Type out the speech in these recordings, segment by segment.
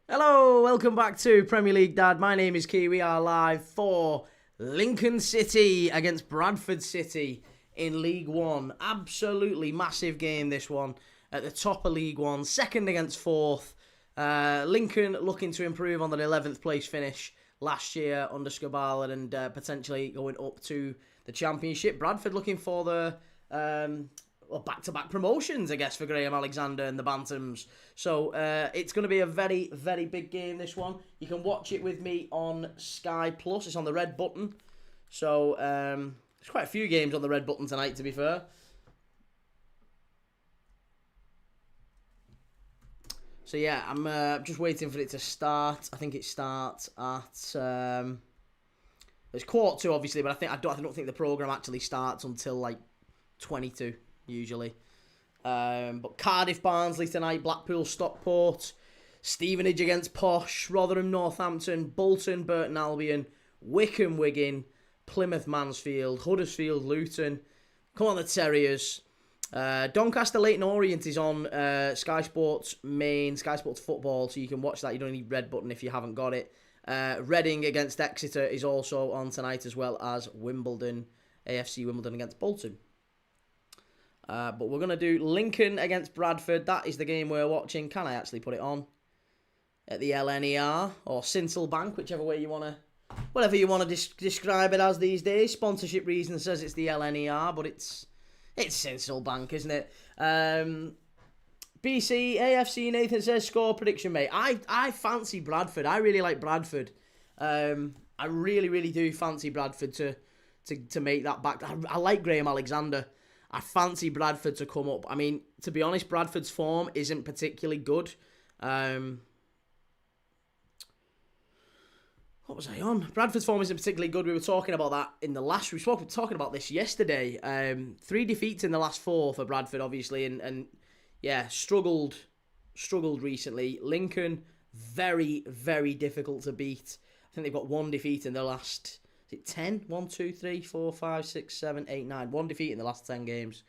Hello, welcome back to Premier League Dad. My name is Key. We are live for Lincoln City against Bradford City in League One. Absolutely massive game, this one. At the top of League One, second against fourth. Lincoln looking to improve on their 11th place finish last year under Skubala and potentially going up to the Championship. Bradford looking for the back-to-back promotions, I guess, for Graham Alexander and the Bantams. So it's going to be a very, very big game, this one. You can watch it with me on Sky Plus. It's on the red button. So there's quite a few games on the red button tonight, to be fair. So yeah, I'm just waiting for it to start. I think it starts at it's 1:45, obviously, but I don't think the program actually starts until like 22 usually. But Cardiff, Barnsley tonight, Blackpool, Stockport, Stevenage against Posh, Rotherham, Northampton, Bolton, Burton Albion, Wycombe, Wigan, Plymouth, Mansfield, Huddersfield, Luton. Come on, the Terriers. Doncaster, Leyton Orient is on Sky Sports Sky Sports Football, so you can watch that. You don't need red button if you haven't got it. Reading against Exeter is also on tonight, as well as Wimbledon, AFC Wimbledon against Bolton. But we're going to do Lincoln against Bradford. That is the game we're watching. Can I actually put it on? At the LNER or Sincil Bank, whichever way you want to... Whatever you want to describe it as these days. Sponsorship reason says it's the LNER, but it's Sincil Bank, isn't it? BC, AFC, Nathan says score prediction, mate. I fancy Bradford. I really like Bradford. I really, really do fancy Bradford to make that back. I like Graham Alexander. I fancy Bradford to come up. I mean, to be honest, Bradford's form isn't particularly good. What was I on? Bradford's form isn't particularly good. We were talking about that in the last... We were talking about this yesterday. 3 defeats in the last 4 for Bradford, obviously. And yeah, struggled recently. Lincoln, very, very difficult to beat. I think they've got 1 defeat in the last... Is it 10? 1, 2, 3, 4, 5, 6, 7, 8, 9. 1 defeat in the last 10 games.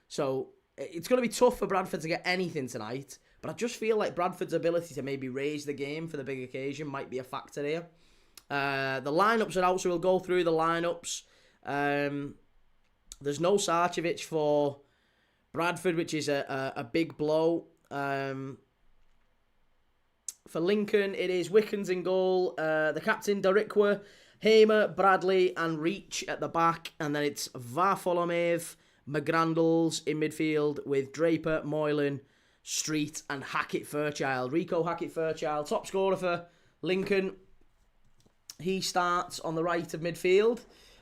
So it's going to be tough for Bradford to get anything tonight. But I just feel like Bradford's ability to maybe raise the game for the big occasion might be a factor here. The lineups are out, so we'll go through the lineups. There's no Sarcevic for Bradford, which is a big blow. For Lincoln, it is Wickens in goal. The captain, Darikwa, Hamer, Bradley, and Reach at the back. And then it's Vartholomew, McGrandles in midfield with Draper, Moylan, Street, and Hackett-Fairchild. Rico Hackett-Fairchild, top scorer for Lincoln. He starts on the right of midfield.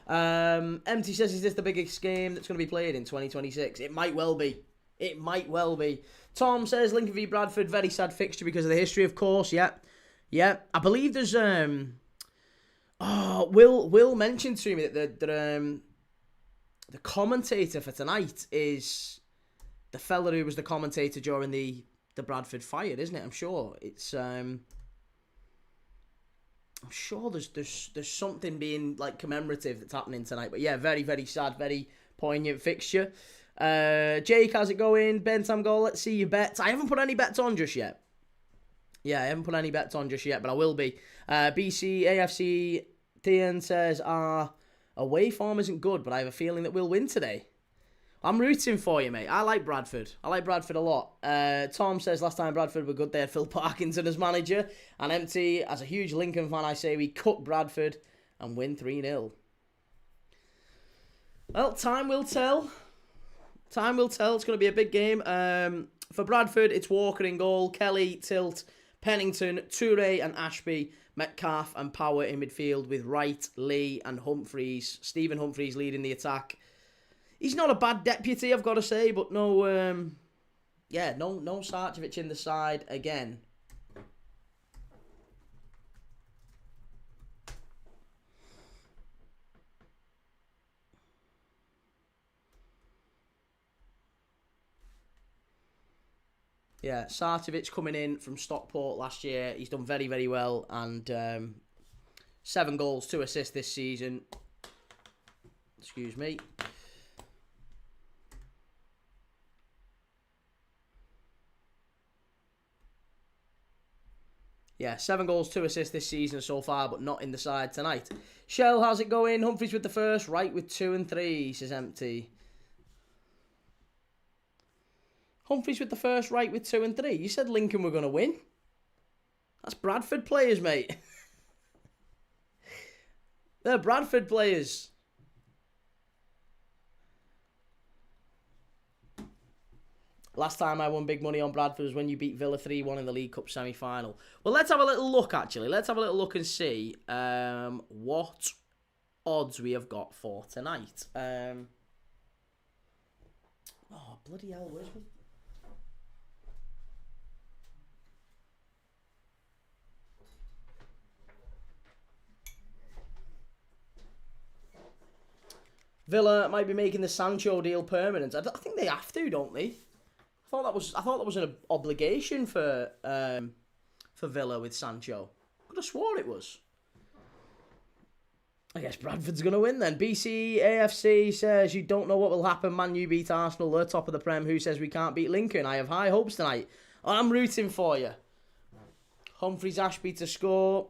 Empty says, is this the biggest game that's going to be played in 2026? It might well be. It might well be. Tom says, Lincoln v Bradford, very sad fixture because of the history, of course. Yeah. I believe there's... Will mentioned to me that the commentator for tonight is the fella who was the commentator during the Bradford fire, isn't it? I'm sure it's... I'm sure there's something being like commemorative that's happening tonight. But yeah, very, very sad, very poignant fixture. Jake, how's it going? Bantam goal, let's see your bets. I haven't put any bets on just yet. Yeah, I haven't put any bets on just yet, but I will be. BC, AFC, Thean says, our away form isn't good, but I have a feeling that we'll win today. I'm rooting for you, mate. I like Bradford. I like Bradford a lot. Tom says, last time Bradford were good, they had Phil Parkinson as manager. And Empty, as a huge Lincoln fan, I say we cut Bradford and win 3-0. Well, time will tell. Time will tell. It's going to be a big game. For Bradford, it's Walker in goal, Kelly, Tilt, Pennington, Toure and Ashby, Metcalf and Power in midfield with Wright, Lee and Humphreys. Stephen Humphreys leading the attack. He's not a bad deputy, I've got to say, but no Sarcevic in the side again. Yeah, Sarcevic coming in from Stockport last year. He's done very, very well, and 7 goals, 2 assists this season. Excuse me. Yeah, 7 goals, 2 assists this season so far, but not in the side tonight. Shell, how's it going? Humphreys with the first, Wright with 2 and 3, says Empty. Humphreys with the first, Wright with 2 and 3. You said Lincoln were going to win. That's Bradford players, mate. They're Bradford players. Last time I won big money on Bradford was when you beat Villa 3-1 in the League Cup semi-final. Well, let's have a little look, actually. Let's have a little look and see what odds we have got for tonight. Oh, bloody hell, where's me? Villa might be making the Sancho deal permanent. I think they have to, don't they? I thought that was an obligation for Villa with Sancho. I could have swore it was. I guess Bradford's going to win then. BC AFC says, you don't know what will happen. Man U beat Arsenal. They're top of the Prem. Who says we can't beat Lincoln? I have high hopes tonight. I'm rooting for you. Humphreys Ashby to score.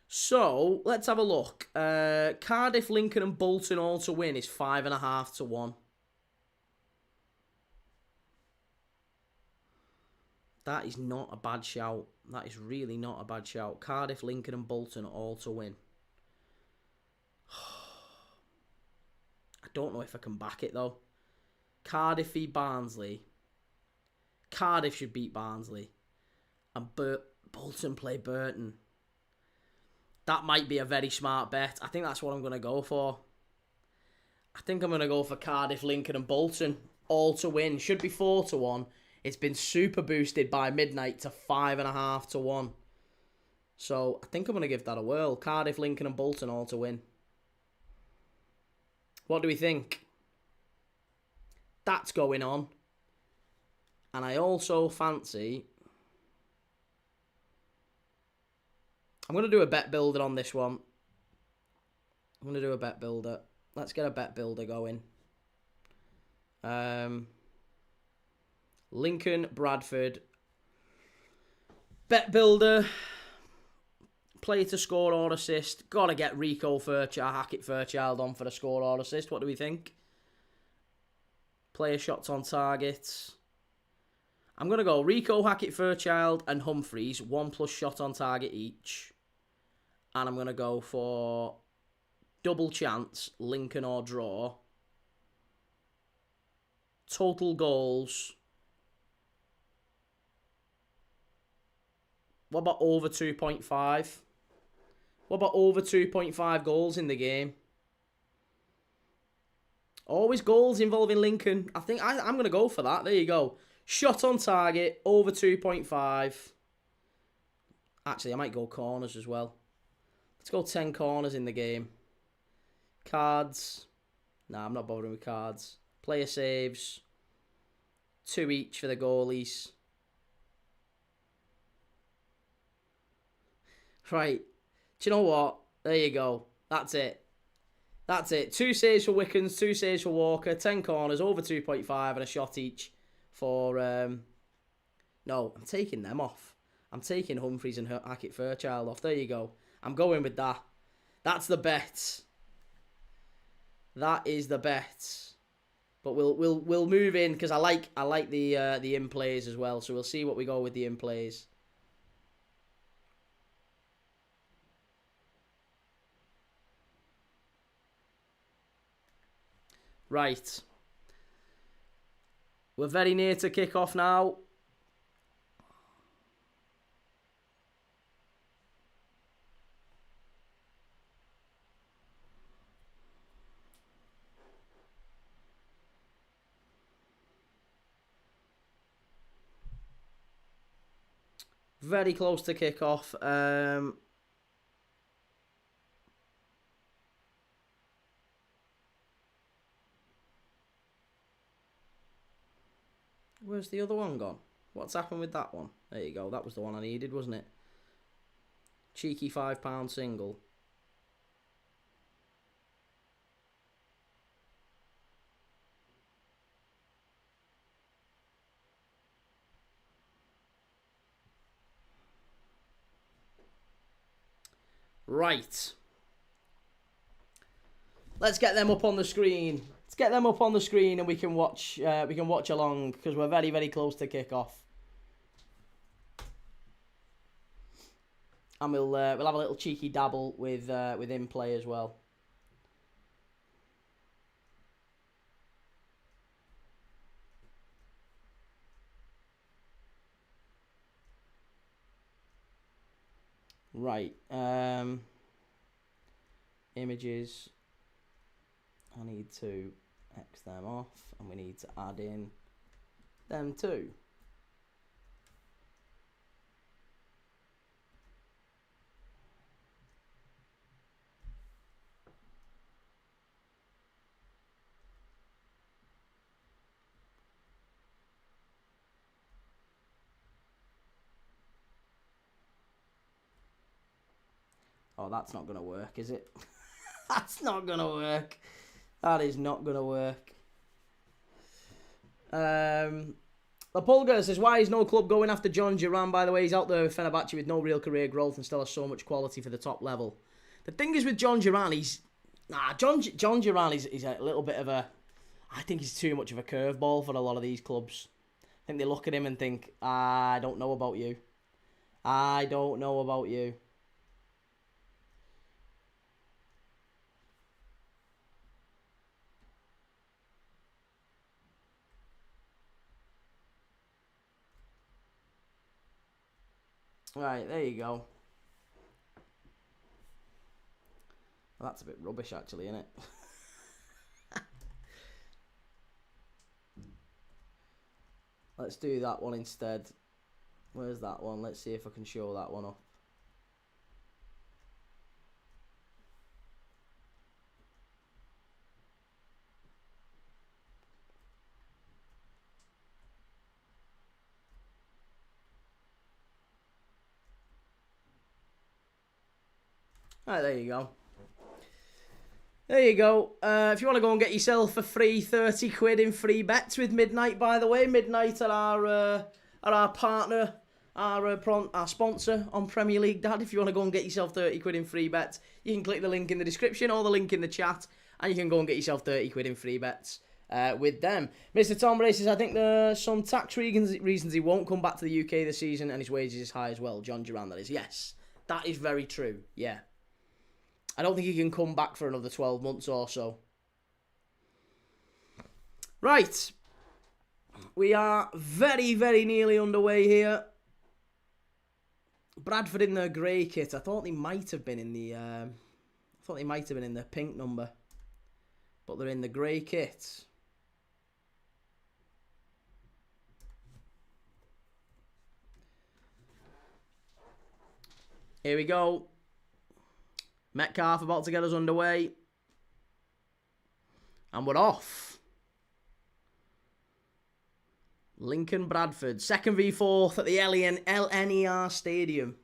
So, let's have a look. Cardiff, Lincoln and Bolton all to win is 5.5 to 1. That is not a bad shout. That is really not a bad shout. Cardiff, Lincoln and Bolton all to win. I don't know if I can back it though. Cardiff v Barnsley. Cardiff should beat Barnsley. And Bolton play Burton. That might be a very smart bet. I think that's what I'm going to go for. I think I'm going to go for Cardiff, Lincoln and Bolton all to win. Should be 4 to 1. It's been super boosted by midnight to 5.5 to 1. So I think I'm going to give that a whirl. Cardiff, Lincoln and Bolton all to win. What do we think? That's going on. And I also fancy... I'm going to do a bet builder on this one. I'm going to do a bet builder. Let's get a bet builder going. Lincoln, Bradford. Bet builder. Player to score or assist. Got to get Hackett Fairchild on for a score or assist. What do we think? Player shots on target. I'm going to go Rico, Hackett Fairchild and Humphreys. 1+ shot on target each. And I'm going to go for double chance, Lincoln or draw. Total goals. What about over 2.5? What about over 2.5 goals in the game? Always goals involving Lincoln. I think I'm going to go for that. There you go. Shot on target, over 2.5. Actually, I might go corners as well. Let's go 10 corners in the game. Cards. Nah, I'm not bothering with cards. Player saves. 2 each for the goalies. Right. Do you know what? There you go. That's it. That's it. 2 saves for Wickens, 2 saves for Walker, 10 corners, over 2.5 and a shot each for... No, I'm taking them off. I'm taking Humphreys and Hackett Fairchild off. There you go. I'm going with that. That's the bet. That is the bet. But we'll move in because I like the in plays as well. So we'll see what we go with the in plays. Right. We're very near to kick off now. Very close to kick off. Where's the other one gone? What's happened with that one? There you go. That was the one I needed, wasn't it? Cheeky £5 single. Right. Let's get them up on the screen. Let's get them up on the screen and we can watch along because we're very, very close to kickoff. And we'll have a little cheeky dabble with in play as well. Right. Images. I need to X them off, and we need to add in them too. Oh, that's not going to work, is it? That's not going to work. That is not going to work. The Pulgar says, why is no club going after John Duran? By the way, he's out there with Fenerbahce with no real career growth and still has so much quality for the top level. The thing is with John Duran, John Duran is a little bit of a... I think he's too much of a curveball for a lot of these clubs. I think they look at him and think, I don't know about you. I don't know about you. Right, there you go. Well, that's a bit rubbish, actually, isn't it? Let's do that one instead. Where's that one? Let's see if I can show that one up. Alright, there you go. There you go. If you want to go and get yourself a free 30 quid in free bets with Midnight, by the way. Midnight are our partner, our sponsor on Premier League Dad. If you want to go and get yourself 30 quid in free bets, you can click the link in the description or the link in the chat, and you can go and get yourself 30 quid in free bets with them. Mr. Tom Bray says, I think there's some tax reasons he won't come back to the UK this season, and his wages is high as well. John Duran, that is. Yes, that is very true. Yeah. I don't think he can come back for another 12 months or so. Right. We are very, very nearly underway here. Bradford in their grey kit. I thought they might have been in the pink number. But they're in the grey kit. Here we go. Metcalf about to get us underway. And we're off. Lincoln Bradford. 2nd v 4th at the LNER Stadium.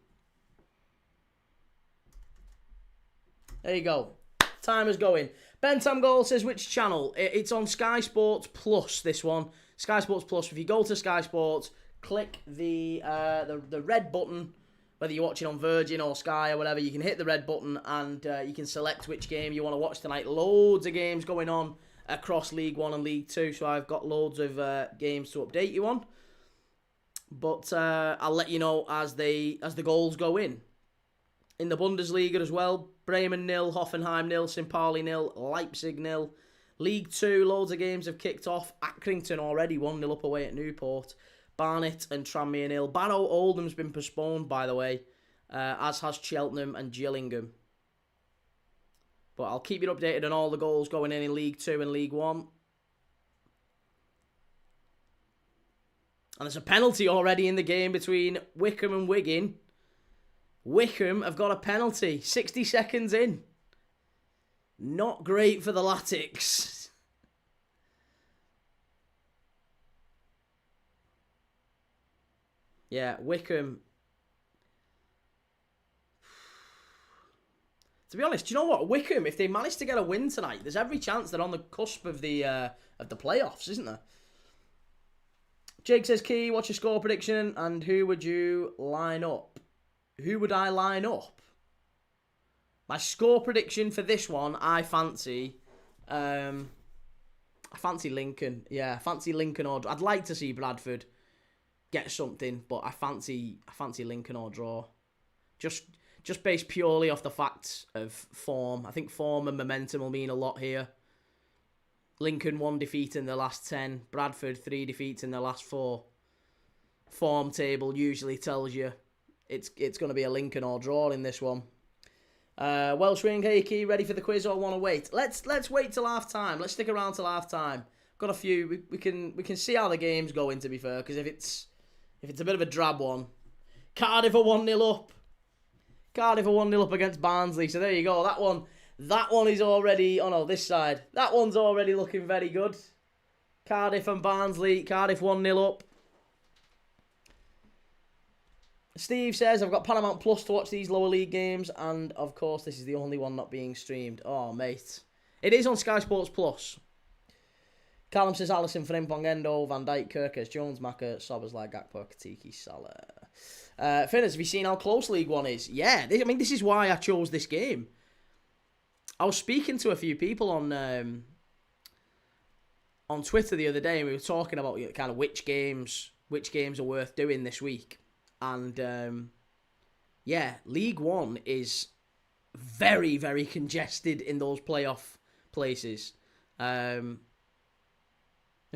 There you go. Timer's going. Bantam Goal says, which channel? It's on Sky Sports Plus, this one. Sky Sports Plus. If you go to Sky Sports, click the red button. Whether you're watching on Virgin or Sky or whatever, you can hit the red button and you can select which game you want to watch tonight. Loads of games going on across League 1 and League 2, so I've got loads of games to update you on. But I'll let you know as the goals go in. In the Bundesliga as well, Bremen 0, Hoffenheim 0, St. Pauli 0, Leipzig 0. League 2, loads of games have kicked off. Accrington already 1-0 up away at Newport. Barnet and Tranmere 0. Barrow Oldham's been postponed, by the way, as has Cheltenham and Gillingham. But I'll keep you updated on all the goals going in League 2 and League 1. And there's a penalty already in the game between Wickham and Wigan. Wickham have got a penalty, 60 seconds in. Not great for the Latics. Yeah, Wickham. To be honest, do you know what? Wickham, if they manage to get a win tonight, there's every chance they're on the cusp of the playoffs, isn't there? Jake says, Key, what's your score prediction? And who would you line up? Who would I line up? My score prediction for this one, I fancy Lincoln. Yeah, I fancy Lincoln or I'd like to see Bradford get something, but I fancy Lincoln or draw. Just based purely off the facts of form. I think form and momentum will mean a lot here. Lincoln 1 defeat in the last 10. Bradford 3 defeats in the last 4. Form table usually tells you it's going to be a Lincoln or draw in this one. Welsh Ring, hey Key, ready for the quiz or want to wait? Let's wait till half time. Let's stick around till half time. Got a few. We can see how the game's going, to be fair, because if it's a bit of a drab one, Cardiff are 1-0 up. Cardiff are 1-0 up against Barnsley. So there you go. That one is already... Oh no, this side. That one's already looking very good. Cardiff and Barnsley. Cardiff 1-0 up. Steve says, I've got Paramount Plus to watch these lower league games. And, of course, this is the only one not being streamed. Oh, mate. It is on Sky Sports Plus. Callum says, Alisson for Impong, Endo, Van Dijk, Kirkes, Jones, Maka, Soboslai, Gakpo, Katiki, Salah. Finners, have you seen how close League One is? Yeah, this is why I chose this game. I was speaking to a few people on Twitter the other day, and we were talking about kind of which games are worth doing this week. And, yeah, League One is very, very congested in those playoff places. I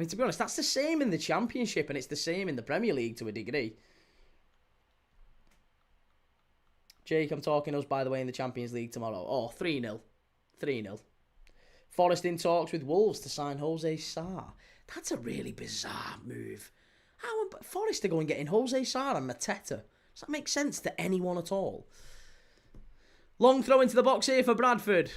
mean, to be honest, that's the same in the Championship, and it's the same in the Premier League to a degree. Jake, I'm talking us, by the way, in the Champions League tomorrow. Oh, 3-0. 3-0. Forest in talks with Wolves to sign Jose Sarr. That's a really bizarre move. How would Forest are going getting Jose Sarr and Mateta? Does that make sense to anyone at all? Long throw into the box here for Bradford.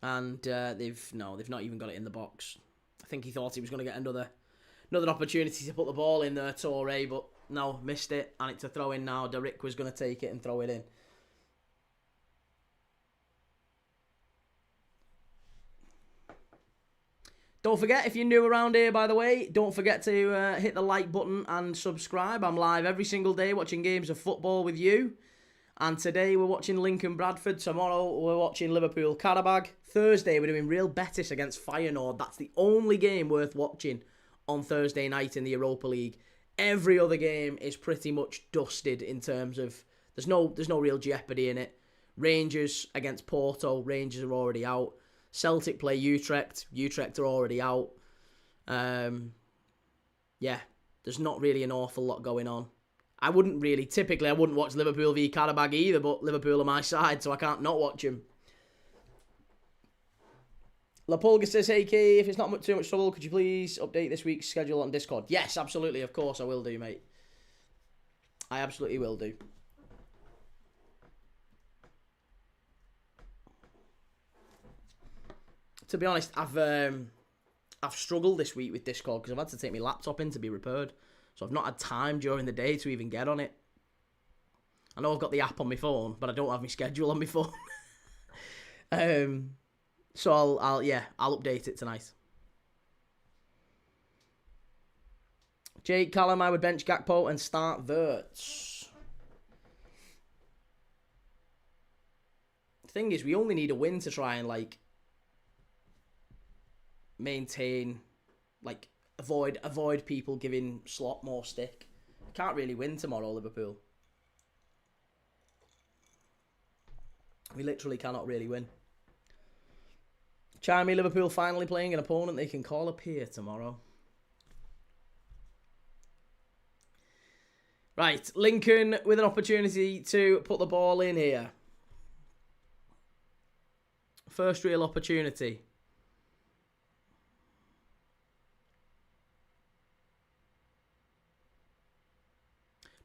And they've not even got it in the box. I think he thought he was going to get another opportunity to put the ball in there, Torre, but no, missed it. And it's a throw in now. Derrick was going to take it and throw it in. Don't forget, if you're new around here, by the way, don't forget to hit the like button and subscribe. I'm live every single day watching games of football with you. And today we're watching Lincoln Bradford. Tomorrow we're watching Liverpool Karabag. Thursday we're doing Real Betis against Feyenoord. That's the only game worth watching on Thursday night in the Europa League. Every other game is pretty much dusted in terms of there's no real jeopardy in it. Rangers against Porto. Rangers are already out. Celtic play Utrecht. Utrecht are already out. Yeah, there's not really an awful lot going on. I wouldn't watch Liverpool v Karabag either, but Liverpool are my side, so I can't not watch them. La Pulga says, hey Key, if it's not too much trouble, could you please update this week's schedule on Discord? Yes, absolutely, of course I will do, mate. I absolutely will do. To be honest, I've struggled this week with Discord because I've had to take my laptop in to be repaired. So I've not had time during the day to even get on it. I know I've got the app on my phone, but I don't have my schedule on my phone. So I'll update it tonight. Jake Callum, I would bench Gakpo and start Wirtz. The thing is, we only need a win to try and maintain, avoid people giving Slot more stick. Can't really win tomorrow, Liverpool. We literally cannot really win. Chimey, Liverpool finally playing an opponent they can call a peer tomorrow. Right, Lincoln with an opportunity to put the ball in here. First real opportunity.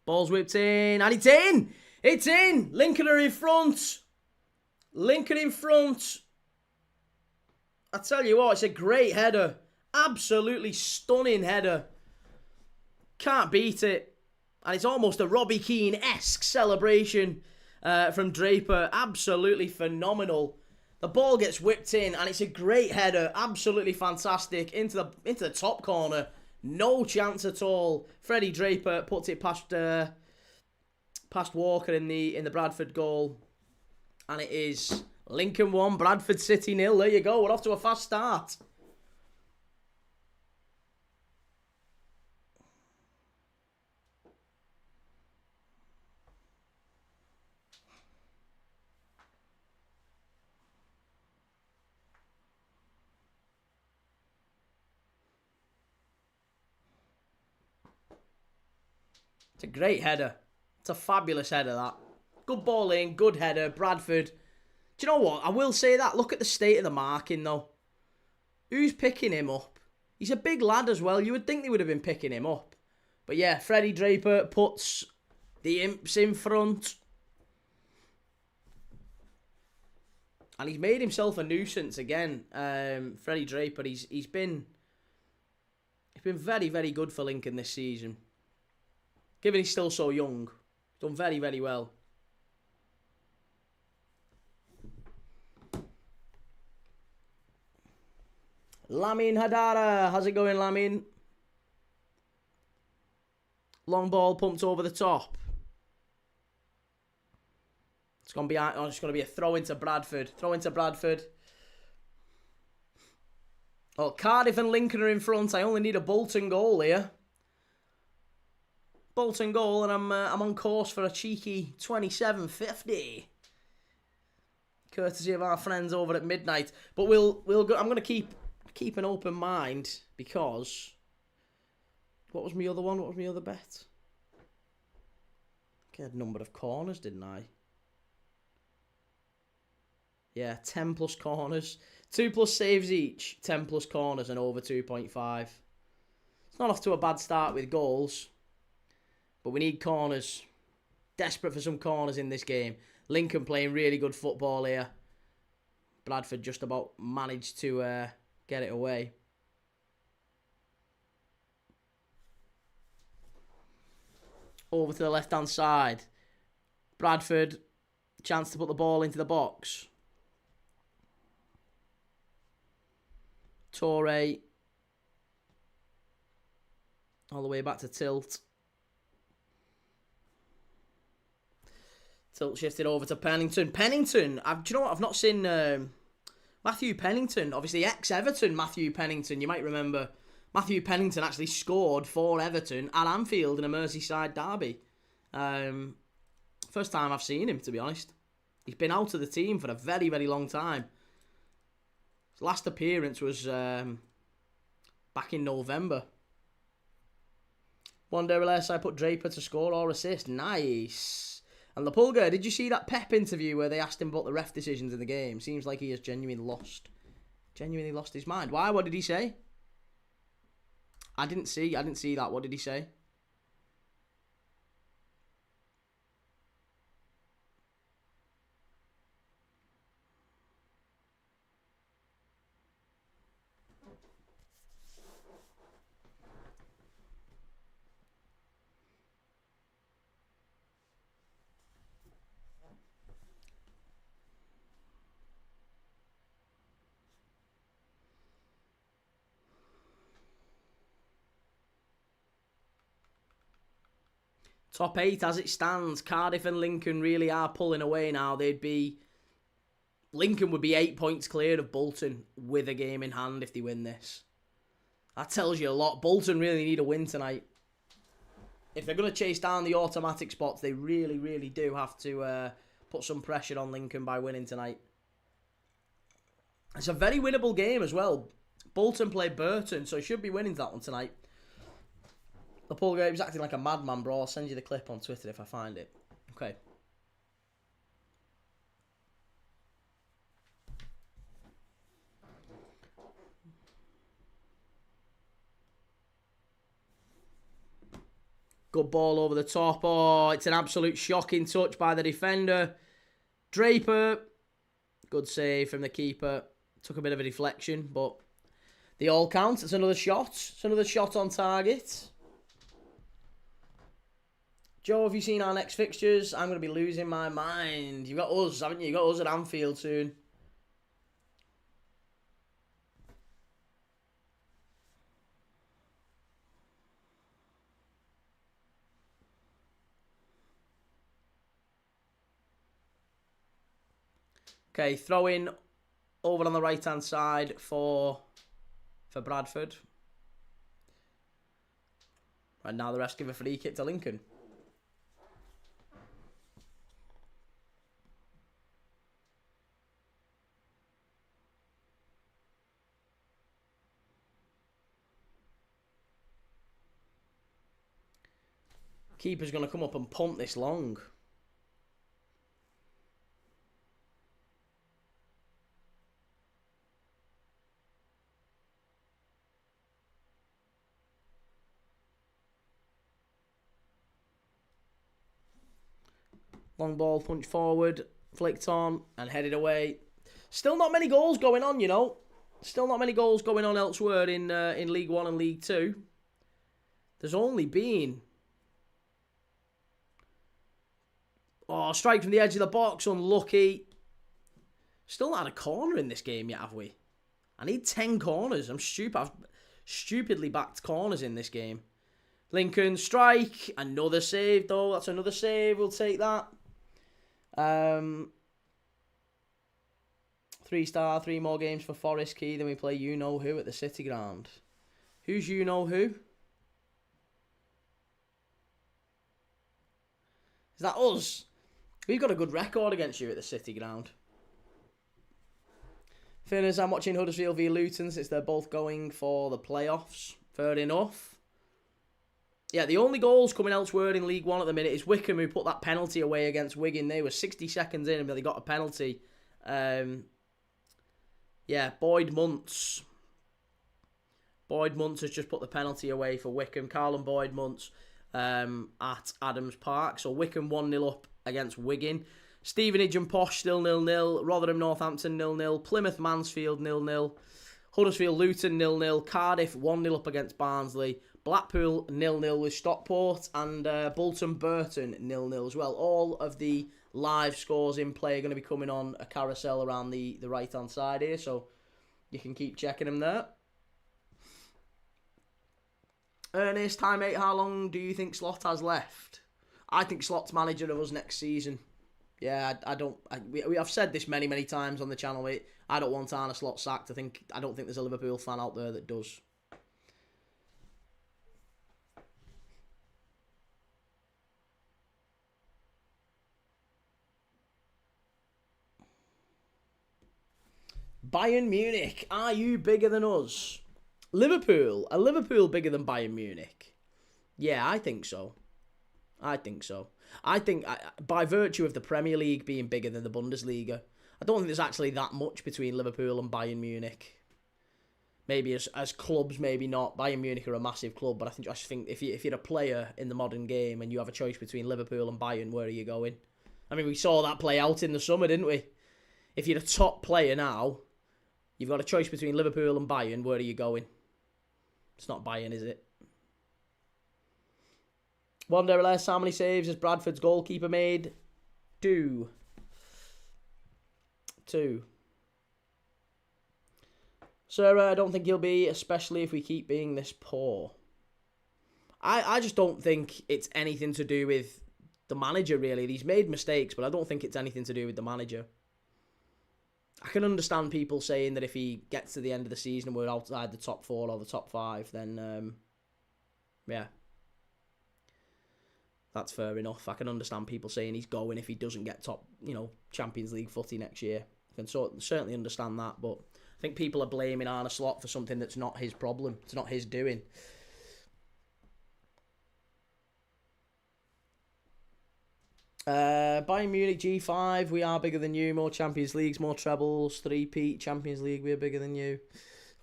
Ball's whipped in, and it's in! It's in! Lincoln are in front! Lincoln in front! I tell you what, it's a great header. Absolutely stunning header. Can't beat it. And it's almost a Robbie Keane-esque celebration from Draper. Absolutely phenomenal. The ball gets whipped in, and it's a great header. Absolutely fantastic. Into the top corner No chance at all. Freddie Draper puts it past Walker in the Bradford goal. And it is Lincoln 1, Bradford City 0. There you go. We're off to a fast start. It's a great header. It's a fabulous header, that. Good ball in, good header. Bradford. Do you know what? I will say that. Look at the state of the marking, though. Who's picking him up? He's a big lad as well. You would think they would have been picking him up. But yeah, Freddie Draper puts the Imps in front. And he's made himself a nuisance again. Freddie Draper, he's been very, very good for Lincoln this season. Given he's still so young. He's done very, very well. Lamin Hadara. How's it going, Lamin? Long ball pumped over the top. It's going to be, it's going to be a throw into Bradford. Throw into Bradford. Oh, Cardiff and Lincoln are in front. I only need a Bolton goal here. Bolton goal, and I'm on course for a cheeky 27.50, courtesy of our friends over at Midnight. But we'll go. I'm going to keep an open mind because what was my other one? What was my other bet? I had a number of corners, didn't I? Yeah, 10 plus corners, 2 plus saves each, 10 plus corners, and over 2.5. It's not off to a bad start with goals. But we need corners. Desperate for some corners in this game. Lincoln playing really good football here. Bradford just about managed to get it away. Over to the left-hand side. Bradford, chance to put the ball into the box. Torre. All the way back to Tilt. Tilt shifted over to Pennington. Pennington, do you know what? I've not seen Matthew Pennington. Obviously, ex-Everton Matthew Pennington. You might remember Matthew Pennington actually scored for Everton at Anfield in a Merseyside derby. First time I've seen him, to be honest. He's been out of the team for a very, very long time. His last appearance was back in November. One day less, I put Draper to score or assist. Nice. And Lapulga, did you see that Pep interview where they asked him about the ref decisions in the game? Seems like he has genuinely lost his mind. Why? What did he say? I didn't see that. What did he say? Top 8 as it stands. Cardiff and Lincoln really are pulling away now. Lincoln would be 8 points clear of Bolton with a game in hand if they win this. That tells you a lot. Bolton really need a win tonight. If they're going to chase down the automatic spots, they really, really do have to put some pressure on Lincoln by winning tonight. It's a very winnable game as well. Bolton play Burton, so should be winning that one tonight. The Paul Gabe's acting like a madman, bro. I'll send you the clip on Twitter if I find it. Okay. Good ball over the top. Oh, it's an absolute shocking touch by the defender. Draper. Good save from the keeper. Took a bit of a deflection, but they all count. It's another shot. It's another shot on target. Joe, have you seen our next fixtures? I'm going to be losing my mind. You've got us, haven't you? You've got us at Anfield soon. Okay, throw in over on the right-hand side for Bradford. And now the rest give a free kick to Lincoln. Keeper's going to come up and punt this long. Long ball, punch forward, flicked on, and headed away. Still not many goals going on, you know. Still not many goals going on elsewhere in League One and League Two. There's only been... Oh, strike from the edge of the box, unlucky. Still not had a corner in this game yet, have we? I need 10 corners. I'm stupid. I've stupidly backed corners in this game. Lincoln, strike. Another save, though. That's another save. We'll take that. 3-star, 3 more games for Forest Key. Then we play you-know-who at the City Ground. Who's you-know-who? Is that us? We've got a good record against you at the City Ground. Fairness, I'm watching Huddersfield v Luton since they're both going for the playoffs. Fair enough. Yeah, the only goals coming elsewhere in League One at the minute is Wickham, who put that penalty away against Wigan. They were 60 seconds in and they got a penalty. Yeah, Boyd Muntz. Boyd Muntz has just put the penalty away for Wickham. Carlin Boyd Muntz at Adams Park. So Wickham 1-0 up against Wigan. Stevenage and Posh still 0-0. Rotherham Northampton 0-0. Plymouth Mansfield 0-0. Huddersfield Luton 0-0. Cardiff 1-0 up against Barnsley. Blackpool 0-0 with Stockport. And Bolton Burton 0-0 as well. All of the live scores in play are going to be coming on a carousel around the right hand side here. So you can keep checking them there. Ernest, hi mate, how long do you think Slot has left? I think Slot's manager of us next season. Yeah, I've said this many times on the channel. I don't want Arne Slot sacked. I don't think there's a Liverpool fan out there that does. Bayern Munich, are you bigger than us? Liverpool? Are Liverpool bigger than Bayern Munich? Yeah, I think so. I think by virtue of the Premier League being bigger than the Bundesliga, I don't think there's actually that much between Liverpool and Bayern Munich. Maybe as clubs, maybe not. Bayern Munich are a massive club, but I just think if you're a player in the modern game and you have a choice between Liverpool and Bayern, where are you going? I mean, we saw that play out in the summer, didn't we? If you're a top player now, you've got a choice between Liverpool and Bayern, where are you going? It's not Bayern, is it? Wanderless, how many saves has Bradford's goalkeeper made? 2. Sarah, I don't think he'll be, especially if we keep being this poor. I just don't think it's anything to do with the manager, really. He's made mistakes, but I don't think it's anything to do with the manager. I can understand people saying that if he gets to the end of the season and we're outside the top 4 or the top 5, then, yeah. That's fair enough. I can understand people saying he's going if he doesn't get top, Champions League footy next year. I can certainly understand that, but I think people are blaming Arne Slot for something that's not his problem. It's not his doing. Bayern Munich G5, we are bigger than you. More Champions Leagues, more trebles. 3-peat Champions League, we're bigger than you.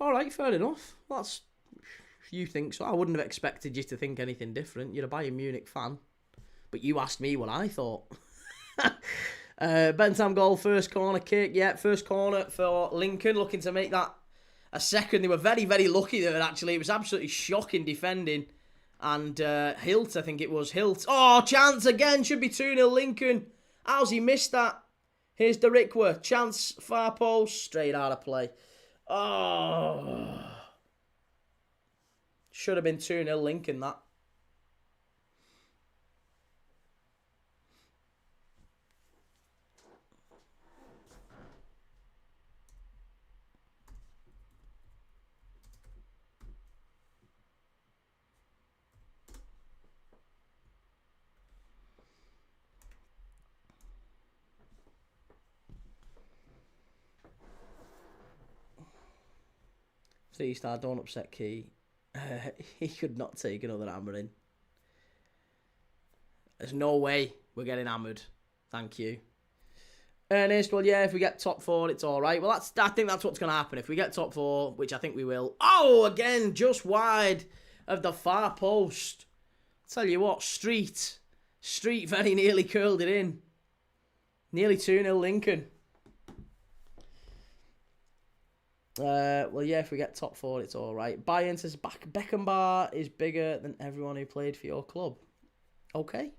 All right, fair enough. You think so. I wouldn't have expected you to think anything different. You're a Bayern Munich fan. But you asked me what I thought. Bantam goal, first corner kick. Yeah, first corner for Lincoln, looking to make that a second. They were very, very lucky there, actually. It was absolutely shocking defending. And Hilt, I think it was. Hilt. Oh, chance again. Should be 2-0 Lincoln. How's he missed that? Here's the Rikwa. Chance, far post. Straight out of play. Oh. Should have been 2-0 Lincoln, that. 3-star, don't upset Key. He could not take another hammering. There's no way we're getting hammered. Thank you. Ernest, well, yeah, if we get top 4, it's all right. Well, I think that's what's going to happen. If we get top 4, which I think we will. Oh, again, just wide of the far post. Tell you what, Street very nearly curled it in. Nearly 2-0 Lincoln. Well, yeah, if we get top 4, it's all right. Bayern says Beckenbauer is bigger than everyone who played for your club. Okay.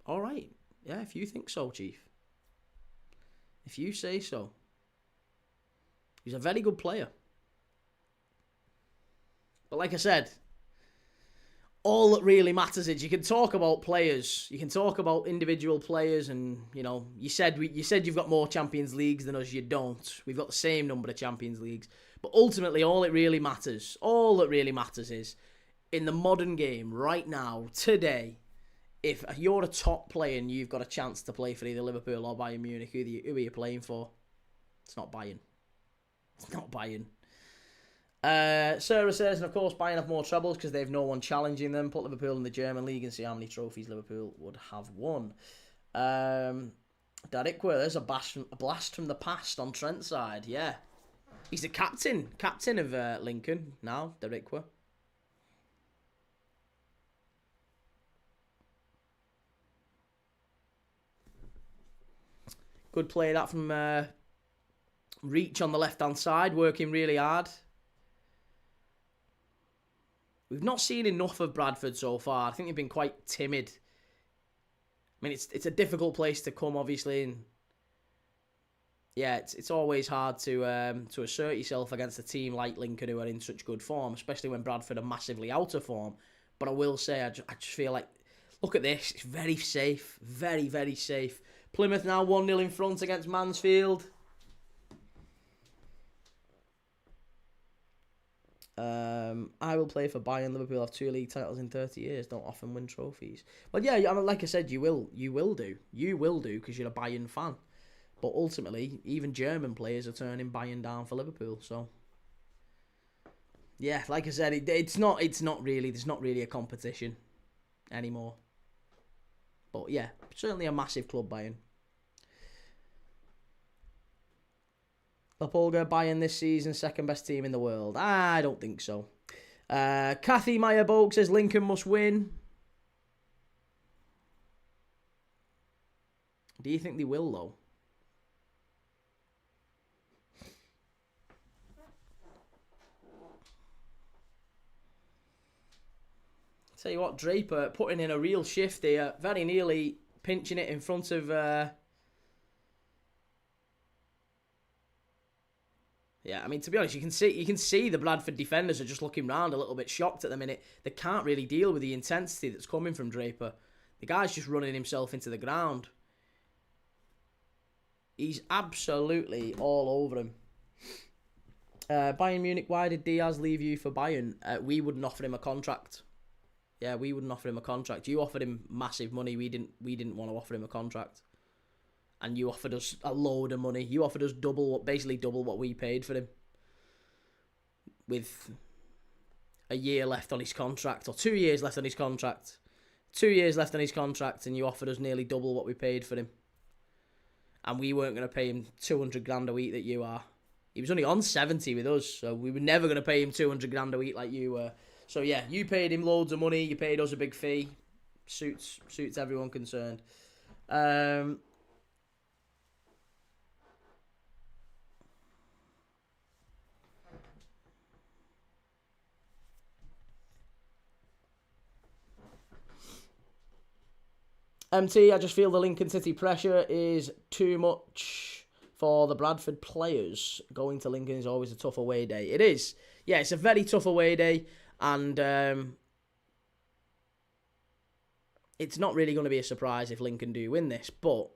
All right. Yeah, if you think so, Chief. If you say so. He's a very good player. But like I said, all that really matters is you can talk about players. You can talk about individual players and, you know, you said you've got more Champions Leagues than us. You don't. We've got the same number of Champions Leagues. But ultimately, all that really matters is in the modern game right now, today, if you're a top player and you've got a chance to play for either Liverpool or Bayern Munich, who are you playing for? It's not Bayern. It's not Bayern. Sarah says, and of course, Bayern have more troubles because they have no one challenging them. Put Liverpool in the German league and see how many trophies Liverpool would have won. Darikwa, there's a blast from the past on Trent's side. Yeah, he's the captain of Lincoln now. Darikwa. Good play that from Reach on the left-hand side, working really hard. We've not seen enough of Bradford so far. I think they've been quite timid. I mean, it's a difficult place to come, obviously, and yeah, it's always hard to assert yourself against a team like Lincoln who are in such good form, especially when Bradford are massively out of form. But I will say, I just feel like, look at this. It's very safe, very, very safe. Plymouth now 1-0 in front against Mansfield. I will play for Bayern. Liverpool have 2 league titles in 30 years. Don't often win trophies. Well, yeah, I mean, like I said, you will do because you're a Bayern fan. But ultimately, even German players are turning Bayern down for Liverpool. So, yeah, like I said, it's not really. There's not really a competition anymore. But yeah, certainly a massive club, Bayern. Lapolga, Bayern this season, second best team in the world. I don't think so. Kathy Meyer-Bogue says Lincoln must win. Do you think they will, though? Tell you what, Draper putting in a real shift here. Very nearly pinching it in front of... Yeah, I mean, to be honest, you can see the Bradford defenders are just looking round a little bit shocked at the minute. They can't really deal with the intensity that's coming from Draper. The guy's just running himself into the ground. He's absolutely all over him. Bayern Munich, why did Diaz leave you for Bayern? We wouldn't offer him a contract. Yeah, we wouldn't offer him a contract. You offered him massive money. We didn't want to offer him a contract. And you offered us a load of money. You offered us basically double what we paid for him. With a year left on his contract, or 2 years left on his contract. 2 years left on his contract, and you offered us nearly double what we paid for him. And we weren't going to pay him 200 grand a week that you are. He was only on 70 with us, so we were never going to pay him 200 grand a week like you were. So yeah, you paid him loads of money. You paid us a big fee. Suits everyone concerned. MT, I just feel the Lincoln City pressure is too much for the Bradford players. Going to Lincoln is always a tough away day. It is. Yeah, it's a very tough away day. And it's not really going to be a surprise if Lincoln do win this. But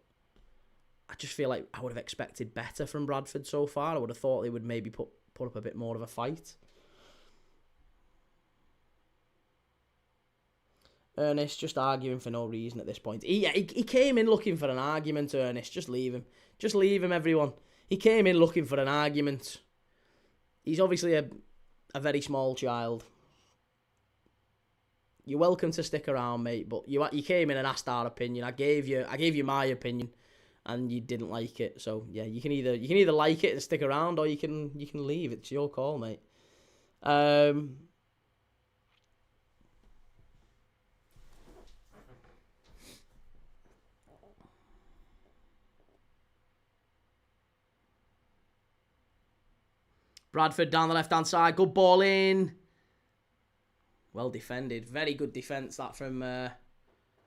I just feel like I would have expected better from Bradford so far. I would have thought they would maybe put up a bit more of a fight. Ernest just arguing for no reason at this point. He came in looking for an argument, Ernest. Just leave him. Just leave him, everyone. He came in looking for an argument. He's obviously a very small child. You're welcome to stick around, mate, but you came in and asked our opinion. I gave you my opinion, and you didn't like it. So yeah, you can either like it and stick around, or you can leave. It's your call, mate. Bradford down the left-hand side. Good ball in. Well defended. Very good defence, that from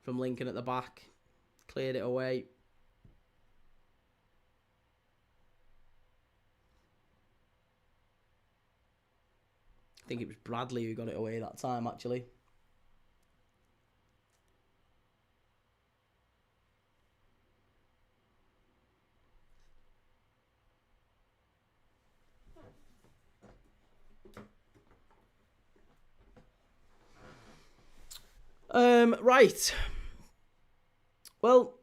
Lincoln at the back. Cleared it away. I think it was Bradley who got it away that time, actually. Right. Well,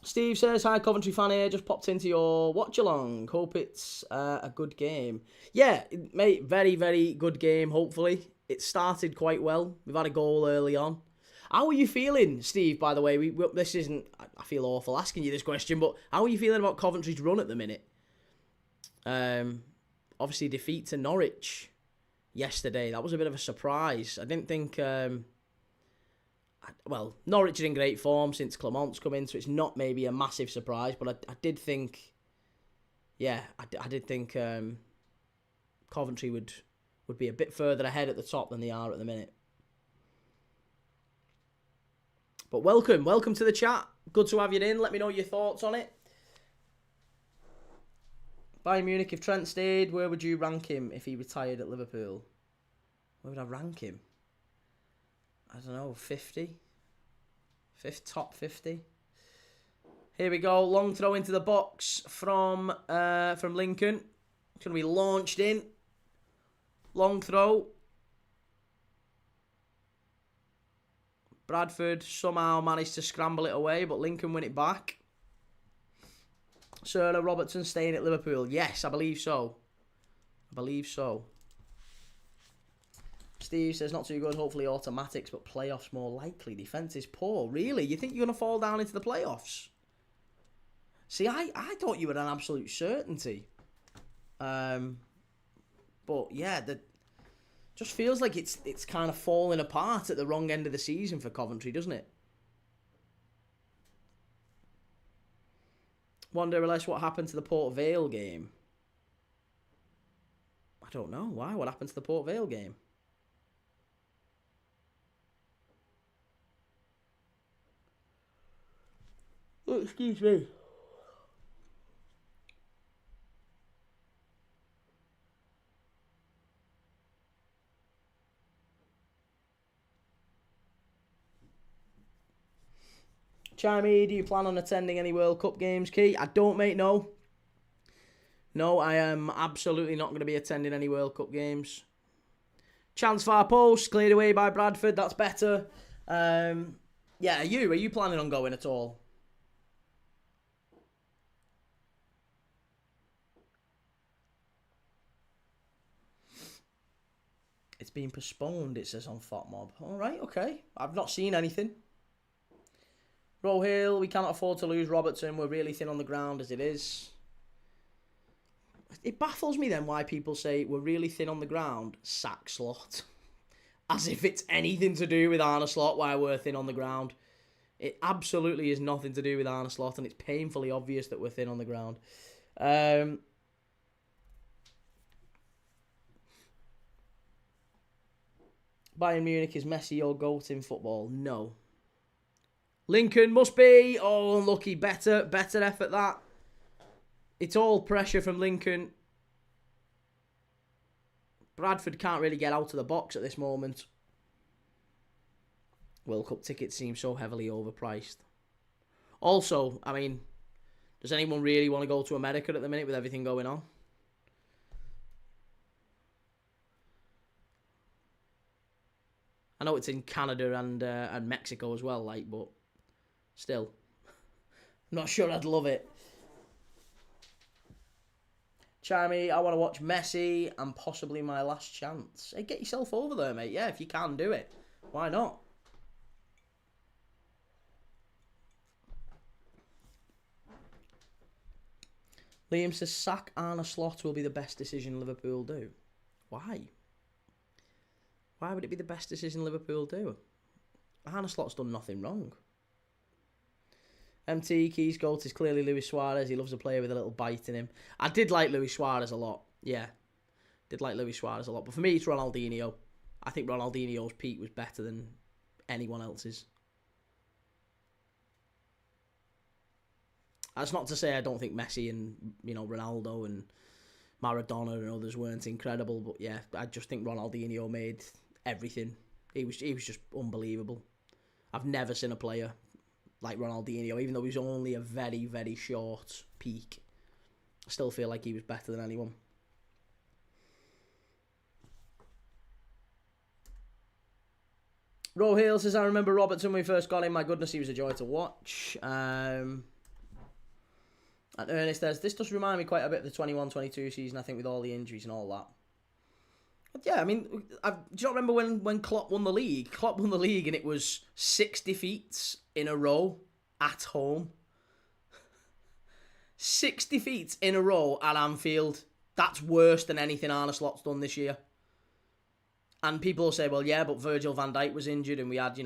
Steve says, hi, Coventry fan here. Just popped into your watch-along. Hope it's a good game. Yeah, mate, very, very good game, hopefully. It started quite well. We've had a goal early on. How are you feeling, Steve, by the way? This isn't... I feel awful asking you this question, but how are you feeling about Coventry's run at the minute? Obviously, defeat to Norwich yesterday. That was a bit of a surprise. I didn't think... well, Norwich are in great form since Clement's come in, so it's not maybe a massive surprise, but I did think... Yeah, I did think Coventry would be a bit further ahead at the top than they are at the minute. But welcome to the chat. Good to have you in. Let me know your thoughts on it. Bayern Munich, if Trent stayed, where would you rank him if he retired at Liverpool? Where would I rank him? I don't know, 50? Top 50? Here we go. Long throw into the box from Lincoln. It's going to be launched in. Long throw. Bradford somehow managed to scramble it away, but Lincoln win it back. Sir Robertson staying at Liverpool. Yes, I believe so. Steve says, not too good. Hopefully automatics, but playoffs more likely. Defence is poor. Really? You think you're going to fall down into the playoffs? See, I thought you were an absolute certainty. But yeah, just feels like it's kind of falling apart at the wrong end of the season for Coventry, doesn't it? Wonder less what happened to the Port Vale game. I don't know. Why? What happened to the Port Vale game? Oh, excuse me. Chimey, do you plan on attending any World Cup games, Key? I don't, mate, no. No, I am absolutely not going to be attending any World Cup games. Chance far post, cleared away by Bradford, that's better. Yeah, are you planning on going at all? It's been postponed, it says on FOTMob. Alright, okay. I've not seen anything. Rohill, we cannot afford to lose Robertson. We're really thin on the ground as it is. It baffles me then why people say we're really thin on the ground, sack Slot. As if it's anything to do with Arne Slot why we're thin on the ground. It absolutely is nothing to do with Arne Slot, and it's painfully obvious that we're thin on the ground. Bayern Munich is Messi your GOAT in football? No. Lincoln must be. Oh, unlucky. Better effort that. It's all pressure from Lincoln. Bradford can't really get out of the box at this moment. World Cup tickets seem so heavily overpriced. Also, I mean, does anyone really want to go to America at the minute with everything going on? I know it's in Canada and Mexico as well, like, but still, I'm not sure I'd love it. Chimey, I want to watch Messi and possibly My Last Chance. Hey, get yourself over there, mate. Yeah, if you can do it. Why not? Liam says, sack Arne Slot will be the best decision Liverpool do. Why? Why would it be the best decision Liverpool do? Arne Slot's done nothing wrong. MT, Keys Gold is clearly Luis Suarez. He loves a player with a little bite in him. I did like Luis Suarez a lot. Yeah. Did like Luis Suarez a lot. But for me, it's Ronaldinho. I think Ronaldinho's peak was better than anyone else's. That's not to say I don't think Messi and, Ronaldo and Maradona and others weren't incredible. But yeah, I just think Ronaldinho made everything. He was just unbelievable. I've never seen a player like Ronaldinho, even though he was only a very, very short peak. I still feel like he was better than anyone. Rohale says, I remember Robertson when we first got him. My goodness, he was a joy to watch. And Ernest says, this does remind me quite a bit of the 21-22 season, I think, with all the injuries and all that. But yeah, I mean, do you not remember when Klopp won the league? Klopp won the league and it was 6 defeats in a row at home. 6 defeats in a row at Anfield. That's worse than anything Arne Slot's done this year. And people will say, well, yeah, but Virgil van Dijk was injured and we had,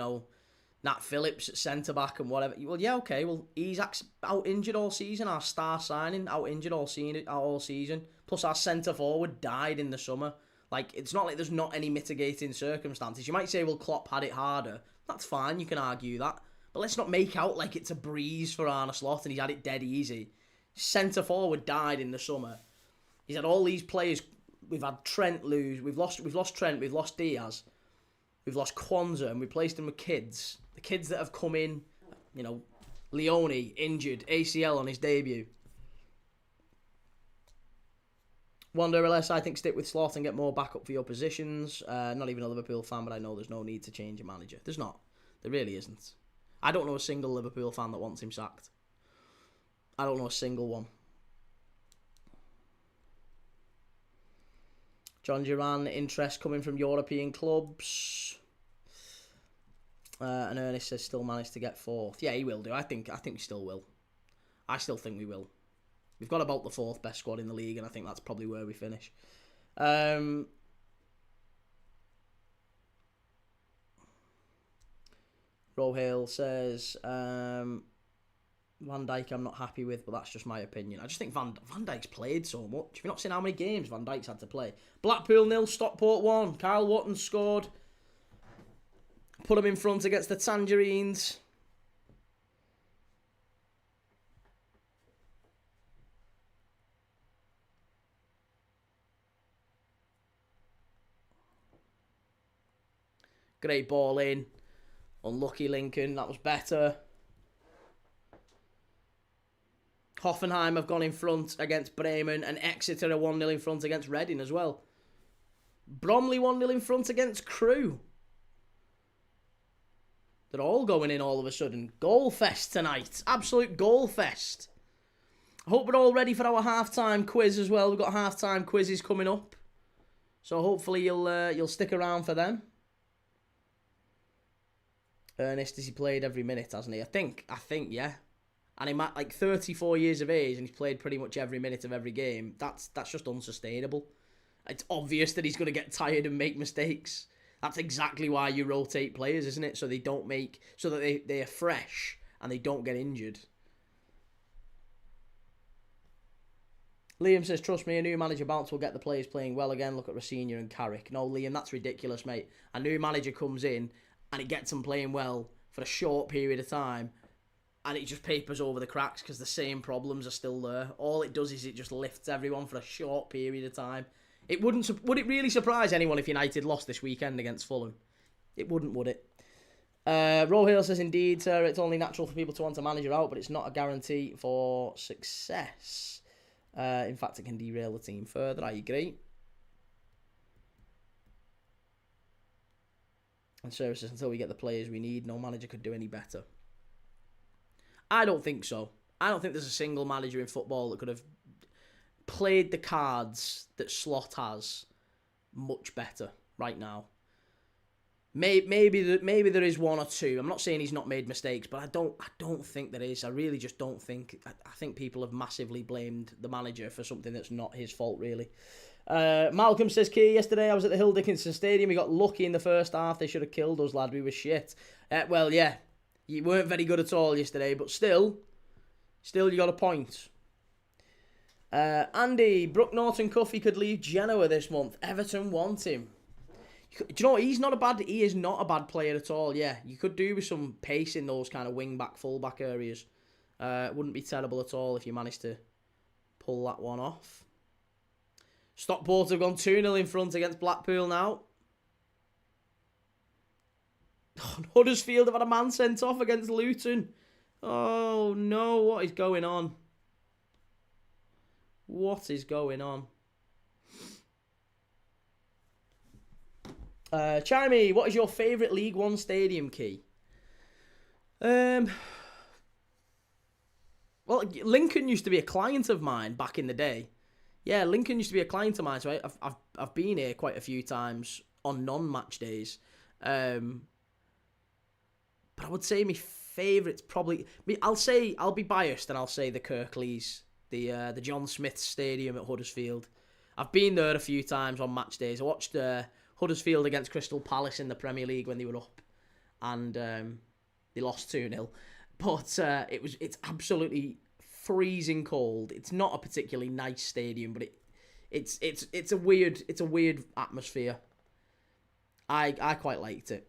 Nat Phillips at centre-back and whatever. Well, yeah, okay, well, he's out injured all season. Our star signing, out injured all season. Plus our centre-forward died in the summer. Like, it's not like there's not any mitigating circumstances. You might say, well, Klopp had it harder. That's fine, you can argue that. But let's not make out like it's a breeze for Arne Slot and he's had it dead easy. Centre-forward died in the summer. He's had all these players. We've had Trent lose. We've lost Trent. We've lost Diaz. We've lost Kwanzaa and replaced him with kids. The kids that have come in, Leone, injured, ACL on his debut. Wanderless, I think stick with Slot and get more backup for your positions. Not even a Liverpool fan, but I know there's no need to change a manager. There's not. There really isn't. I don't know a single Liverpool fan that wants him sacked. I don't know a single one. John Duran, interest coming from European clubs. And Ernest says still managed to get 4th. Yeah, he will do. I think we still will. I still think we will. We've got about the 4th best squad in the league, and I think that's probably where we finish. Rohale says Van Dijk I'm not happy with, but that's just my opinion. I just think Van Dijk's played so much. Have you not seen how many games Van Dijk's had to play? Blackpool 0, Stockport 1. Kyle Watton scored. Put him in front against the Tangerines. Great ball in. Unlucky Lincoln. That was better. Hoffenheim have gone in front against Bremen, and Exeter are 1-0 in front against Reading as well. Bromley 1-0 in front against Crewe. They're all going in all of a sudden. Goal fest tonight. Absolute goal fest. I hope we're all ready for our halftime quiz as well. We've got halftime quizzes coming up, so hopefully you'll stick around for them. Ernest, has he played every minute, hasn't he? I think, yeah. And he's like 34 years of age and he's played pretty much every minute of every game. That's just unsustainable. It's obvious that he's going to get tired and make mistakes. That's exactly why you rotate players, isn't it? So they don't so that they are fresh and they don't get injured. Liam says, trust me, a new manager bounce will get the players playing well again. Look at Rosenior and Carrick. No, Liam, that's ridiculous, mate. A new manager comes in and it gets them playing well for a short period of time, and it just papers over the cracks because the same problems are still there. All it does is it just lifts everyone for a short period of time. Would it really surprise anyone if United lost this weekend against Fulham? It wouldn't, would it? Rohill says, indeed, sir, it's only natural for people to want a manager out, but it's not a guarantee for success. In fact, it can derail the team further. I agree. And Sarah says, until we get the players we need, no manager could do any better. I don't think so. I don't think there's a single manager in football that could have played the cards that Slot has much better right now. Maybe there is one or two. I'm not saying he's not made mistakes, but I don't think there is. I really just don't think. I think people have massively blamed the manager for something that's not his fault, really. Malcolm says, Key, yesterday I was at the Hill Dickinson Stadium. We got lucky in the first half. They should have killed us, lad. We were shit. Well, yeah. You weren't very good at all yesterday, but still you got a point. Andy, Brooke Norton-Cuffy could leave Genoa this month. Everton want him. Do you know what? He is not a bad player at all. Yeah, you could do with some pace in those kind of wing-back, full-back areas. Wouldn't be terrible at all if you managed to pull that one off. Stockport have gone 2-0 in front against Blackpool now. Huddersfield have had a man sent off against Luton. Oh, no. What is going on? What is going on? Chimey, what is your favourite League One stadium, Key? Well, Lincoln used to be a client of mine back in the day. Yeah, Lincoln used to be a client of mine, so I've been here quite a few times on non-match days. But I would say my favourite's probably... I'll be biased and I'll say the Kirklees, the John Smith Stadium at Huddersfield. I've been there a few times on match days. I watched Huddersfield against Crystal Palace in the Premier League when they were up, and they lost 2-0. But it's absolutely freezing cold. It's not a particularly nice stadium, but it's a weird atmosphere. I quite liked it.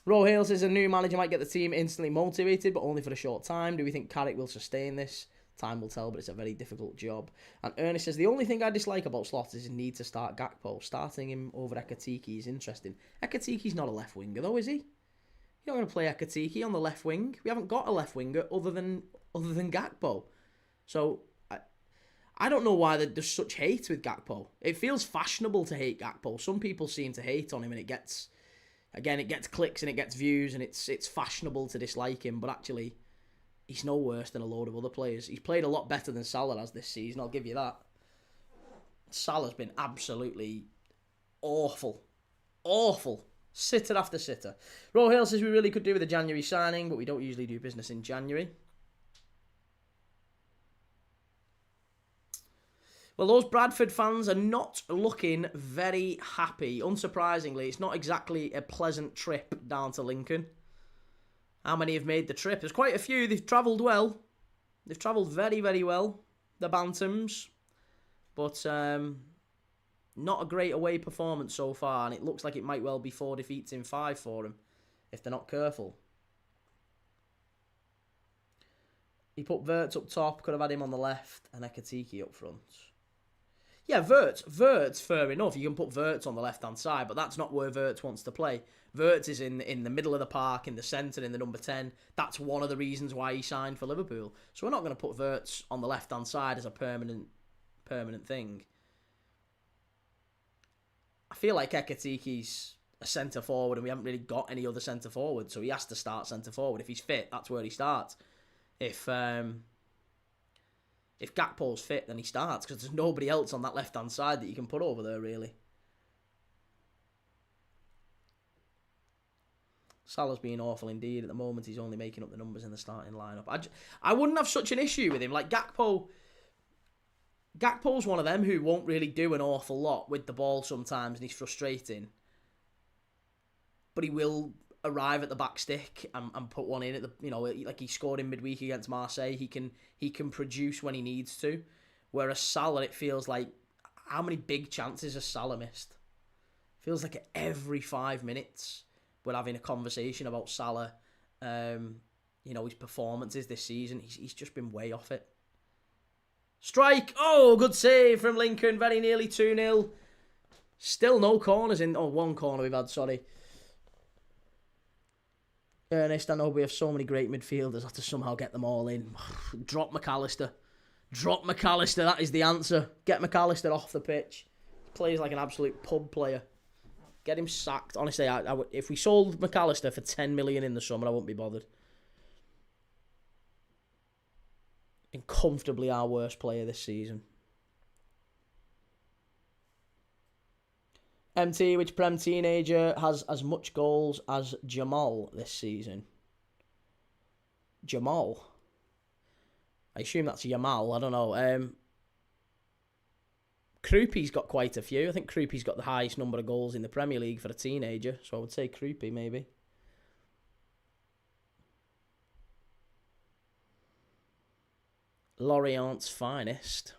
Ro Hale says a new manager might get the team instantly motivated, but only for a short time. Do we think Carrick will sustain this? Time will tell, but it's a very difficult job. And Ernest says, the only thing I dislike about Slot is his need to start Gakpo. Starting him over Ekatike is interesting. Ekatike's not a left winger though, is he? You're not going to play Ekatike on the left wing. We haven't got a left winger other than Gakpo. So, I don't know why there's such hate with Gakpo. It feels fashionable to hate Gakpo. Some people seem to hate on him, and it gets clicks and it gets views, and it's fashionable to dislike him, but actually... he's no worse than a load of other players. He's played a lot better than Salah has this season, I'll give you that. Salah's been absolutely awful. Awful. Sitter after sitter. Ro Hill says we really could do with a January signing, but we don't usually do business in January. Well, those Bradford fans are not looking very happy. Unsurprisingly, it's not exactly a pleasant trip down to Lincoln. How many have made the trip? There's quite a few. They've travelled well. They've travelled very, very well, the Bantams. But not a great away performance so far, and it looks like it might well be 4 defeats in 5 for them, if they're not careful. He put Wirtz up top, could have had him on the left, and Ekatike up front. Yeah, Wirtz, fair enough. You can put Wirtz on the left-hand side, but that's not where Wirtz wants to play. Wirtz is in the middle of the park, in the centre, in the number 10. That's one of the reasons why he signed for Liverpool. So we're not going to put Wirtz on the left-hand side as a permanent thing. I feel like Ekatike's a centre-forward, and we haven't really got any other centre-forward, so he has to start centre-forward. If he's fit, that's where he starts. If Gakpo's fit, then he starts, because there's nobody else on that left-hand side that you can put over there, really. Salah's being awful indeed. At the moment, he's only making up the numbers in the starting lineup. I wouldn't have such an issue with him. Like, Gakpo's one of them who won't really do an awful lot with the ball sometimes, and he's frustrating. But he will arrive at the back stick and put one in at the, like he scored in midweek against Marseille. He can produce when he needs to. Whereas Salah, it feels like, how many big chances has Salah missed? Feels like every 5 minutes we're having a conversation about Salah. His performances this season. He's just been way off it. Strike! Oh, good save from Lincoln. Very nearly 2-0. Still no corners in. Oh, one corner we've had, sorry. Ernest, I know we have so many great midfielders. I have to somehow get them all in. Drop McAllister. That is the answer. Get McAllister off the pitch. He plays like an absolute pub player. Get him sacked. Honestly, if we sold McAllister for 10 million in the summer, I wouldn't be bothered. And comfortably our worst player this season. MT, which Prem teenager has as much goals as Jamal this season? Jamal? I assume that's Yamal, I don't know. Krupi's got quite a few. I think Krupi's got the highest number of goals in the Premier League for a teenager, so I would say Krupi maybe. Lorient's finest.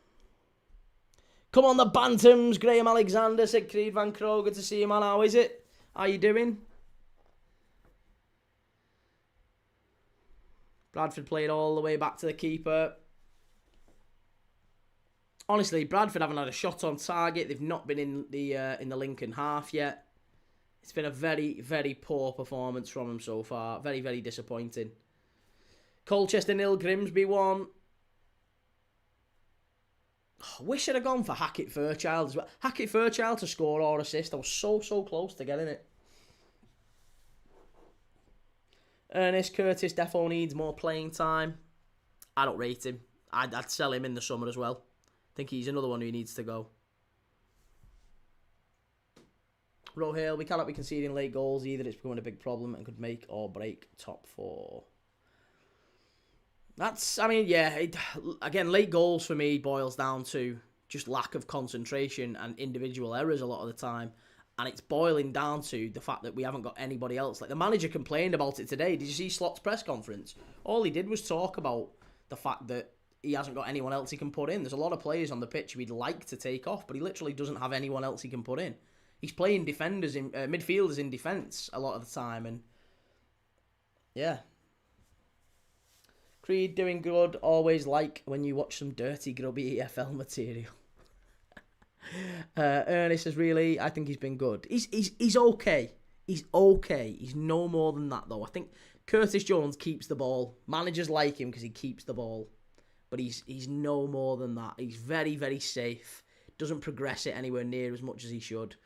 Come on, the Bantams. Graham Alexander said Creed Van Kroger. Good to see you, man. How is it? How you doing? Bradford played all the way back to the keeper. Honestly, Bradford haven't had a shot on target. They've not been in the Lincoln half yet. It's been a very, very poor performance from them so far. Very, very disappointing. Colchester 0, Grimsby 1. I wish I'd have gone for Hackett Fairchild as well. Hackett Fairchild to score or assist. I was so close to getting it. Ernest Curtis defo needs more playing time. I don't rate him. I'd sell him in the summer as well. I think he's another one who needs to go. Rohale, we cannot be conceding late goals either. It's becoming a big problem and could make or break top 4. Again, late goals for me boils down to just lack of concentration and individual errors a lot of the time. And it's boiling down to the fact that we haven't got anybody else. Like, the manager complained about it today. Did you see Slot's press conference? All he did was talk about the fact that he hasn't got anyone else he can put in. There's a lot of players on the pitch who he'd like to take off, but he literally doesn't have anyone else he can put in. He's playing midfielders in defence a lot of the time. And, yeah. Creed doing good. Always like when you watch some dirty, grubby EFL material. Ernest is really, I think he's been good. He's okay. He's okay. He's no more than that, though. I think Curtis Jones keeps the ball. Managers like him because he keeps the ball. But he's no more than that. He's very, very safe. Doesn't progress it anywhere near as much as he should.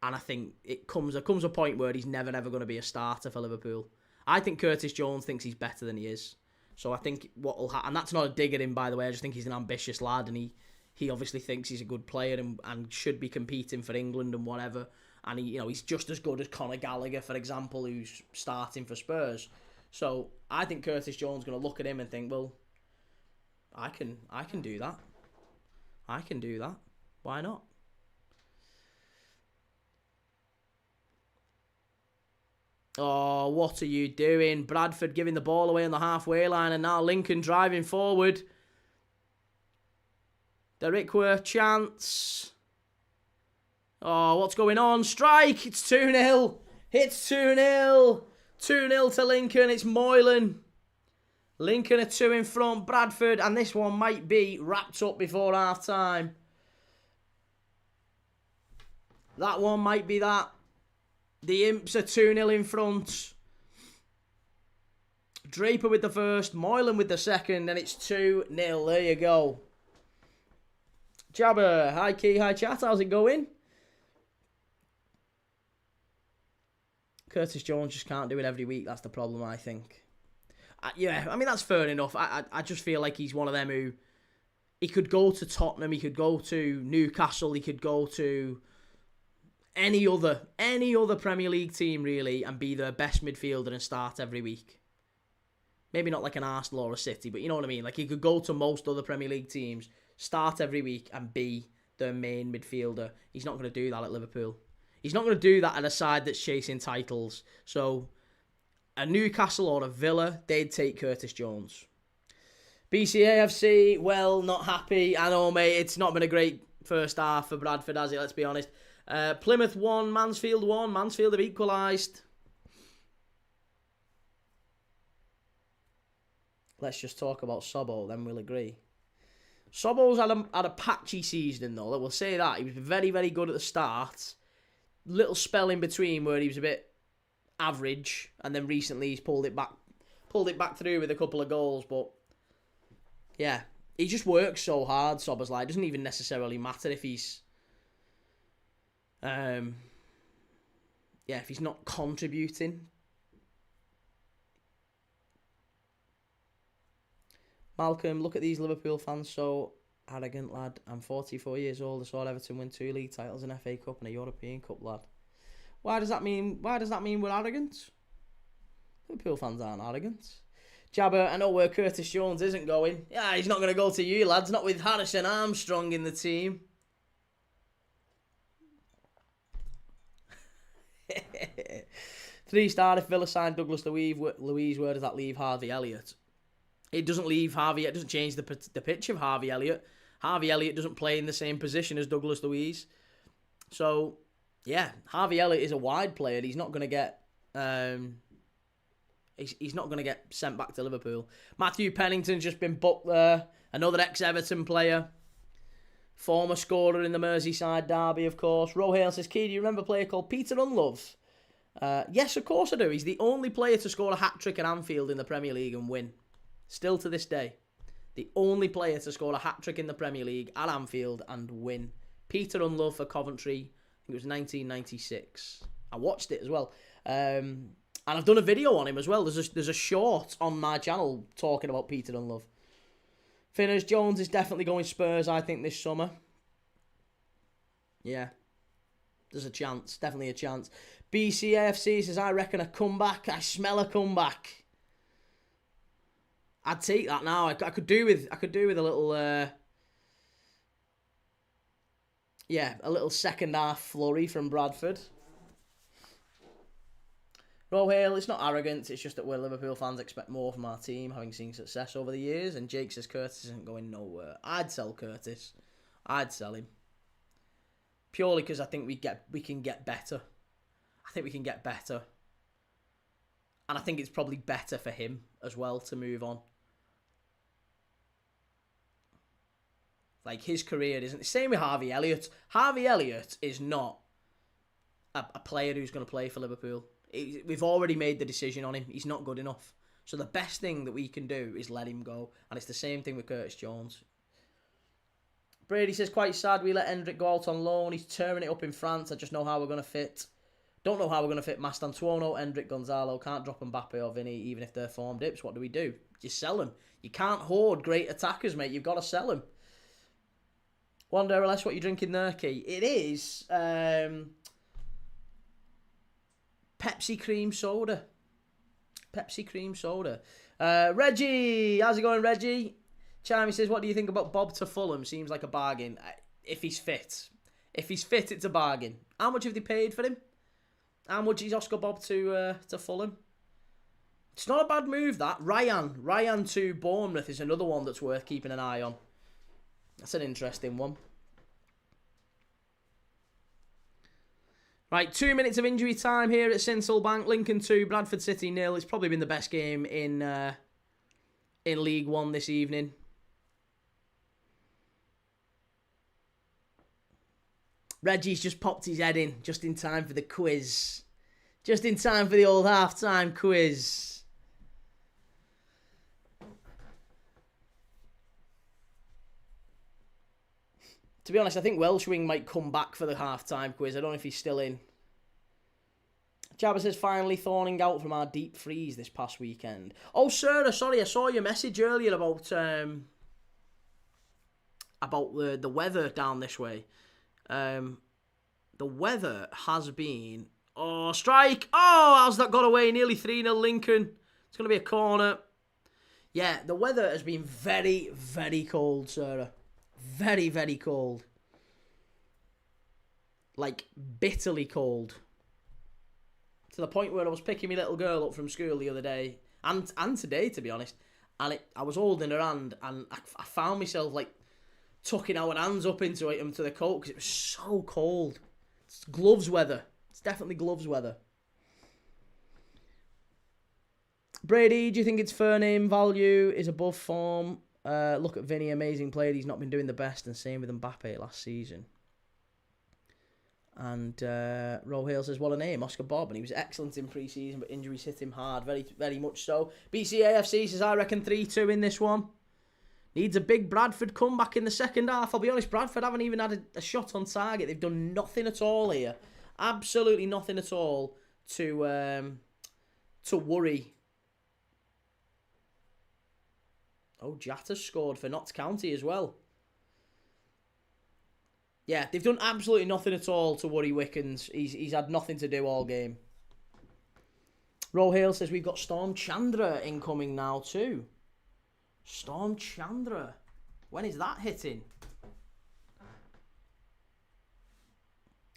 And I think there comes a point where he's never going to be a starter for Liverpool. I think Curtis Jones thinks he's better than he is. So I think what will happen, and that's not a dig at him, by the way. I just think he's an ambitious lad, and he obviously thinks he's a good player and should be competing for England and whatever. And he's just as good as Conor Gallagher, for example, who's starting for Spurs. So I think Curtis Jones is going to look at him and think, well, I can do that. I can do that. Why not? Oh, what are you doing? Bradford giving the ball away on the halfway line, and now Lincoln driving forward. Derikwa, chance. Oh, what's going on? Strike! It's 2-0. It's 2-0. 2-0 to Lincoln. It's Moylan. Lincoln are 2 in front. Bradford, and this one might be wrapped up before half-time. That one might be that. The Imps are 2-0 in front. Draper with the first, Moylan with the second, and it's 2-0. There you go. Jabber, hi Key, hi chat, how's it going? Curtis Jones just can't do it every week, that's the problem, I think. Yeah, I mean, that's fair enough. I just feel like he's one of them who... He could go to Tottenham, he could go to Newcastle, he could go to... any other Premier League team, really, and be the best midfielder and start every week. Maybe not like an Arsenal or a City, but you know what I mean? Like, he could go to most other Premier League teams, start every week, and be the main midfielder. He's not going to do that at Liverpool. He's not going to do that at a side that's chasing titles. So, a Newcastle or a Villa, they'd take Curtis Jones. BCAFC, well, not happy. I know, mate, it's not been a great first half for Bradford, has it? Let's be honest. Plymouth 1, Mansfield 1. Mansfield have equalised. Let's just talk about Sobbo, then we'll agree. Sobbo's had a patchy season, though. We'll say that. He was very, very good at the start. Little spell in between where he was a bit average, and then recently he's pulled it back through with a couple of goals. But yeah, he just works so hard. Sobbo's like, it doesn't even necessarily matter if he's if he's not contributing. Malcolm, look at these Liverpool fans, so arrogant, lad. I'm 44 years old. I saw Everton win 2 league titles, an FA Cup and a European Cup, lad. Why does that mean we're arrogant? Liverpool fans aren't arrogant. Jabber, I know where Curtis Jones isn't going. Yeah, he's not going to go to you, lads. Not with Harrison Armstrong in the team. 3-star if Villa signed Douglas Luiz, where does that leave Harvey Elliott? It doesn't leave Harvey. It doesn't change the pitch of Harvey Elliott. Harvey Elliott doesn't play in the same position as Douglas Luiz. So, yeah, Harvey Elliott is a wide player. He's not going to get... He's not going to get sent back to Liverpool. Matthew Pennington's just been booked there. Another ex-Everton player. Former scorer in the Merseyside derby, of course. Rohale says, Key, do you remember a player called Peter Unlove? Yes, of course I do. He's the only player to score a hat-trick at Anfield in the Premier League and win. Still to this day. The only player to score a hat-trick in the Premier League at Anfield and win. Peter Unlove for Coventry. I think it was 1996. I watched it as well. And I've done a video on him as well. There's a short on my channel talking about Peter Unlove. Finners, Jones is definitely going Spurs, I think, this summer. Yeah. There's a chance. Definitely a chance. BCAFC says, I reckon a comeback. I smell a comeback. I'd take that now. I could do with a little a little second half flurry from Bradford. Rohale, it's not arrogance, it's just that we're Liverpool fans expect more from our team, having seen success over the years, and Jake says Curtis isn't going nowhere. I'd sell Curtis. I'd sell him. Purely because I think we can get better. I think we can get better. And I think it's probably better for him as well to move on. Like, his career isn't... Same with Harvey Elliott. Harvey Elliott is not a player who's going to play for Liverpool. We've already made the decision on him. He's not good enough. So the best thing that we can do is let him go. And it's the same thing with Curtis Jones. Brady says, quite sad we let Hendrick go out on loan. He's tearing it up in France. I just know how we're going to fit. Don't know how we're going to fit Mastantuono, Hendrick, Gonzalo. Can't drop Mbappe or Vinny, even if they're form dips. What do? You sell them. You can't hoard great attackers, mate. You've got to sell them. Wonder less what you're drinking there, Key. It is... Pepsi cream soda. Pepsi cream soda. Reggie, how's it going, Reggie? Charmy says, what do you think about Bob to Fulham? Seems like a bargain. If he's fit. If he's fit, it's a bargain. How much have they paid for him? How much is Oscar Bob to Fulham? It's not a bad move, that. Ryan to Bournemouth is another one that's worth keeping an eye on. That's an interesting one. Right, 2 minutes of injury time here at Sincil Bank. Lincoln 2, Bradford City 0. It's probably been the best game in League One this evening. Reggie's just popped his head in just in time for the quiz. Just in time for the old half-time quiz. To be honest, I think Welshwing might come back for the half-time quiz. I don't know if he's still in. Jabba says, finally thawing out from our deep freeze this past weekend. Oh, Sarah, sorry, I saw your message earlier about the weather down this way. The weather has been... Oh, strike! Oh, how's that got away? Nearly 3-0 Lincoln. It's going to be a corner. Yeah, the weather has been very, very cold, Sarah. Very, very cold. Like, bitterly cold. To the point where I was picking my little girl up from school the other day. And today, to be honest. And I was holding her hand. And I found myself, like, tucking our hands up into the coat. Because it was so cold. It's gloves weather. It's definitely gloves weather. Brady, do you think it's fair name value is above form? Look at Vinny, amazing player. He's not been doing the best, and same with Mbappe last season. And Rohale says, what a name, Oscar Bob. And he was excellent in pre-season, but injuries hit him hard, very, very much so. BCAFC says, I reckon 3-2 in this one. Needs a big Bradford comeback in the second half. I'll be honest, Bradford haven't even had a shot on target. They've done nothing at all here. Absolutely nothing at all to worry Oh, Jatta's scored for Notts County as well. Yeah, they've done absolutely nothing at all to worry Wickens. He's had nothing to do all game. Rohale says we've got Storm Chandra incoming now too. Storm Chandra. When is that hitting?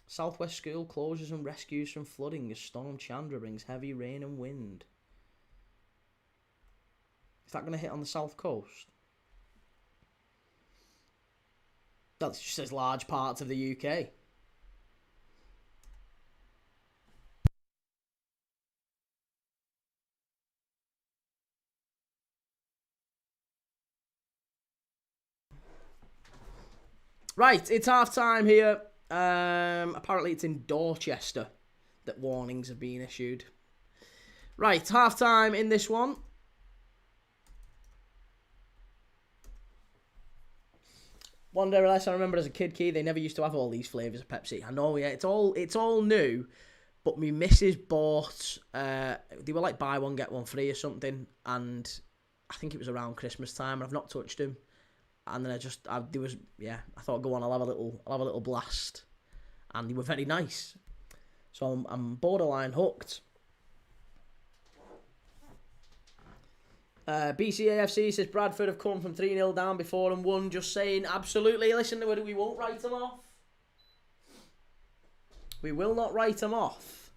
Southwest School closures and rescues from flooding as Storm Chandra brings heavy rain and wind. Is that going to hit on the south coast? That just says large parts of the UK. Right, it's half time here. Apparently it's in Dorchester that warnings have been issued. Right, half time in this one. One day less, I remember as a kid, Key, they never used to have all these flavours of Pepsi. I know, yeah, it's all new. But my missus bought, they were like buy one get one free or something, and I think it was around Christmas time, and I've not touched them. And then I thought, go on, I'll have a little blast, and they were very nice. So I'm borderline hooked. BCAFC says Bradford have come from 3-0 down before and won. Just saying, absolutely. Listen, we won't write them off. We will not write them off.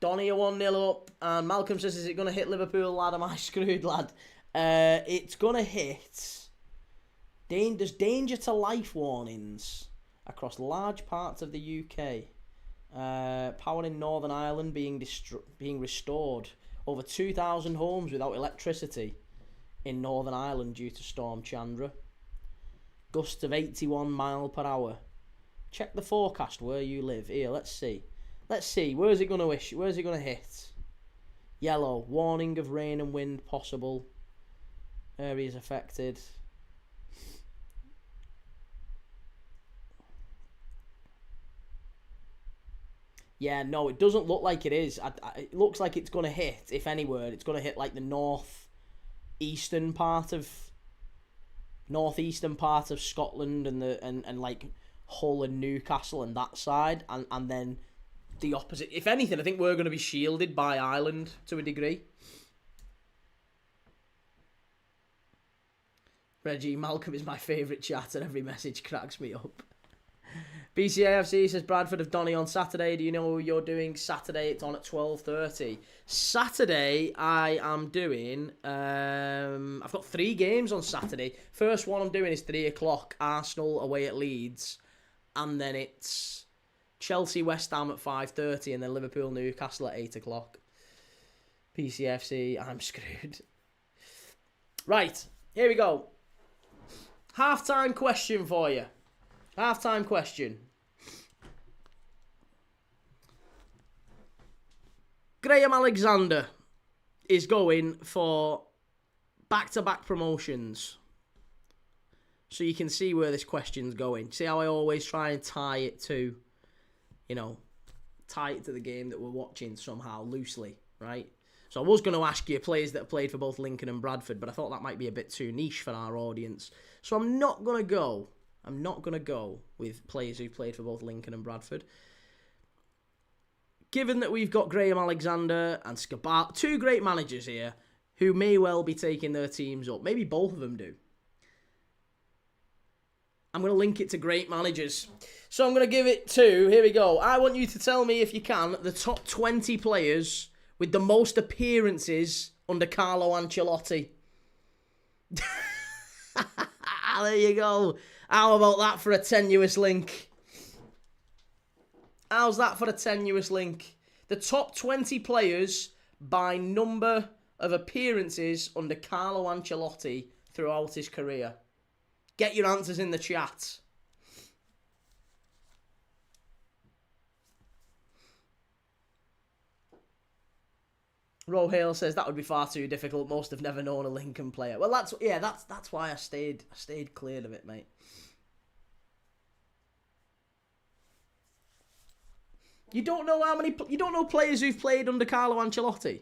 Donny are 1-0 up, and Malcolm says, is it going to hit Liverpool, lad? Am I screwed, lad? It's going to hit. There's danger to life warnings across large parts of the UK. Power in Northern Ireland being restored. Over 2,000 homes without electricity in Northern Ireland due to Storm Chandra. Gusts of 81 mile per hour. Check the forecast where you live. Here, let's see. Where's it going to hit? Yellow. Warning of rain and wind possible. Areas affected. Yeah, no, it doesn't look like it is. It looks like it's going to hit, if anywhere, it's going to hit like the northeastern part of Scotland and like Hull and Newcastle and that side, and then the opposite. If anything, I think we're going to be shielded by Ireland to a degree. Reggie, Malcolm is my favourite chat and every message cracks me up. BCAFC says Bradford have Donny on Saturday. Do you know what you're doing Saturday? It's on at 12:30. Saturday, I am doing... I've got 3 games on Saturday. First one I'm doing is 3 o'clock. Arsenal away at Leeds. And then it's Chelsea West Ham at 5:30. And then Liverpool Newcastle at 8 o'clock. BCFC, I'm screwed. Right, here we go. Half-time question for you. Half-time question. Graham Alexander is going for back-to-back promotions. So you can see where this question's going. See how I always try and tie it to the game that we're watching somehow, loosely, right? So I was going to ask you players that have played for both Lincoln and Bradford, but I thought that might be a bit too niche for our audience. So I'm not going to go with players who've played for both Lincoln and Bradford. Given that we've got Graham Alexander and Skubala, 2 great managers here who may well be taking their teams up. Maybe both of them do. I'm going to link it to great managers. So I'm going to give it to, here we go. I want you to tell me, if you can, the top 20 players with the most appearances under Carlo Ancelotti. There you go. How about that for a tenuous link? How's that for a tenuous link? The top 20 players by number of appearances under Carlo Ancelotti throughout his career. Get your answers in the chat. Rohale says that would be far too difficult. Most have never known a Lincoln player. Well, that's why I stayed clear of it, mate. You don't know players who've played under Carlo Ancelotti?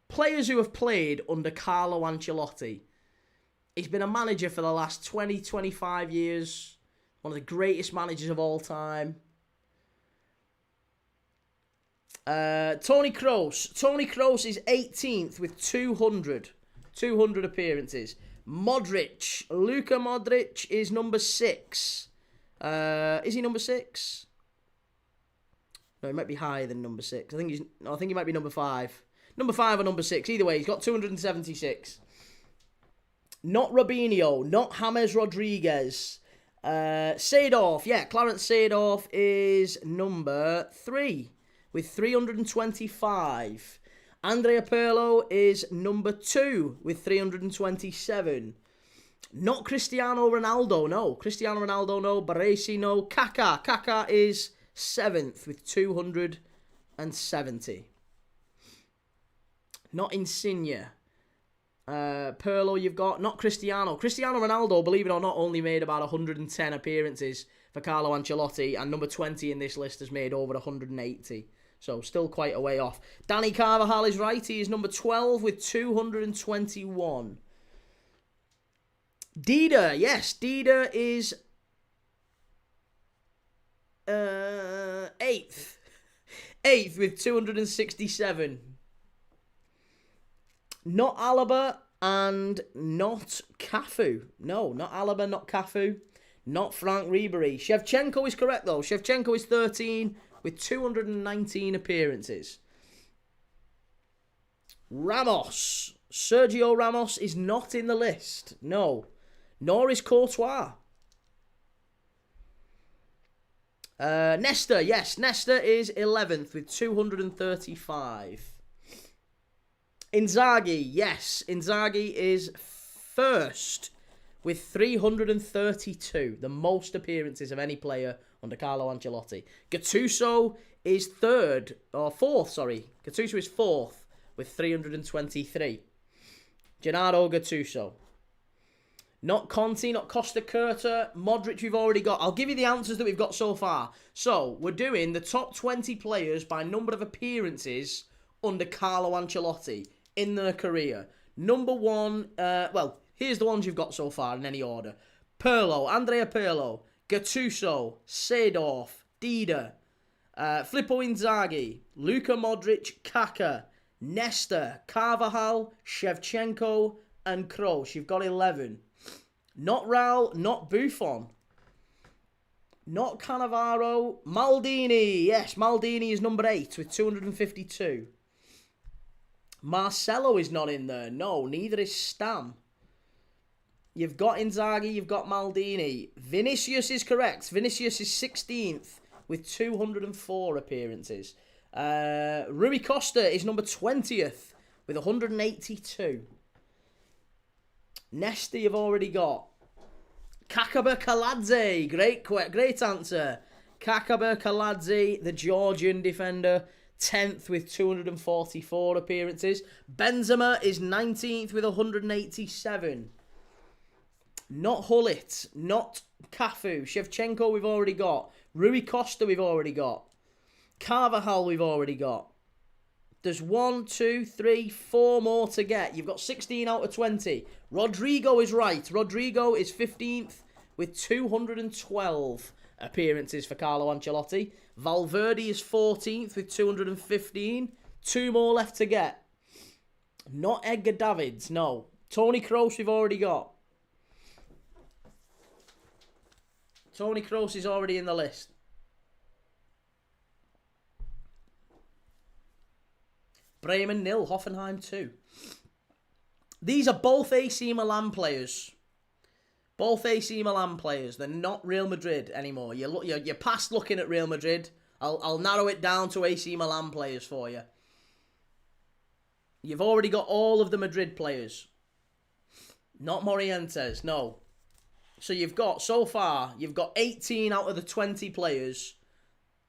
Players who have played under Carlo Ancelotti. He's been a manager for the last 20, 25 years. One of the greatest managers of all time. Toni Kroos. Toni Kroos is 18th with 200 appearances. Modric. Luka Modric is number 6. Is he number 6? No, he might be higher than number 6. I think he might be number 5. Number 5 or number 6. Either way, he's got 276. Not Robinho. Not James Rodriguez. Seedorf. Yeah, Clarence Seedorf is number 3 with 325. Andrea Pirlo is number 2 with 327. Not Cristiano Ronaldo, no. Cristiano Ronaldo, no. Baresi, no. Kaká. Kaká is 7th with 270. Not Insigne. Pirlo you've got. Not Cristiano. Cristiano Ronaldo, believe it or not, only made about 110 appearances for Carlo Ancelotti, and number 20 in this list has made over 180. So still quite a way off. Danny Carvajal is right. He is number 12 with 221. Dida, yes, Dida is 8th. 8th with 267. Not Alaba and not Cafu. No, not Alaba, not Cafu. Not Frank Ribery. Shevchenko is correct, though. Shevchenko is 13 with 219 appearances. Ramos. Sergio Ramos is not in the list. No. Nor is Courtois. Nesta, yes. Nesta is 11th with 235. Inzaghi, yes. Inzaghi is 1st with 332. The most appearances of any player under Carlo Ancelotti. Gattuso is 4th, sorry. Gattuso is 4th with 323. Gennaro Gattuso. Not Conte, not Costa Curta. Modric we've already got. I'll give you the answers that we've got so far. So, we're doing the top 20 players by number of appearances under Carlo Ancelotti in their career. Number 1, here's the ones you've got so far in any order. Pirlo, Andrea Pirlo, Gattuso, Seedorf, Dida, Filippo Inzaghi, Luka Modric, Kaká, Nesta, Carvajal, Shevchenko, and Kroos. You've got 11. Not Raul, not Buffon. Not Cannavaro. Maldini. Yes, Maldini is number 8 with 252. Marcelo is not in there. No, neither is Stam. You've got Inzaghi, you've got Maldini. Vinicius is correct. Vinicius is 16th with 204 appearances. Rui Costa is number 20th with 182. Nesta you've already got. Kakaba Kaladze, great answer. Kakaba Kaladze, the Georgian defender, 10th with 244 appearances. Benzema is 19th with 187. Not Hullit, not Cafu. Shevchenko we've already got. Rui Costa we've already got. Carvajal we've already got. There's 1, 2, 3, 4 more to get. You've got 16 out of 20. Rodrigo is right. Rodrigo is 15th with 212 appearances for Carlo Ancelotti. Valverde is 14th with 215. 2 more left to get. Not Edgar Davids, no. Toni Kroos we've already got. Toni Kroos is already in the list. Bremen 0, Hoffenheim 2. These are both AC Milan players. Both AC Milan players. They're not Real Madrid anymore. You're past looking at Real Madrid. I'll narrow it down to AC Milan players for you. You've already got all of the Madrid players. Not Morientes, no. So you've got, so far, you've got 18 out of the 20 players.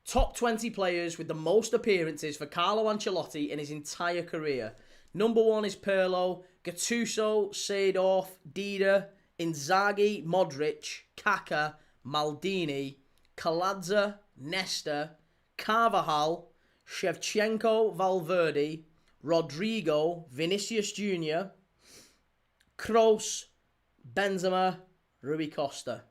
Top 20 players with the most appearances for Carlo Ancelotti in his entire career. Number 1 is Pirlo, Gattuso, Seedorf, Dida, Inzaghi, Modric, Kaká, Maldini, Kaladze, Nesta, Carvajal, Shevchenko, Valverde, Rodrigo, Vinicius Jr., Kroos, Benzema, Rui Costa.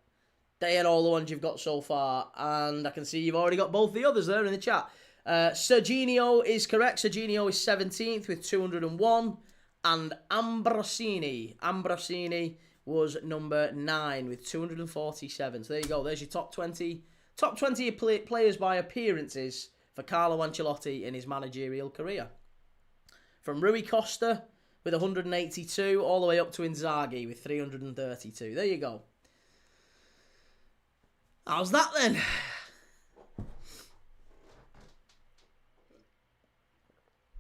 They are all the ones you've got so far. And I can see you've already got both the others there in the chat. Serginho is correct. Serginho is 17th with 201. And Ambrosini was number 9 with 247. So there you go. There's your top 20 players by appearances for Carlo Ancelotti in his managerial career. From Rui Costa with 182 all the way up to Inzaghi with 332. There you go. How's that then?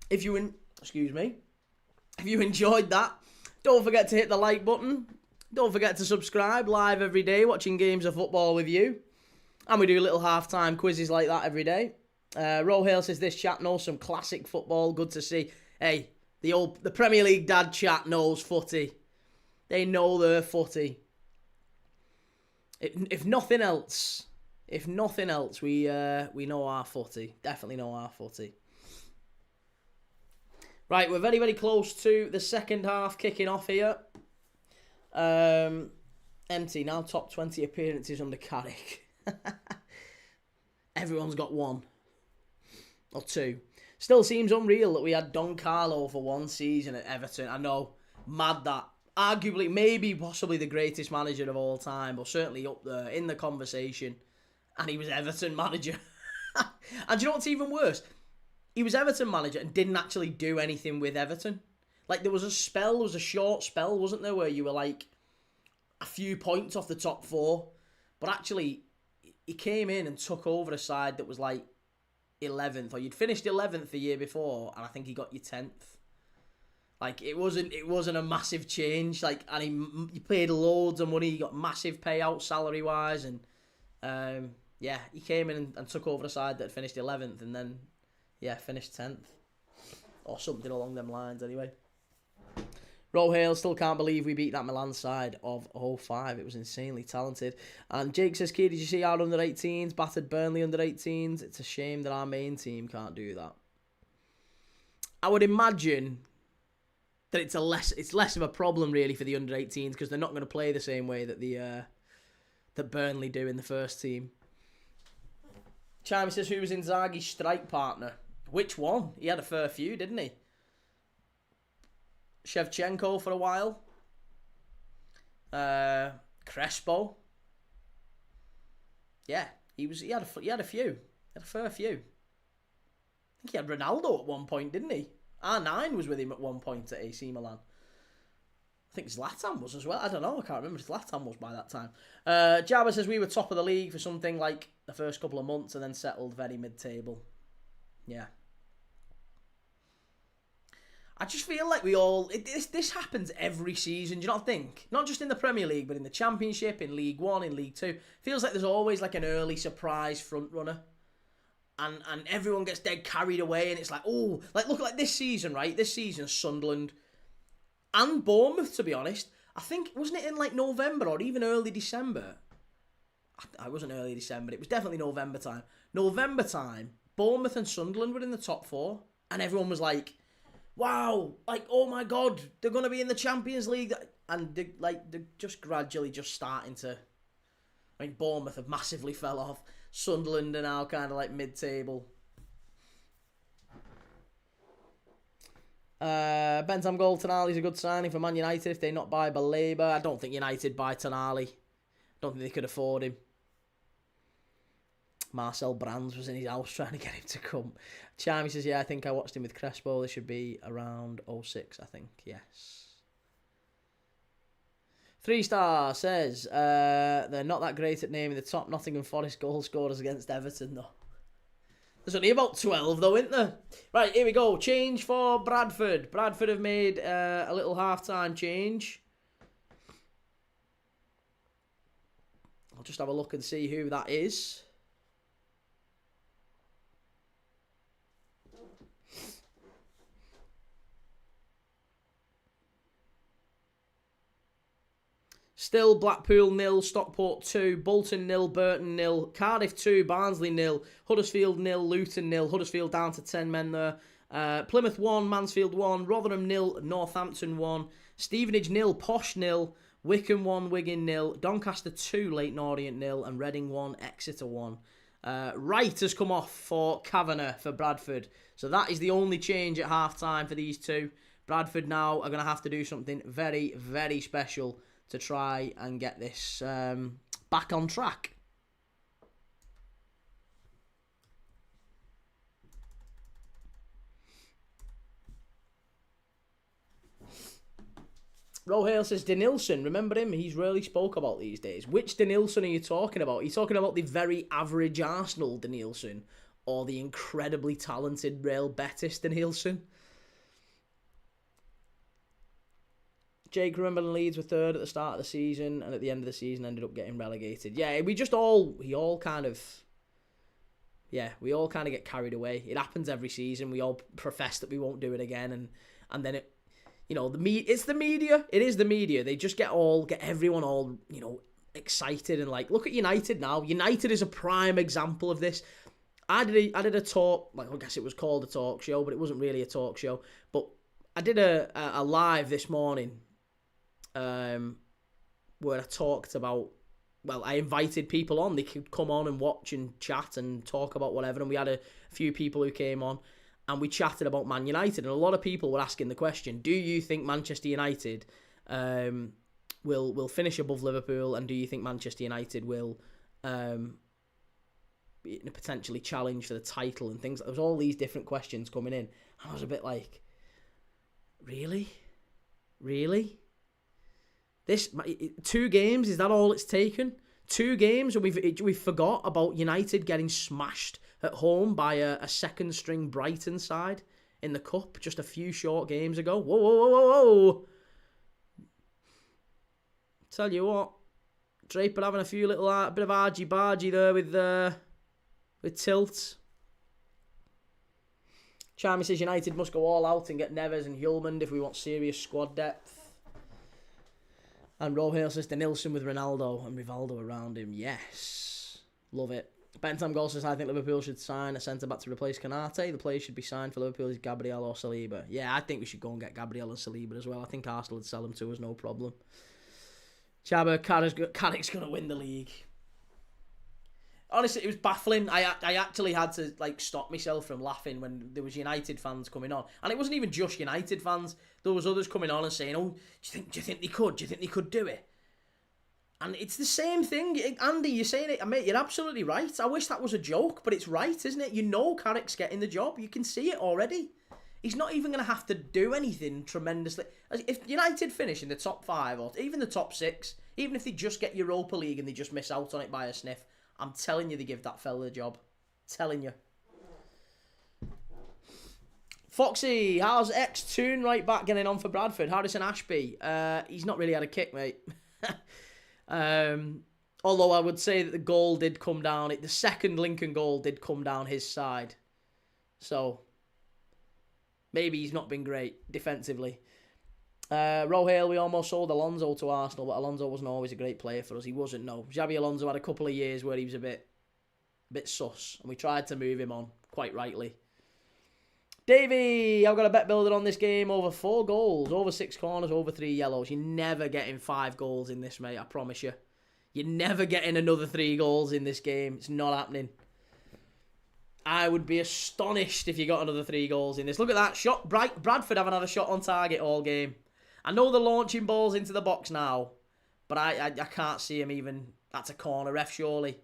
If you enjoyed that, don't forget to hit the like button. Don't forget to subscribe. Live every day, watching games of football with you. And we do little half-time quizzes like that every day. Rohale says this chat knows some classic football. Good to see. Hey, the Premier League dad chat knows footy. They know their footy. If nothing else, we know our footy. Definitely know our footy. Right, we're very, very close to the second half kicking off here. Empty now, top 20 appearances under Cardiff. Everyone's got 1 or 2. Still seems unreal that we had Don Carlo for 1 season at Everton. I know, mad that. Arguably, maybe, possibly the greatest manager of all time, or certainly up there in the conversation. And he was Everton manager. And do you know what's even worse? He was Everton manager and didn't actually do anything with Everton. Like, there was a short spell, wasn't there, where you were like a few points off the top 4. But actually, he came in and took over a side that was like 11th, or you'd finished 11th the year before, and I think he got you 10th. Like, it wasn't a massive change. Like, and he paid loads of money. He got massive payouts salary wise, and he came in and took over a side that finished 11th, and then finished 10th or something along them lines. Anyway, Rohale still can't believe we beat that Milan side of 05. It was insanely talented. And Jake says, "Kid, did you see our under 18s battered Burnley under 18s? It's a shame that our main team can't do that." I would imagine that it's less of a problem really for the under 18s because they're not going to play the same way that that Burnley do in the first team. Chime says, "Who was Inzaghi's strike partner?" Which one? He had a fair few, didn't he? Shevchenko for a while. Crespo. Yeah, he had a few. He had a fair few. I think he had Ronaldo at one point, didn't he? R9 was with him at one point at AC Milan. I think Zlatan was as well. I don't know. I can't remember if Zlatan was by that time. Jabba says we were top of the league for something like the first couple of months and then settled very mid-table. Yeah. I just feel like this happens every season, do you not think? Not just in the Premier League, but in the Championship, in League One, in League Two. Feels like there's always like an early surprise front runner. And everyone gets dead carried away and it's like, oh, like look like this season, right? This season, Sunderland and Bournemouth, to be honest. I think, wasn't it in like November or even early December? I wasn't early December, it was definitely November time. November time, Bournemouth and Sunderland were in the top 4 and everyone was like, wow, like, oh my God, they're going to be in the Champions League. And they're just gradually just starting to, I mean, Bournemouth have massively fell off. Sunderland are now kind of like mid-table. Bentham goal, Tonali's a good signing for Man United if they not buy Baleba. I don't think United buy Tonali. Don't think they could afford him. Marcel Brands was in his house trying to get him to come. Charmy says, yeah, I think I watched him with Crespo. This should be around 06, I think. Yes. 3-star says, they're not that great at naming the top Nottingham Forest goal scorers against Everton, though. There's only about 12, though, isn't there? Right, here we go. Change for Bradford. Bradford have made a little half-time change. I'll just have a look and see who that is. Still Blackpool 0, Stockport 2, Bolton 0, Burton 0, Cardiff 2, Barnsley 0, Huddersfield 0, Luton 0, Huddersfield down to 10 men there, Plymouth 1, Mansfield 1, Rotherham 0, Northampton 1, Stevenage 0, Posh 0, Wycombe 1, Wigan 0, Doncaster 2, Leyton Orient 0, and Reading 1, Exeter 1. Wright has come off for Kavanagh for Bradford. So that is the only change at half-time for these two. Bradford now are going to have to do something very, very special to try and get this back on track. Rohale says, Denilson, remember him? He's rarely spoke about these days. Which Denilson are you talking about? Are you talking about the very average Arsenal Denilson or the incredibly talented Real Betis Denilson? Jake, remember the Leeds were third at the start of the season and at the end of the season ended up getting relegated. Yeah, we all kind of get carried away. It happens every season. We all profess that we won't do it again, and then it, it's the media. It is the media. They just get everyone all, excited and like, look at United now. United is a prime example of this. I did a talk, like I guess it was called a talk show, but it wasn't really a talk show. But I did a live this morning, where I talked about, I invited people on. They could come on and watch and chat and talk about whatever. And we had a few people who came on. And we chatted about Man United, and a lot of people were asking the question: do you think Manchester United will finish above Liverpool, and do you think Manchester United will potentially challenge for the title and things? There was all these different questions coming in. I was a bit like, really? This 2 games, is that all it's taken? 2 games, and we've forgot about United getting smashed at home by a second-string Brighton side in the Cup just a few short games ago. Whoa. Tell you what, Draper having a few bit of argy-bargy there with Tilt. Charmy says United must go all out and get Neves and Hjulmand if we want serious squad depth. And Rohale says Denilson with Ronaldo and Rivaldo around him. Yes. Love it. Bentham Goal says, I think Liverpool should sign a centre-back to replace Kanate. The player should be signed for Liverpool is Gabriel or Saliba. Yeah, I think we should go and get Gabriel and Saliba as well. I think Arsenal would sell them to us, no problem. Chaba, Cardiff's going to win the league. Honestly, it was baffling. I actually had to stop myself from laughing when there was United fans coming on. And it wasn't even just United fans. There was others coming on and saying, do you think they could? Do you think they could do it? And it's the same thing. Andy, you're saying it. Mate, you're absolutely right. I wish that was a joke, but it's right, isn't it? Carrick's getting the job. You can see it already. He's not even going to have to do anything tremendously. If United finish in the top 5 or even the top 6, even if they just get Europa League and they just miss out on it by a sniff, I'm telling you they give that fella the job. Telling you. Foxy, how's X-Toon right back getting on for Bradford? Harrison Ashby, he's not really had a kick, mate. Although I would say that the goal did come down. The second Lincoln goal did come down his side. So, maybe he's not been great defensively. Rohale, we almost sold Alonso to Arsenal, but Alonso wasn't always a great player for us. He wasn't, no. Xabi Alonso had a couple of years where he was a bit sus, and we tried to move him on, quite rightly. Davey, I've got a bet builder on this game. Over 4 goals, over 6 corners, over 3 yellows. You're never getting 5 goals in this, mate, I promise you. You're never getting another 3 goals in this game. It's not happening. I would be astonished if you got another 3 goals in this. Look at that shot. Bradford haven't had a shot on target all game. I know they're launching balls into the box now, but I can't see him even. That's a corner, ref, surely.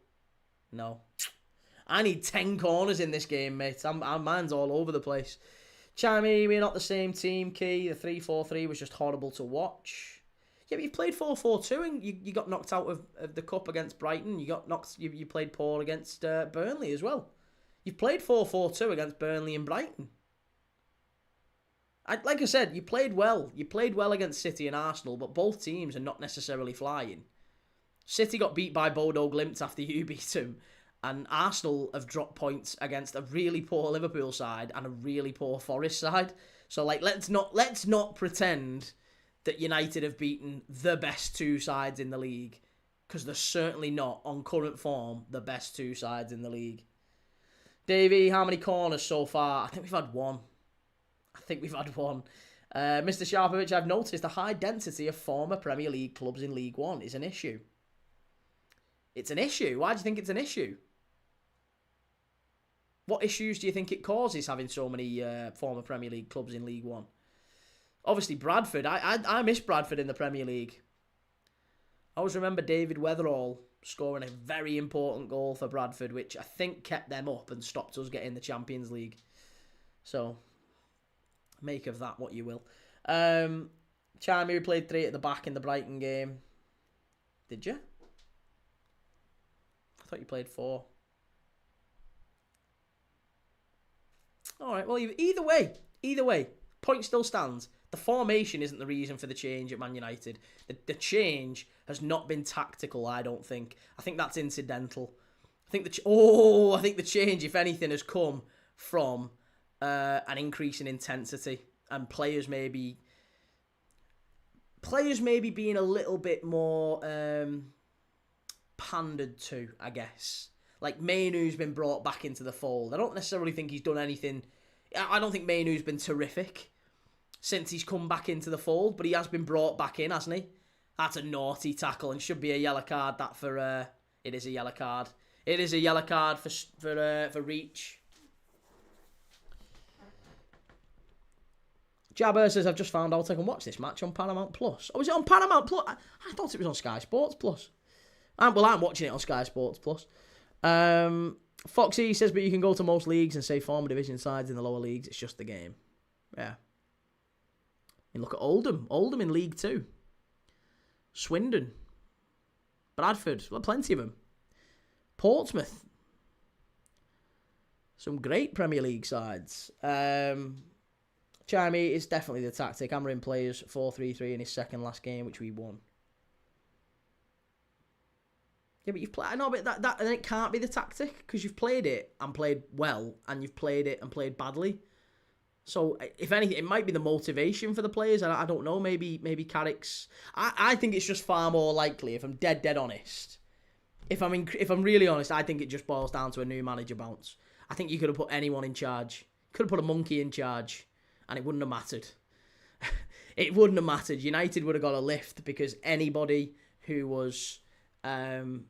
No. I need 10 corners in this game, mate. Mine's all over the place. Chammy, we're not the same team, Key. The 3-4-3 was just horrible to watch. Yeah, but you played 4-4-2 and you got knocked out of the cup against Brighton. You played poor against Burnley as well. You've played 4-4-2 against Burnley and Brighton. Like I said, you played well. You played well against City and Arsenal, but both teams are not necessarily flying. City got beat by Bodo Glimt after you beat them, and Arsenal have dropped points against a really poor Liverpool side and a really poor Forest side. So let's not pretend that United have beaten the best 2 sides in the league, because they're certainly not, on current form, the best 2 sides in the league. Davey, how many corners so far? I think we've had 1. I think we've had one. Mr. Sharpovich, I've noticed the high density of former Premier League clubs in League One is an issue. It's an issue? Why do you think it's an issue? What issues do you think it causes having so many former Premier League clubs in League One? Obviously, Bradford. I miss Bradford in the Premier League. I always remember David Weatherall scoring a very important goal for Bradford, which I think kept them up and stopped us getting the Champions League. So, make of that what you will. Charmy played 3 at the back in the Brighton game. Did you? I thought you played 4. Alright, well, either way, point still stands. The formation isn't the reason for the change at Man United. The change has not been tactical, I don't think. I think that's incidental. I think the change, if anything, has come from an increase in intensity and players maybe being a little bit more pandered to, I guess. Like Mainoo's been brought back into the fold. I don't necessarily think he's done anything. I don't think Mainoo's been terrific since he's come back into the fold, but he has been brought back in, hasn't he? That's a naughty tackle and should be a yellow card. It is a yellow card. It is a yellow card for reach. Jabber says, I've just found out I can watch this match on Paramount Plus. Oh, is it on Paramount Plus? I thought it was on Sky Sports Plus. I'm watching it on Sky Sports Plus. Foxy says, but you can go to most leagues and say former division sides in the lower leagues. It's just the game. Yeah. I mean, look at Oldham. Oldham in League 2. Swindon. Bradford. Well, plenty of them. Portsmouth. Some great Premier League sides. Charmy, it's definitely the tactic. Hammering players 4-3-3 in his second last game, which we won. Yeah, but you've played. I know, but that and it can't be the tactic because you've played it and played well, and you've played it and played badly. So, if anything, it might be the motivation for the players. I don't know. Maybe Carrick's. I think it's just far more likely. If I'm dead honest, if I'm really honest, I think it just boils down to a new manager bounce. I think you could have put anyone in charge. Could have put a monkey in charge, and it wouldn't have mattered. It wouldn't have mattered. United would have got a lift because anybody who wasn't Amarim,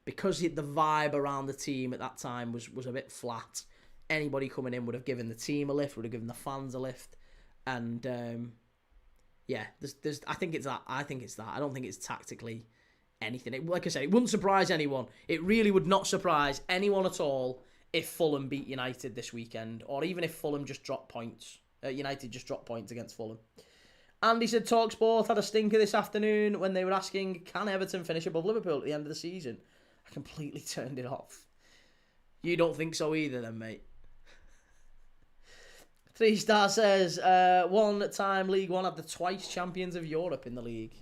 because the vibe around the team at that time was a bit flat. Anybody coming in would have given the team a lift, would have given the fans a lift, and I think it's that. I don't think it's tactically anything. Like I said, it wouldn't surprise anyone. It really would not surprise anyone at all if Fulham beat United this weekend, or even if Fulham just dropped points. United just dropped points against Fulham. Andy said TalkSport had a stinker this afternoon when they were asking, can Everton finish above Liverpool at the end of the season? I completely turned it off. You don't think so either then, mate? 3-star says, one-time League One have the twice champions of Europe in the league.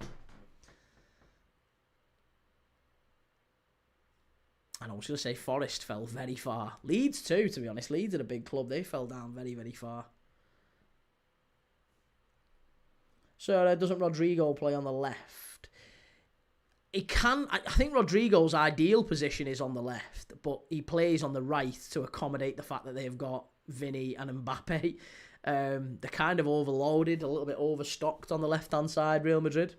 And I was going to say Forest fell very far. Leeds too, to be honest. Leeds are a big club. They fell down very, very far. So doesn't Rodrigo play on the left? He can. I think Rodrigo's ideal position is on the left, but he plays on the right to accommodate the fact that they've got Vinny and Mbappe. They're kind of overloaded, a little bit overstocked on the left-hand side, Real Madrid.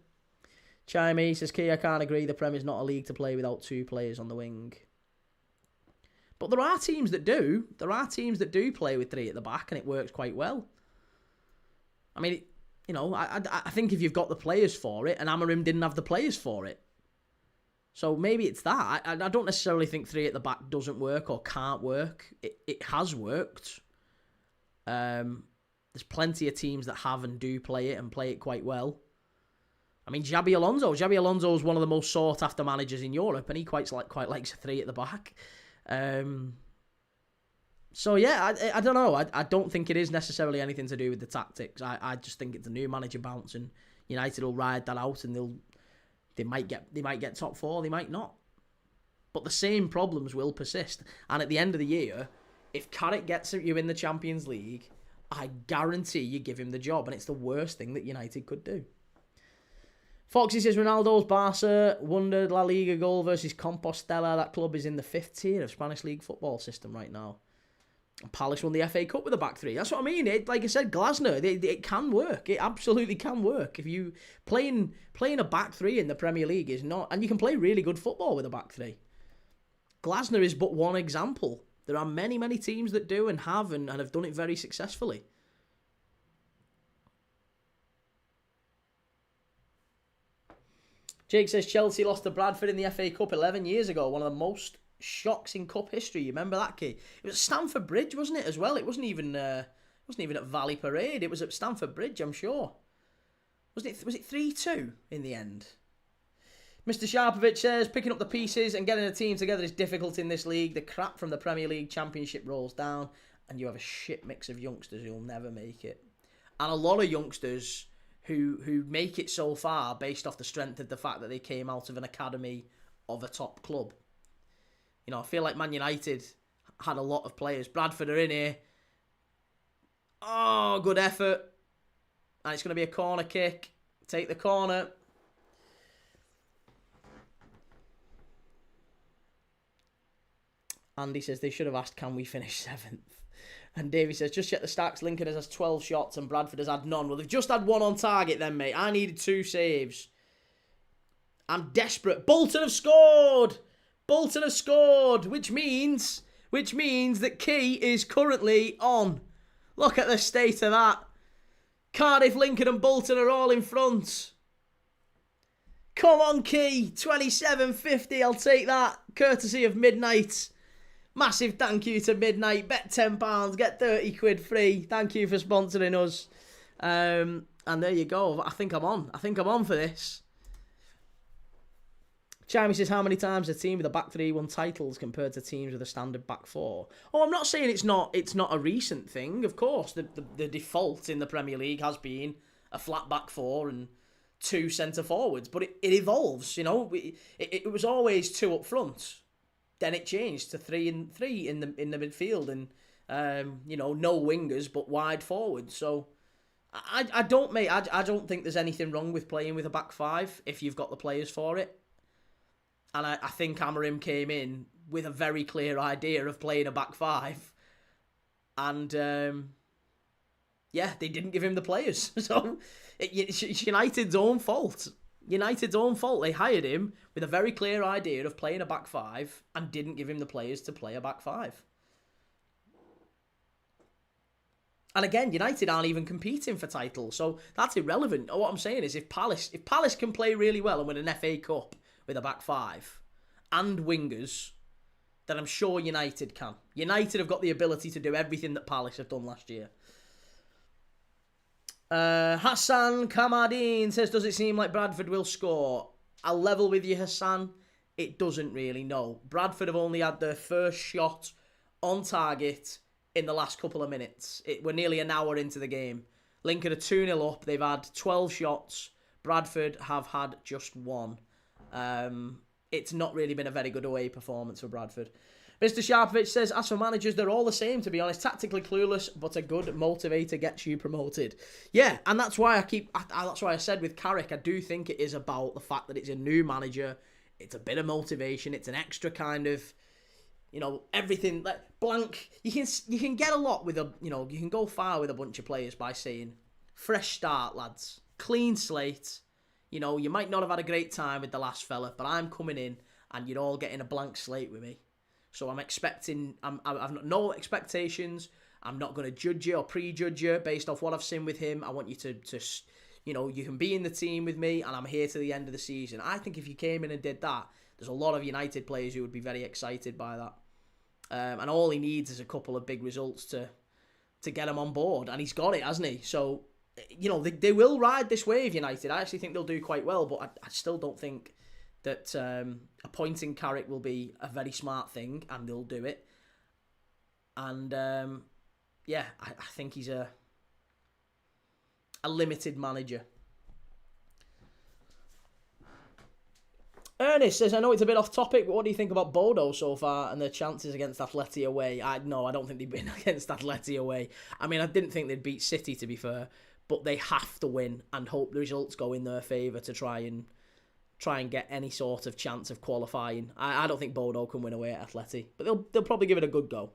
Chimey says, Key, I can't agree. The Prem is not a league to play without 2 players on the wing. But there are teams that do. There are teams that do play with 3 at the back, and it works quite well. I mean, I think if you've got the players for it, and Amarim didn't have the players for it. So maybe it's that. I don't necessarily think 3 at the back doesn't work or can't work. It has worked. There's plenty of teams that have and do play it and play it quite well. I mean, Xabi Alonso is one of the most sought after managers in Europe, and he quite likes a 3 at the back. So yeah, I don't know. I don't think it is necessarily anything to do with the tactics. I just think it's a new manager bounce, and United will ride that out, and they might get top 4, they might not. But the same problems will persist. And at the end of the year, if Carrick gets you in the Champions League, I guarantee you give him the job, and it's the worst thing that United could do. Foxy says Ronaldo's Barca wondered La Liga goal versus Compostela. That club is in the 5th tier of Spanish league football system right now. Palace won the FA Cup with a back three. That's what I mean. Like I said, Glasner, it can work. It absolutely can work. If you playing a back three in the Premier League is not, and you can play really good football with a back three. Glasner is but one example. There are many, many teams that do and have done it very successfully. Jake says Chelsea lost to Bradford in the FA Cup 11 years ago. One of the most shocks in cup history. You remember that, key? It was at Stamford Bridge, wasn't it? As well, it wasn't even at Valley Parade. It was at Stamford Bridge, I'm sure. Was it 3-2 in the end? Mr. Sharpovich says picking up the pieces and getting a team together is difficult in this league. The crap from the Premier League Championship rolls down, and you have a shit mix of youngsters who'll never make it, and a lot of youngsters who make it so far based off the strength of the fact that they came out of an academy of a top club. You know, I feel like Man United had a lot of players. Bradford are in here. Oh, good effort. And it's going to be a corner kick. Take the corner. Andy says they should have asked, can we finish 7th? And Davey says, just check the stacks. Lincoln has 12 shots and Bradford has had none. Well, they've just had 1 on target then, mate. I needed 2 saves. I'm desperate. Bolton have scored! Bolton have scored! Which means that Key is currently on. Look at the state of that. Cardiff, Lincoln and Bolton are all in front. Come on, Key. 27.50. I'll take that. Courtesy of Midnight. Massive thank you to Midnight. Bet £10, get 30 quid free. Thank you for sponsoring us. And there you go. I think I'm on. I think I'm on for this. Chimey says, how many times has a team with a back three won titles compared to teams with a standard back four? Oh, I'm not saying it's not a recent thing. Of course, the default in the Premier League has been a flat back four and 2 centre forwards, but it evolves. You know, it was always 2 up front. Then it changed to 3 and 3 in the midfield, and you know, no wingers but wide forwards. So I don't think there's anything wrong with playing with a back 5 if you've got the players for it. And I think Amorim came in with a very clear idea of playing a back 5, and yeah, they didn't give him the players. So it's United's own fault. United's own fault. They hired him with a very clear idea of playing a back 5 and didn't give him the players to play a back 5. And again, United aren't even competing for titles, so that's irrelevant. What I'm saying is, if Palace can play really well and win an FA Cup with a back 5 and wingers, then I'm sure United can. United have got the ability to do everything that Palace have done last year. Hassan Kamadin says, does it seem like Bradford will score? I'll level with you, Hassan. It doesn't really, no. Bradford have only had their first shot on target in the last couple of minutes. We're nearly an hour into the game. Lincoln are 2-0 up. They've had 12 shots. Bradford have had just 1. It's not really been a very good away performance for Bradford. Mr. Sharpovich says, as for managers, they're all the same, to be honest. Tactically clueless, but a good motivator gets you promoted. Yeah, and that's why that's why I said with Carrick, I do think it is about the fact that it's a new manager. It's a bit of motivation. It's an extra kind of, you know, everything. Like blank. You can get a lot with you can go far with a bunch of players by saying, fresh start, lads. Clean slate. You know, you might not have had a great time with the last fella, but I'm coming in and you're all getting a blank slate with me. So I've got no expectations. I'm not going to judge you or prejudge you based off what I've seen with him. I want you to you know, you can be in the team with me and I'm here to the end of the season. I think if you came in and did that, there's a lot of United players who would be very excited by that. And all he needs is a couple of big results to get him on board. And he's got it, hasn't he? So, you know, they will ride this wave, United. I actually think they'll do quite well, but I still don't think that appointing Carrick will be a very smart thing, and they'll do it. And, yeah, I think he's a limited manager. Ernest says, I know it's a bit off topic, but what do you think about Bodo so far and their chances against Atleti away? I don't think they'd win against Atleti away. I mean, I didn't think they'd beat City, to be fair, but they have to win and hope the results go in their favour to try and get any sort of chance of qualifying. I don't think Bodo can win away at Atleti, but they'll probably give it a good go.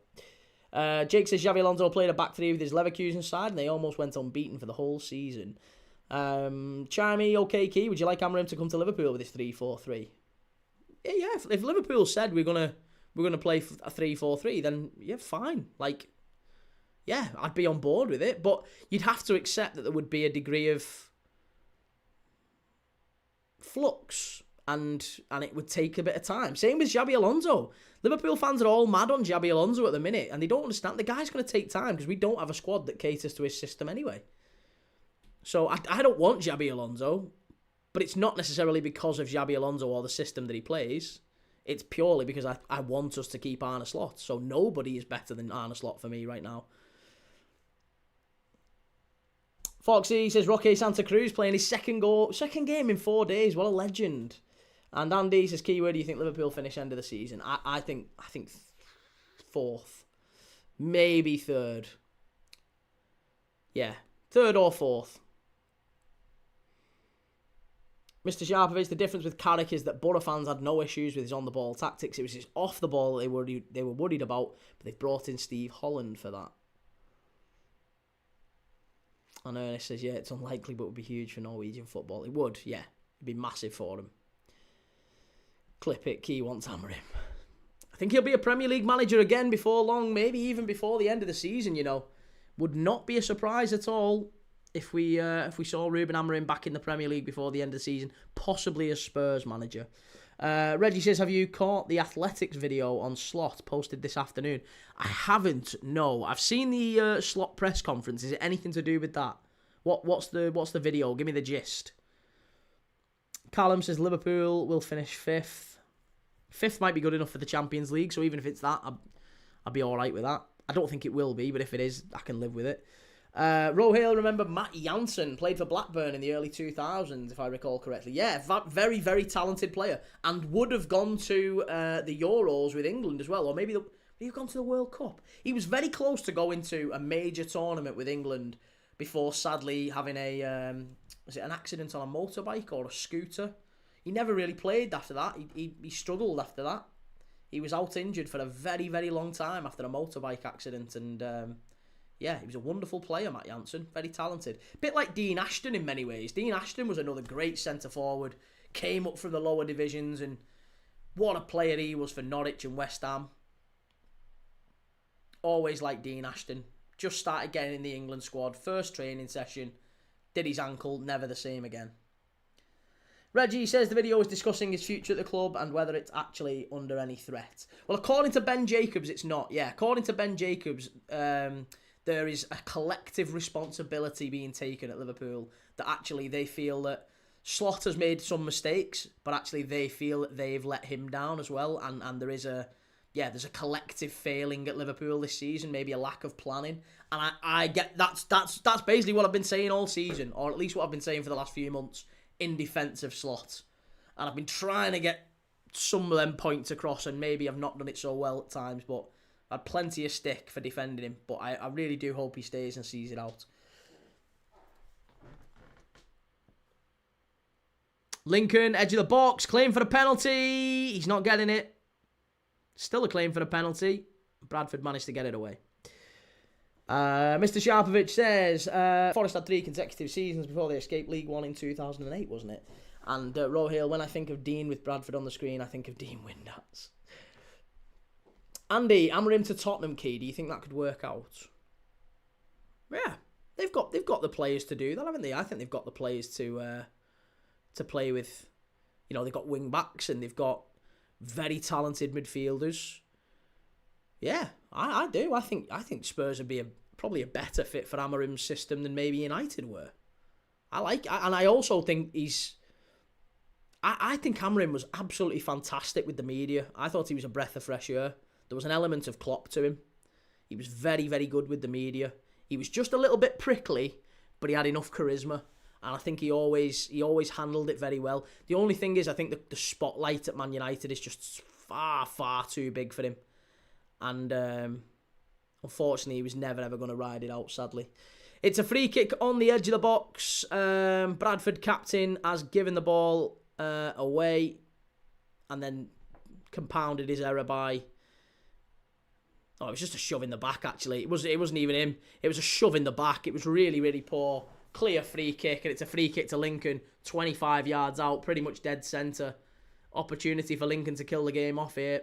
Jake says Xabi Alonso played a back three with his Leverkusen side and they almost went unbeaten for the whole season. Chimey, okay, Key, would you like Amorim to come to Liverpool with his 3-4-3? Yeah. If Liverpool said we're gonna play a 3-4-3, then yeah, fine. Like, yeah, I'd be on board with it. But you'd have to accept that there would be a degree of flux, and it would take a bit of time. Same with Xabi Alonso. Liverpool fans are all mad on Xabi Alonso at the minute, and they don't understand the guy's going to take time because we don't have a squad that caters to his system anyway. So I don't want Xabi Alonso, but it's not necessarily because of Xabi Alonso or the system that he plays. It's purely because I want us to keep Arne Slot. So nobody is better than Arne Slot for me right now. Foxy says Roque Santa Cruz playing his second game in 4 days. What a legend. And Andy says, Key, where do you think Liverpool finish end of the season? I think fourth. Maybe third. Yeah, third or fourth. Mr. Sharpovich, the difference with Carrick is that Borough fans had no issues with his on-the-ball tactics. It was his off-the-ball that they were worried about, but they've brought in Steve Holland for that. And Ernest says, yeah, it's unlikely, but it would be huge for Norwegian football. It would, yeah. It'd be massive for him. Clip it, Key wants Amorim. I think he'll be a Premier League manager again before long, maybe even before the end of the season, you know. Would not be a surprise at all if we saw Ruben Amorim back in the Premier League before the end of the season, possibly as Spurs manager. Reggie says, have you caught the Athletics video on Slot posted this afternoon? I haven't, no. I've seen the Slot press conference. Is it anything to do with that? What's the video? Give me the gist. Callum says Liverpool will finish 5th. 5th might be good enough for the Champions League, so even if it's that, I'll be all right with that. I don't think it will be, but if it is, I can live with it. Rohale, remember Matt Janssen played for Blackburn in the early 2000s, if I recall correctly. Yeah, very, very talented player, and would have gone to the Euros with England as well, or maybe he'd gone to the World Cup. He was very close to going to a major tournament with England before sadly having an accident on a motorbike or a scooter. He never really played after that. He struggled after that. He was out injured for a very, very long time after a motorbike accident, and yeah, he was a wonderful player, Matt Janssen. Very talented. A bit like Dean Ashton in many ways. Dean Ashton was another great centre-forward. Came up from the lower divisions, and what a player he was for Norwich and West Ham. Always liked Dean Ashton. Just started getting in the England squad. First training session. Did his ankle. Never the same again. Reggie says the video is discussing his future at the club and whether it's actually under any threat. Well, according to Ben Jacobs, it's not. Yeah, according to Ben Jacobs, there is a collective responsibility being taken at Liverpool that actually they feel that Slot has made some mistakes, but actually they feel that they've let him down as well, and there's a collective failing at Liverpool this season, maybe a lack of planning, and I get that's basically what I've been saying all season, or at least what I've been saying for the last few months in defence of Slot, and I've been trying to get some of them points across, and maybe I've not done it so well at times, but I had plenty of stick for defending him, but I really do hope he stays and sees it out. Lincoln, edge of the box, claim for the penalty. He's not getting it. Still a claim for the penalty. Bradford managed to get it away. Mr. Sharpovich says, Forest had 3 consecutive seasons before they escaped League One in 2008, wasn't it? And Rohale, when I think of Dean with Bradford on the screen, I think of Dean Windass. Andy, Amorim to Tottenham, Key. Do you think that could work out? Yeah, they've got the players to do that, haven't they? I think they've got the players to play with. You know, they've got wing backs and they've got very talented midfielders. Yeah, I do. I think Spurs would be probably a better fit for Amorim's system than maybe United were. And I also think I think Amorim was absolutely fantastic with the media. I thought he was a breath of fresh air. There was an element of Klopp to him. He was very, very good with the media. He was just a little bit prickly, but he had enough charisma. And I think he always handled it very well. The only thing is, I think the spotlight at Man United is just far, far too big for him. And unfortunately, he was never, ever going to ride it out, sadly. It's a free kick on the edge of the box. Bradford captain has given the ball away and then compounded his error by... Oh, it was just a shove in the back, actually. It wasn't even him. It was a shove in the back. It was really, really poor. Clear free kick, and it's a free kick to Lincoln. 25 yards out, pretty much dead centre. Opportunity for Lincoln to kill the game off here.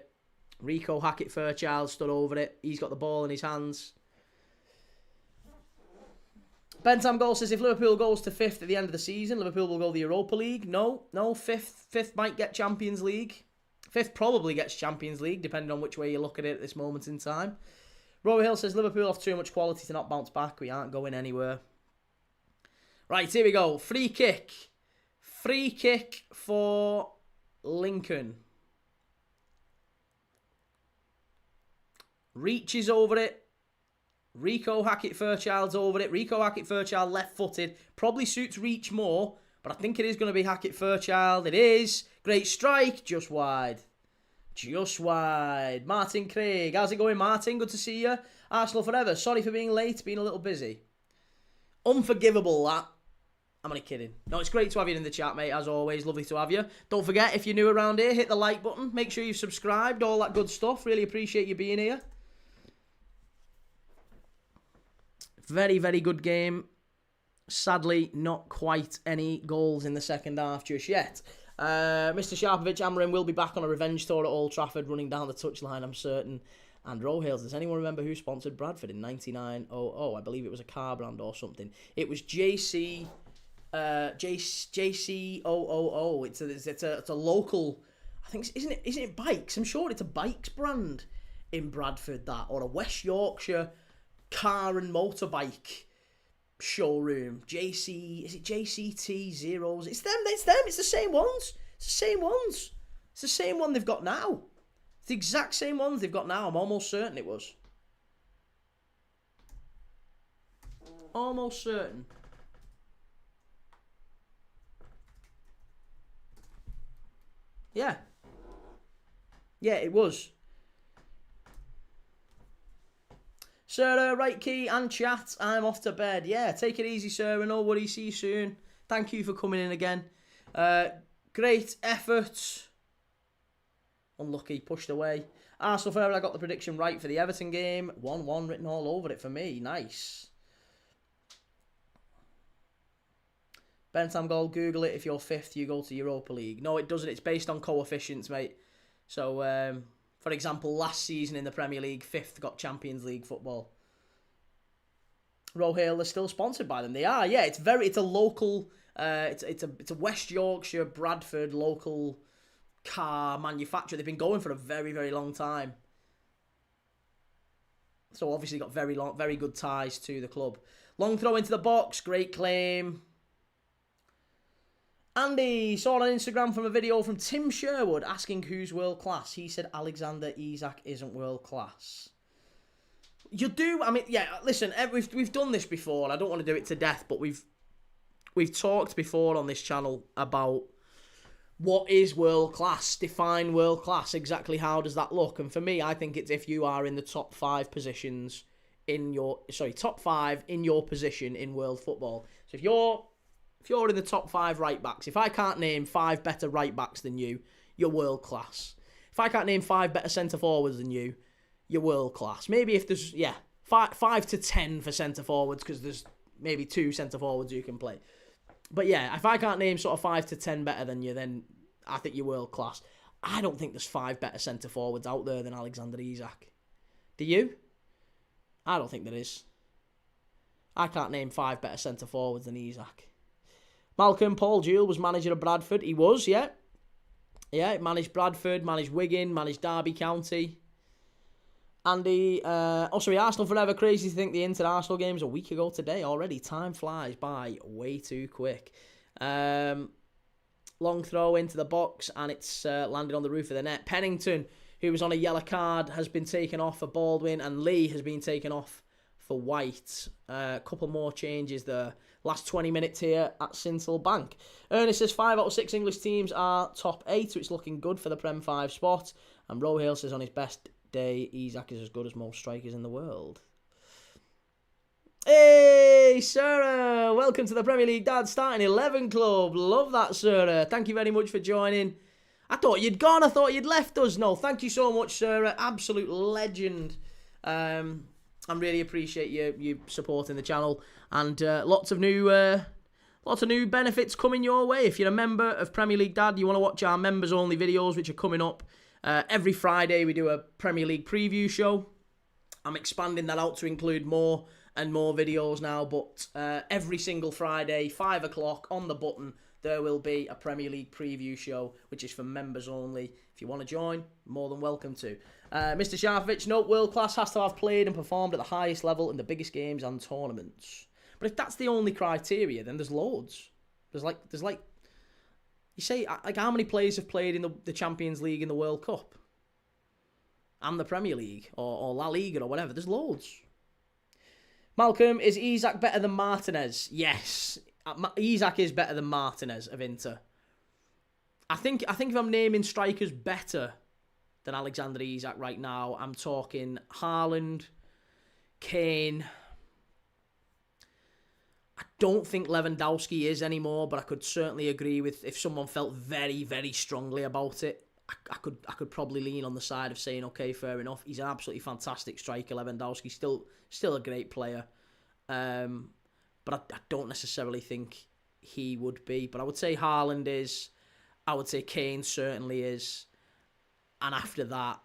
Rico Hackett-Fairchild stood over it. He's got the ball in his hands. Bantam Goal says, if Liverpool goes to 5th at the end of the season, Liverpool will go to the Europa League. No, 5th might get Champions League. 5th probably gets Champions League, depending on which way you look at it at this moment in time. Rory Hill says, Liverpool have too much quality to not bounce back. We aren't going anywhere. Right, here we go. Free kick. Free kick for Lincoln. Reaches over it. Rico Hackett-Fairchild's over it. Rico Hackett-Fairchild left-footed. Probably suits Reach more, but I think it is going to be Hackett-Fairchild. It is. Great strike. Just wide. Just wide. Martin Craig. How's it going, Martin? Good to see you. Arsenal forever. Sorry for being late. Being a little busy. Unforgivable, that. I'm only kidding. No, it's great to have you in the chat, mate. As always, lovely to have you. Don't forget, if you're new around here, hit the like button. Make sure you've subscribed. All that good stuff. Really appreciate you being here. Very, very good game. Sadly, not quite any goals in the second half just yet. Mr. Sharpovich Amarin will be back on a revenge tour at Old Trafford, running down the touchline, I'm certain. And Rohales, does anyone remember who sponsored Bradford in 1900? I believe it was a car brand or something. It was JC000. It's a local. I think isn't it bikes? I'm sure it's a bikes brand in Bradford, that, or a West Yorkshire car and motorbike showroom. Is it JCT Zeros? It's them. It's the same ones. It's the same one they've got now. It's the exact same ones they've got now. I'm almost certain it was. Almost certain. Yeah. Yeah, it was. Sarah, right key and chat. I'm off to bed. Yeah, take it easy, Sarah. No worries. See you soon. Thank you for coming in again. Great effort. Unlucky. Pushed away. Arsenal forever. I got the prediction right for the Everton game. 1-1 written all over it for me. Nice. Bentham goal. Google it. If you're 5th, you go to Europa League. No, it doesn't. It's based on coefficients, mate. So, for example, last season in the Premier League, 5th got Champions League football. Rohale are still sponsored by them. They are, yeah. It's a local. It's a West Yorkshire, Bradford local car manufacturer. They've been going for a very, very long time. So obviously got very good ties to the club. Long throw into the box. Great claim. Andy saw on Instagram from a video from Tim Sherwood asking who's world class. He said Alexander Isak isn't world class. You do, I mean, yeah. Listen, we've done this before, and I don't want to do it to death, but we've talked before on this channel about what is world class. Define world class. Exactly how does that look? And for me, I think it's if you are in the top 5 positions top 5 in your position in world football. So if you're in the top 5 right backs, if I can't name 5 better right backs than you, you're world class. If I can't name 5 better centre forwards than you, you're world class. Maybe if there's 5 to 10 for centre forwards, because there's maybe 2 centre forwards you can play. But yeah, if I can't name sort of 5 to 10 better than you, then I think you're world class. I don't think there's 5 better centre forwards out there than Alexander Isak. Do you? I don't think there is. I can't name 5 better centre forwards than Isak. Malcolm Paul Jewell was manager of Bradford. He was, yeah. Yeah, managed Bradford, managed Wigan, managed Derby County. Andy, Arsenal forever. Crazy to think the Inter-Arsenal game was a week ago today already. Time flies by way too quick. Long throw into the box, and it's landed on the roof of the net. Pennington, who was on a yellow card, has been taken off for Baldwin, and Lee has been taken off for White. A couple more changes there. Last 20 minutes here at Sincil Bank. Ernest says 5 out of 6 English teams are top 8, so it's looking good for the Prem 5 spot. And Rohale says on his best day, Isak is as good as most strikers in the world. Hey, Sarah! Welcome to the Premier League Dad Starting 11 Club. Love that, Sarah. Thank you very much for joining. I thought you'd gone. I thought you'd left us. No, thank you so much, Sarah. Absolute legend. I really appreciate you supporting the channel, and lots of new benefits coming your way. If you're a member of Premier League Dad, you want to watch our members only videos, which are coming up every Friday. We do a Premier League preview show. I'm expanding that out to include more and more videos now, but every single Friday, 5 o'clock on the button, there will be a Premier League preview show, which is for members only. If you want to join, more than welcome to. Mr. Sharfovich, note world class has to have played and performed at the highest level in the biggest games and tournaments. But if that's the only criteria, then there's loads. There's like you say, like, how many players have played in the Champions League and the World Cup? And the Premier League, or La Liga, or whatever. There's loads. Malcolm, is Isak better than Martinez? Yes. Isak is better than Martinez of Inter. I think if I'm naming strikers better than Alexander Isak right now, I'm talking Haaland, Kane. I don't think Lewandowski is anymore, but I could certainly agree with, if someone felt very, very strongly about it, I could probably lean on the side of saying, okay, fair enough. He's an absolutely fantastic striker, Lewandowski. Still a great player. But I don't necessarily think he would be. But I would say Haaland is. I would say Kane certainly is. And after that,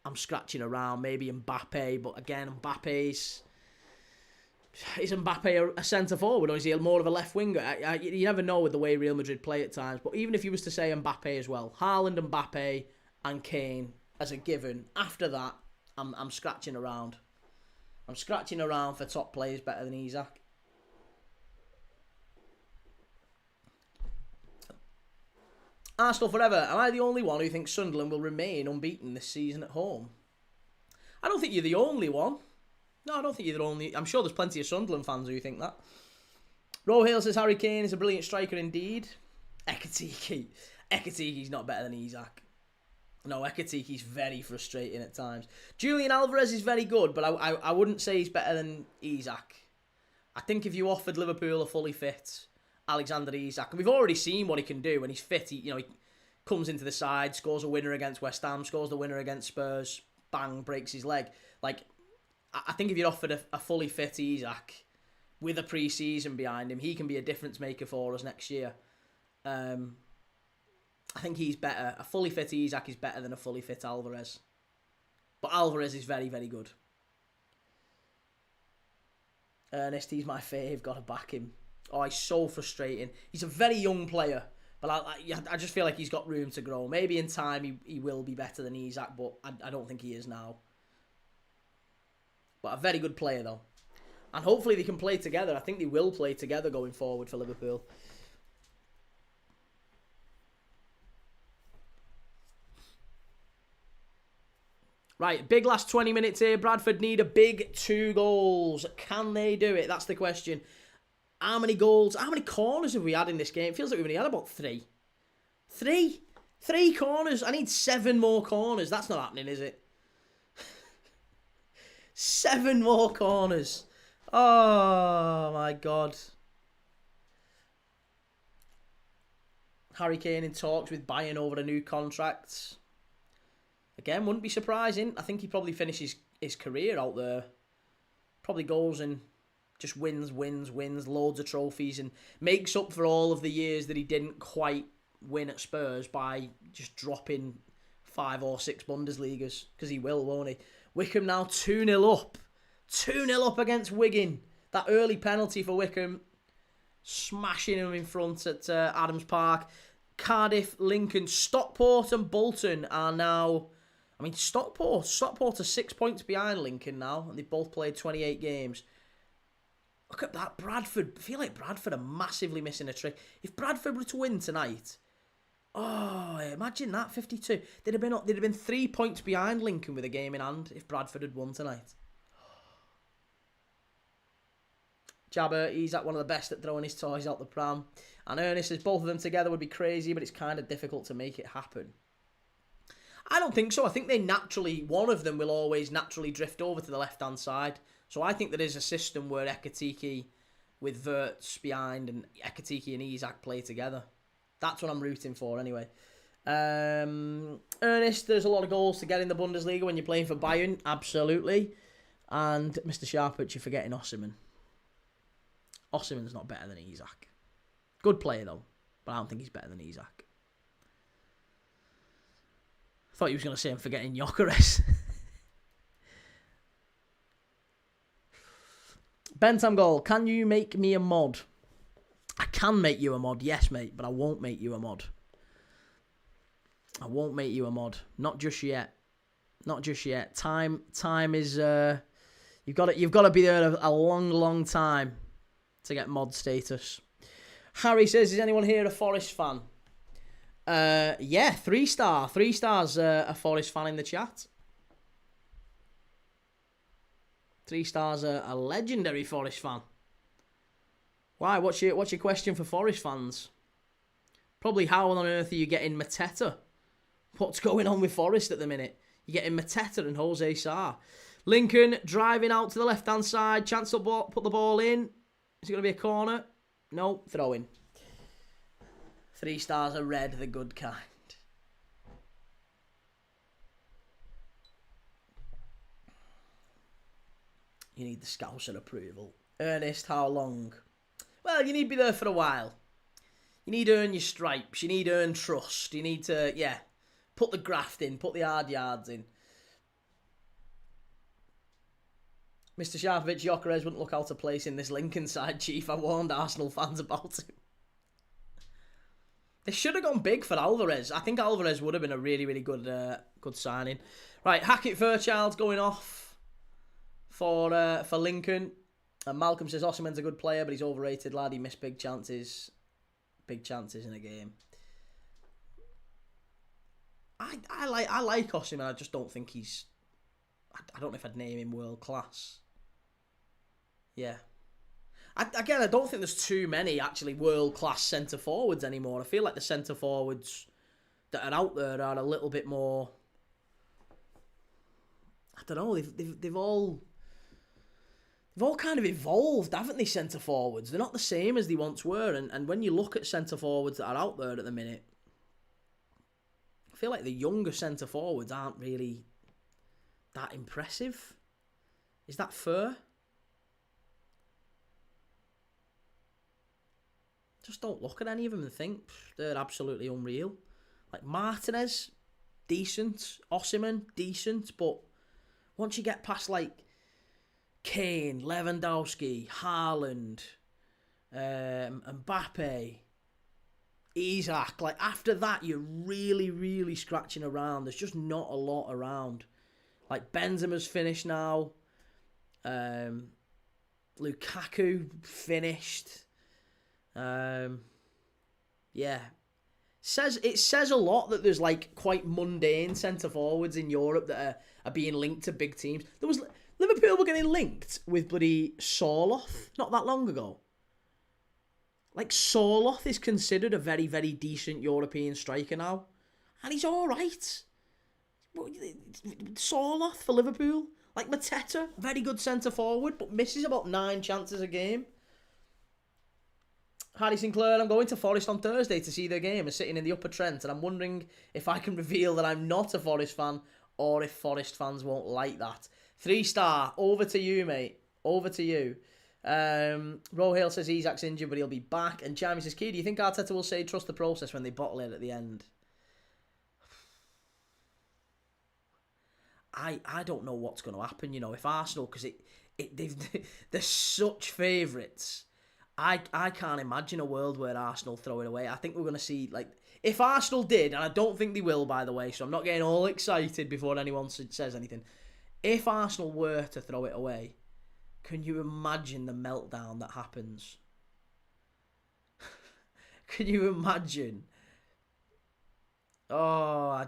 I'm scratching around. Maybe Mbappe. But again, is Mbappe a centre forward, or is he more of a left winger? You never know with the way Real Madrid play at times. But even if you was to say Mbappe as well, Haaland, Mbappe, and Kane as a given. After that, I'm scratching around. I'm scratching around for top players better than Isak. Arsenal forever. Am I the only one who thinks Sunderland will remain unbeaten this season at home? I don't think you're the only one. No, I don't think you're the only. I'm sure there's plenty of Sunderland fans who think that. Rohale says Harry Kane is a brilliant striker indeed. Ekatiki's not better than Isak. No, Ekatiki's very frustrating at times. Julian Alvarez is very good, but I wouldn't say he's better than Isak. I think if you offered Liverpool a fully fit Alexander Isak, and we've already seen what he can do when he's fit. He comes into the side, scores a winner against West Ham, scores the winner against Spurs, bang, breaks his leg. Like, I think if you'd offered a fully fit Isak with a pre-season behind him, he can be a difference maker for us next year. I think he's better. A fully fit Isak is better than a fully fit Alvarez. But Alvarez is very, very good. Ernest, he's my fave. Got to back him. Oh, he's so frustrating. He's a very young player, but I just feel like he's got room to grow. Maybe in time he will be better than Isak, but I don't think he is now. But a very good player, though. And hopefully they can play together. I think they will play together going forward for Liverpool. Right, big last 20 minutes here. Bradford need a big 2 goals. Can they do it? That's the question. How many goals, how many corners have we had in this game? It feels like we've only had about 3. 3 corners. I need 7 more corners. That's not happening, is it? 7 more corners. Oh, my God. Harry Kane in talks with Bayern over a new contract. Again, wouldn't be surprising. I think he probably finishes his career out there. Probably goes and just wins, loads of trophies, and makes up for all of the years that he didn't quite win at Spurs by just dropping 5 or 6 Bundesligas. Because he will, won't he? Wickham now 2-0 up. 2-0 up against Wigan. That early penalty for Wickham. Smashing him in front at Adams Park. Cardiff, Lincoln, Stockport and Bolton are now... I mean, Stockport are 6 points behind Lincoln now, and they've both played 28 games. Look at that, Bradford. I feel like Bradford are massively missing a trick. If Bradford were to win tonight, oh, imagine that, 52. They'd have been 3 points behind Lincoln with a game in hand if Bradford had won tonight. Jabber, he's at one of the best at throwing his toys out the pram. And Ernest says both of them together would be crazy, but it's kind of difficult to make it happen. I don't think so. I think one of them will always naturally drift over to the left-hand side. So I think there is a system where Ekatike with Wirtz behind and Ekatike and Isak play together. That's what I'm rooting for anyway. Ernest, there's a lot of goals to get in the Bundesliga when you're playing for Bayern. Absolutely. And Mr. Sharpwich, you're forgetting Osimhen. Osimhen's not better than Isak. Good player, though. But I don't think he's better than Isak. I thought he was going to say I'm forgetting Gyökeres. Bentam Goal, can you make me a mod? I can make you a mod, yes, mate, but I won't make you a mod. I won't make you a mod. Not just yet. Not just yet. Time is you've got to be there a long time to get mod status. Harry says, is anyone here a Forest fan? Yeah, 3-star. 3 stars a Forest fan in the chat. 3 stars a legendary Forest fan. Why? What's your question for Forest fans? Probably how on earth are you getting Mateta? What's going on with Forest at the minute? You're getting Mateta and Jose Sarr. Lincoln driving out to the left-hand side. Chance to put the ball in. Is it going to be a corner? No, throw in. 3 stars are red, the good kind. You need the Scouser approval. Ernest, how long? Well, you need to be there for a while. You need to earn your stripes. You need to earn trust. You need to, put the graft in. Put the hard yards in. Mr. Sharpwich, Gyökeres wouldn't look out of place in this Lincoln side, Chief. I warned Arsenal fans about him. They should have gone big for Alvarez. I think Alvarez would have been a really, really good signing. Right, Hackett Fairchild's going off for Lincoln. And Malcolm says Osimhen's a good player, but he's overrated, lad. He missed big chances. Big chances in a game. I like Osimhen. I just don't think he's... I don't know if I'd name him world class. Yeah. I don't think there's too many actually world class centre forwards anymore. I feel like the centre forwards that are out there are a little bit more... I don't know. They've all kind of evolved, haven't they, centre forwards? They're not the same as they once were. And when you look at centre forwards that are out there at the minute, I feel like the younger centre forwards aren't really that impressive. Is that fair? Just don't look at any of them and think they're absolutely unreal. Like Martinez, decent. Osimhen, decent. But once you get past like Kane, Lewandowski, Haaland, Mbappe, Isak, like after that you're really, really scratching around. There's just not a lot around. Like Benzema's finished now. Lukaku finished. Yeah. It says a lot that there's like quite mundane centre forwards in Europe that are being linked to big teams. Liverpool were getting linked with bloody Sorloth not that long ago. Like Sorloth is considered a very, very decent European striker now. And he's alright. Sorloth for Liverpool. Like Mateta, very good centre forward, but misses about 9 chances a game. Harry Sinclair, I'm going to Forest on Thursday to see their game. I'm sitting in the Upper Trent, and I'm wondering if I can reveal that I'm not a Forest fan or if Forest fans won't like that. 3-star, over to you, mate. Over to you. Rohale says Isak's injured, but he'll be back. And Jamie says, Key, do you think Arteta will say trust the process when they bottle it at the end? I don't know what's going to happen, you know, if Arsenal, because they're such favourites. I can't imagine a world where Arsenal throw it away. I think we're going to see, like, if Arsenal did, and I don't think they will, by the way, so I'm not getting all excited before anyone says anything. If Arsenal were to throw it away, can you imagine the meltdown that happens? Can you imagine? Oh, I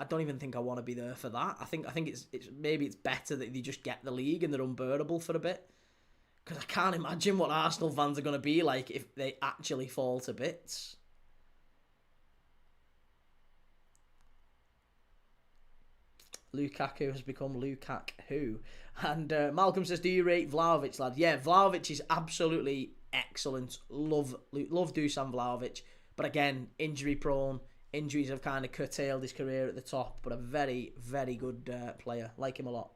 don't even think I want to be there for that. I think it's maybe it's better that they just get the league and they're unbearable for a bit. Because I can't imagine what Arsenal fans are going to be like if they actually fall to bits. Lukaku has become Lukaku. And Malcolm says, do you rate Vlahovic, lad? Yeah, Vlahovic is absolutely excellent. Love Dusan Vlahovic. But again, injury prone. Injuries have kind of curtailed his career at the top. But a very, very good player. Like him a lot.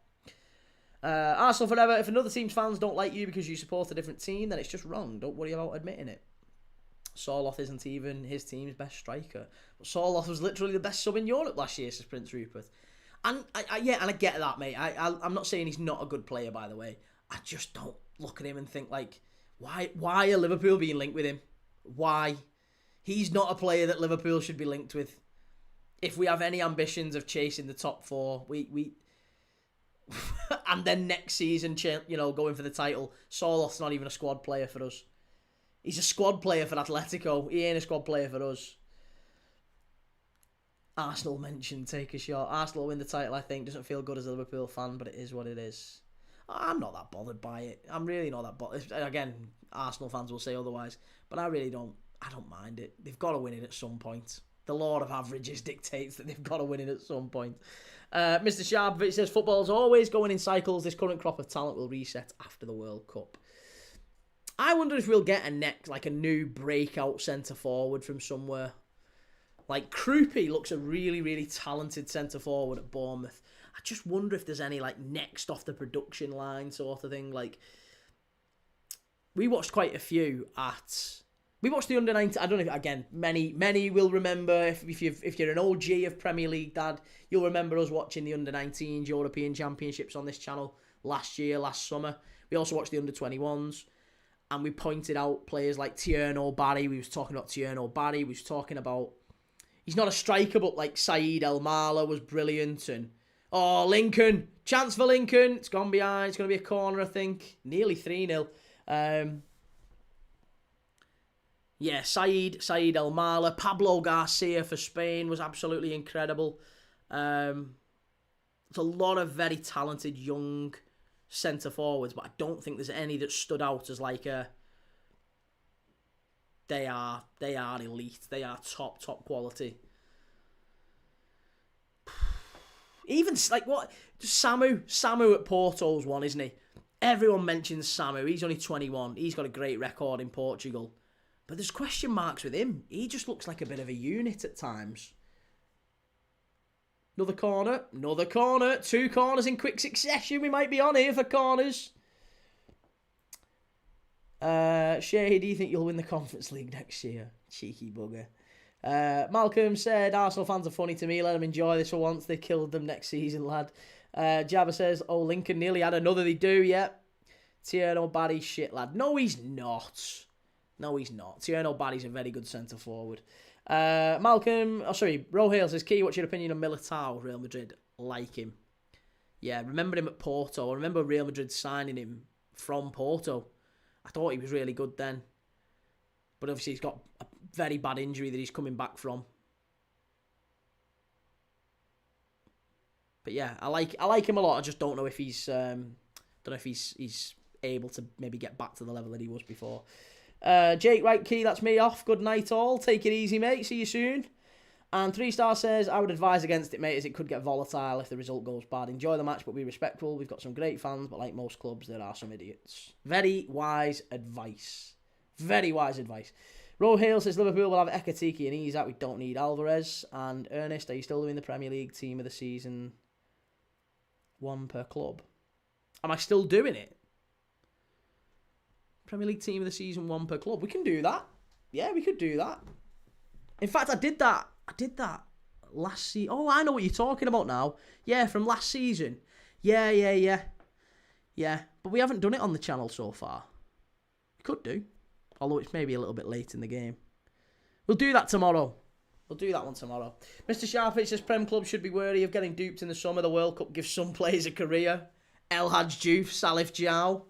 Arsenal forever. If another team's fans don't like you because you support a different team, then it's just wrong. Don't worry about admitting it. Soloth isn't even his team's best striker. But Soloth was literally the best sub in Europe last year, says Prince Rupert. And I get that, mate. I'm not saying he's not a good player, by the way. I just don't look at him and think, like, why are Liverpool being linked with him? Why? He's not a player that Liverpool should be linked with. If we have any ambitions of chasing the top four, we and then next season, going for the title, Soloth's not even a squad player for us. He's a squad player for Atletico. He ain't a squad player for us. Arsenal mentioned, take a shot. Arsenal win the title, I think. Doesn't feel good as a Liverpool fan, but it is what it is. I'm not that bothered by it. I'm really not that bothered. Again, Arsenal fans will say otherwise, but I really don't. I don't mind it. They've got to win it at some point. The law of averages dictates that they've got to win it at some point. Mr. Sharp says, football's always going in cycles. This current crop of talent will reset after the World Cup. I wonder if we'll get a new breakout centre-forward from somewhere. Like, Krupi looks a really, really talented centre-forward at Bournemouth. I just wonder if there's any, next off the production line sort of thing. We watched quite a few We watched the under-19... I don't know, again, many will remember, if you're an OG of Premier League, Dad, you'll remember us watching the under-19s European Championships on this channel last summer. We also watched the under-21s. And we pointed out players like Tierno Barry. We was talking about Tierno Barry. We was talking about... He's not a striker, but Saeed El Mala was brilliant. And Lincoln. Chance for Lincoln. It's gone behind. It's going to be a corner, I think. Nearly 3-0. Saeed El Mala. Pablo Garcia for Spain was absolutely incredible. There's a lot of very talented young centre forwards, but I don't think there's any that stood out as they are elite. They are top quality. Even what Samu at Porto's one, isn't he? Everyone mentions Samu. He's only 21. He's got a great record in Portugal, but there's question marks with him. He just looks like a bit of a unit at times. Another corner. 2 corners in quick succession. We might be on here for corners. Shay, do you think you'll win the Conference League next year? Cheeky bugger. Malcolm said, Arsenal fans are funny to me. Let them enjoy this for once. They killed them next season, lad. Jabba says, Lincoln nearly had another. They do, yeah. Tierno Barry, shit, lad. No, he's not. Tierno Barry's a very good centre-forward. Rohale says, Key, what's your opinion on Militao? Real Madrid like him. Yeah, remember him at Porto. I remember Real Madrid signing him from Porto. I thought he was really good then. But obviously he's got a very bad injury that he's coming back from. But yeah, I like him a lot. I just don't know if he's he's able to maybe get back to the level that he was before. Jake, right, Key, that's me off. Good night all. Take it easy, mate. See you soon. And 3-star says, I would advise against it, mate, as it could get volatile if the result goes bad. Enjoy the match, but be respectful. We've got some great fans, but like most clubs, there are some idiots. Very wise advice. Rohale says, Liverpool will have Ekatike and Isak. We don't need Alvarez. And Ernest, are you still doing the Premier League team of the season? 1 per club. Am I still doing it? Premier League team of the season, 1 per club. We can do that. Yeah, we could do that. In fact, I did that last season. Oh, I know what you're talking about now. Yeah, from last season. Yeah. But we haven't done it on the channel so far. We could do. Although it's maybe a little bit late in the game. We'll do that tomorrow. We'll do that one tomorrow. Mr. Sharpich says, Prem Club should be wary of getting duped in the summer. The World Cup gives some players a career. El Hadj Diouf, Salif Diao.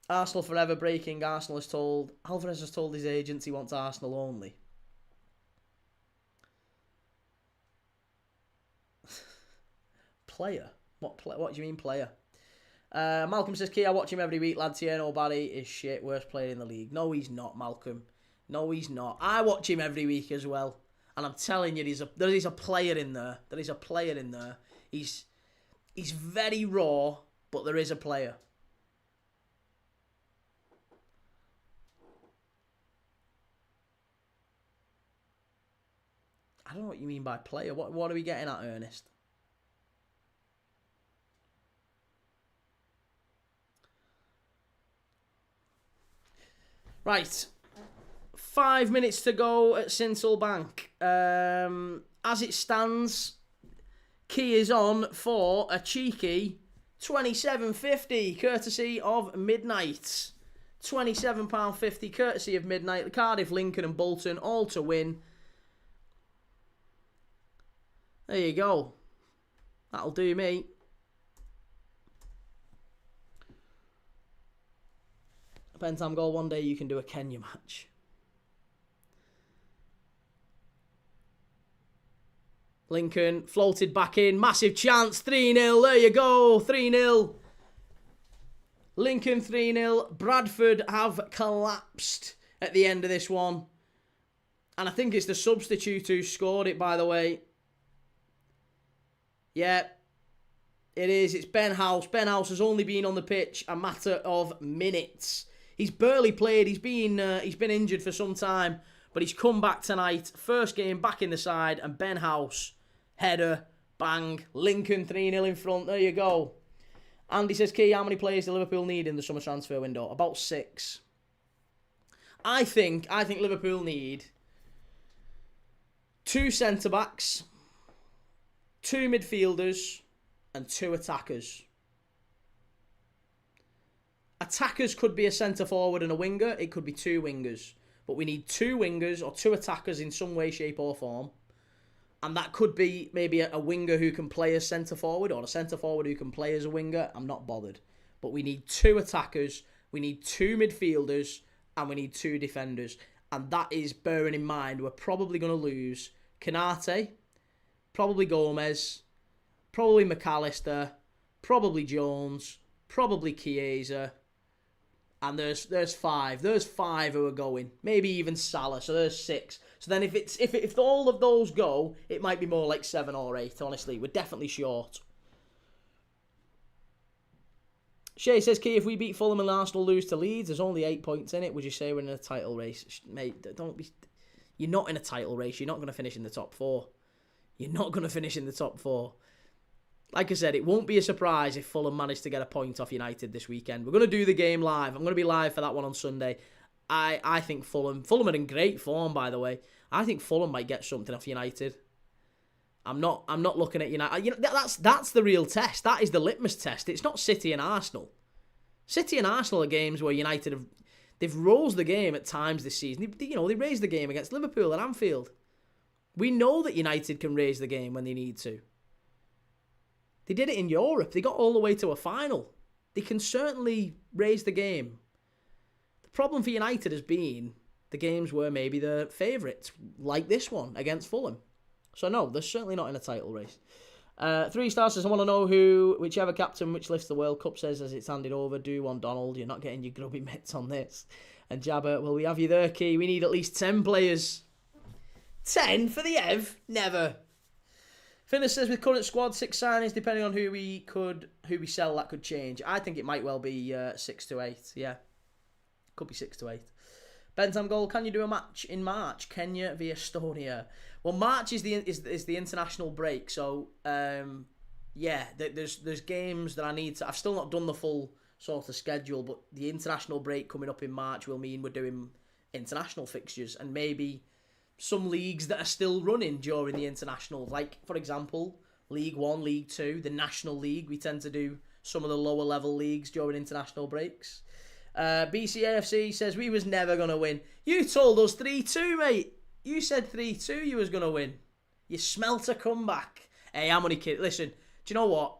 Arsenal forever breaking. Alvarez has told his agents he wants Arsenal only. Player? What do you mean player? Malcolm says, Key, I watch him every week, lad. Tierno Barry is shit. Worst player in the league. No, he's not, Malcolm. No, he's not. I watch him every week as well. And I'm telling you, there is a player in there. He's very raw, but there is a player. I don't know what you mean by player. What are we getting at, Ernest? Right. 5 minutes to go at Sincil Bank. As it stands, Key is on for a cheeky £27.50, courtesy of Midnight. £27.50, courtesy of Midnight. Cardiff, Lincoln and Bolton, all to win. There you go. That'll do me. Bantam goal, one day you can do a Kenya match. Lincoln floated back in. Massive chance. 3-0. There you go. 3-0. Lincoln 3-0. Bradford have collapsed at the end of this one. And I think it's the substitute who scored it, by the way. Yeah, it is. It's Ben House. Ben House has only been on the pitch a matter of minutes. He's barely played. He's been injured for some time, but he's come back tonight. First game back in the side, and Ben House, header, bang. Lincoln 3-0 in front. There you go. Andy says, Key, how many players do Liverpool need in the summer transfer window? About 6. I think Liverpool need 2 centre-backs, 2 midfielders, and 2 attackers. Attackers could be a centre-forward and a winger. It could be 2 wingers. But we need 2 wingers or 2 attackers in some way, shape or form. And that could be maybe a winger who can play as centre-forward or a centre-forward who can play as a winger. I'm not bothered. But we need 2 attackers, we need 2 midfielders, and we need 2 defenders. And that is bearing in mind we're probably going to lose Canate, probably Gomez, probably McAllister, probably Jones, probably Chiesa. And there's 5. There's 5 who are going. Maybe even Salah. So there's 6. So then if all of those go, it might be more like 7 or 8. Honestly, we're definitely short. Shay says, Key, if we beat Fulham and Arsenal lose to Leeds, there's only 8 points in it. Would you say we're in a title race? Mate, don't be. You're not in a title race. You're not going to finish in the top 4. You're not going to finish in the top 4. Like I said, it won't be a surprise if Fulham manage to get a point off United this weekend. We're going to do the game live. I'm going to be live for that one on Sunday. I think Fulham are in great form, by the way. I think Fulham might get something off United. I'm not looking at United. You know, that's the real test. That is the litmus test. It's not City and Arsenal. City and Arsenal are games where United they've rose the game at times this season. They raised the game against Liverpool at Anfield. We know that United can raise the game when they need to. They did it in Europe. They got all the way to a final. They can certainly raise the game. The problem for United has been the games where maybe they're favourites, like this one against Fulham. So no, they're certainly not in a title race. 3 stars says, I want to know whichever captain which lifts the World Cup says as it's handed over, do one Donald. You're not getting your grubby mitts on this. And Jabber, well, we have you there, Key. We need at least 10 players. 10 for the Ev? Never. Finnis says, with current squad, 6 signings, depending on who we sell, that could change. I think it might well be 6 to 8. Yeah, could be 6 to 8. Bentham goal. Can you do a match in March? Kenya v Estonia. Well, March is the international break. So yeah, there's games that I need to. I've still not done the full sort of schedule, but the international break coming up in March will mean we're doing international fixtures and maybe some leagues that are still running during the international, like, for example, League 1, League 2, the National League. We tend to do some of the lower level leagues during international breaks. BCAFC says, we was never going to win. You told us 3-2, mate. You said 3-2 you was going to win. You smelt a comeback. Hey, I'm only kidding. Listen, do you know what?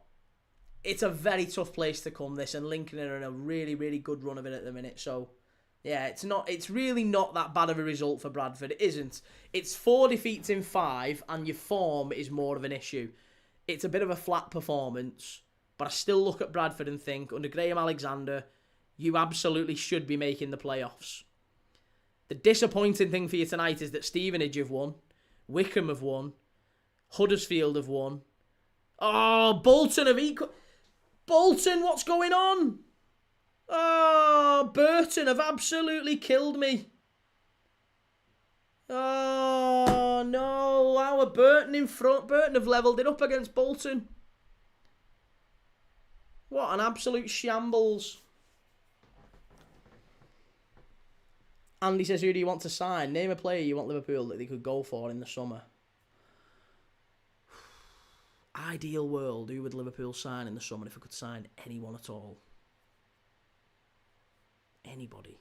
It's a very tough place to come, this, and Lincoln are in a really, really good run of it at the minute, so yeah, it's really not that bad of a result for Bradford. It isn't. It's 4 defeats in 5, and your form is more of an issue. It's a bit of a flat performance, but I still look at Bradford and think, under Graham Alexander, you absolutely should be making the playoffs. The disappointing thing for you tonight is that Stevenage have won, Wickham have won, Huddersfield have won. Oh, Bolton have equal. Bolton, what's going on? Oh, Burton have absolutely killed me. Oh, no. Our Burton in front. Burton have levelled it up against Bolton. What an absolute shambles. Andy says, who do you want to sign? Name a player you want Liverpool that they could go for in the summer. Ideal world, who would Liverpool sign in the summer if we could sign anyone at all? Anybody.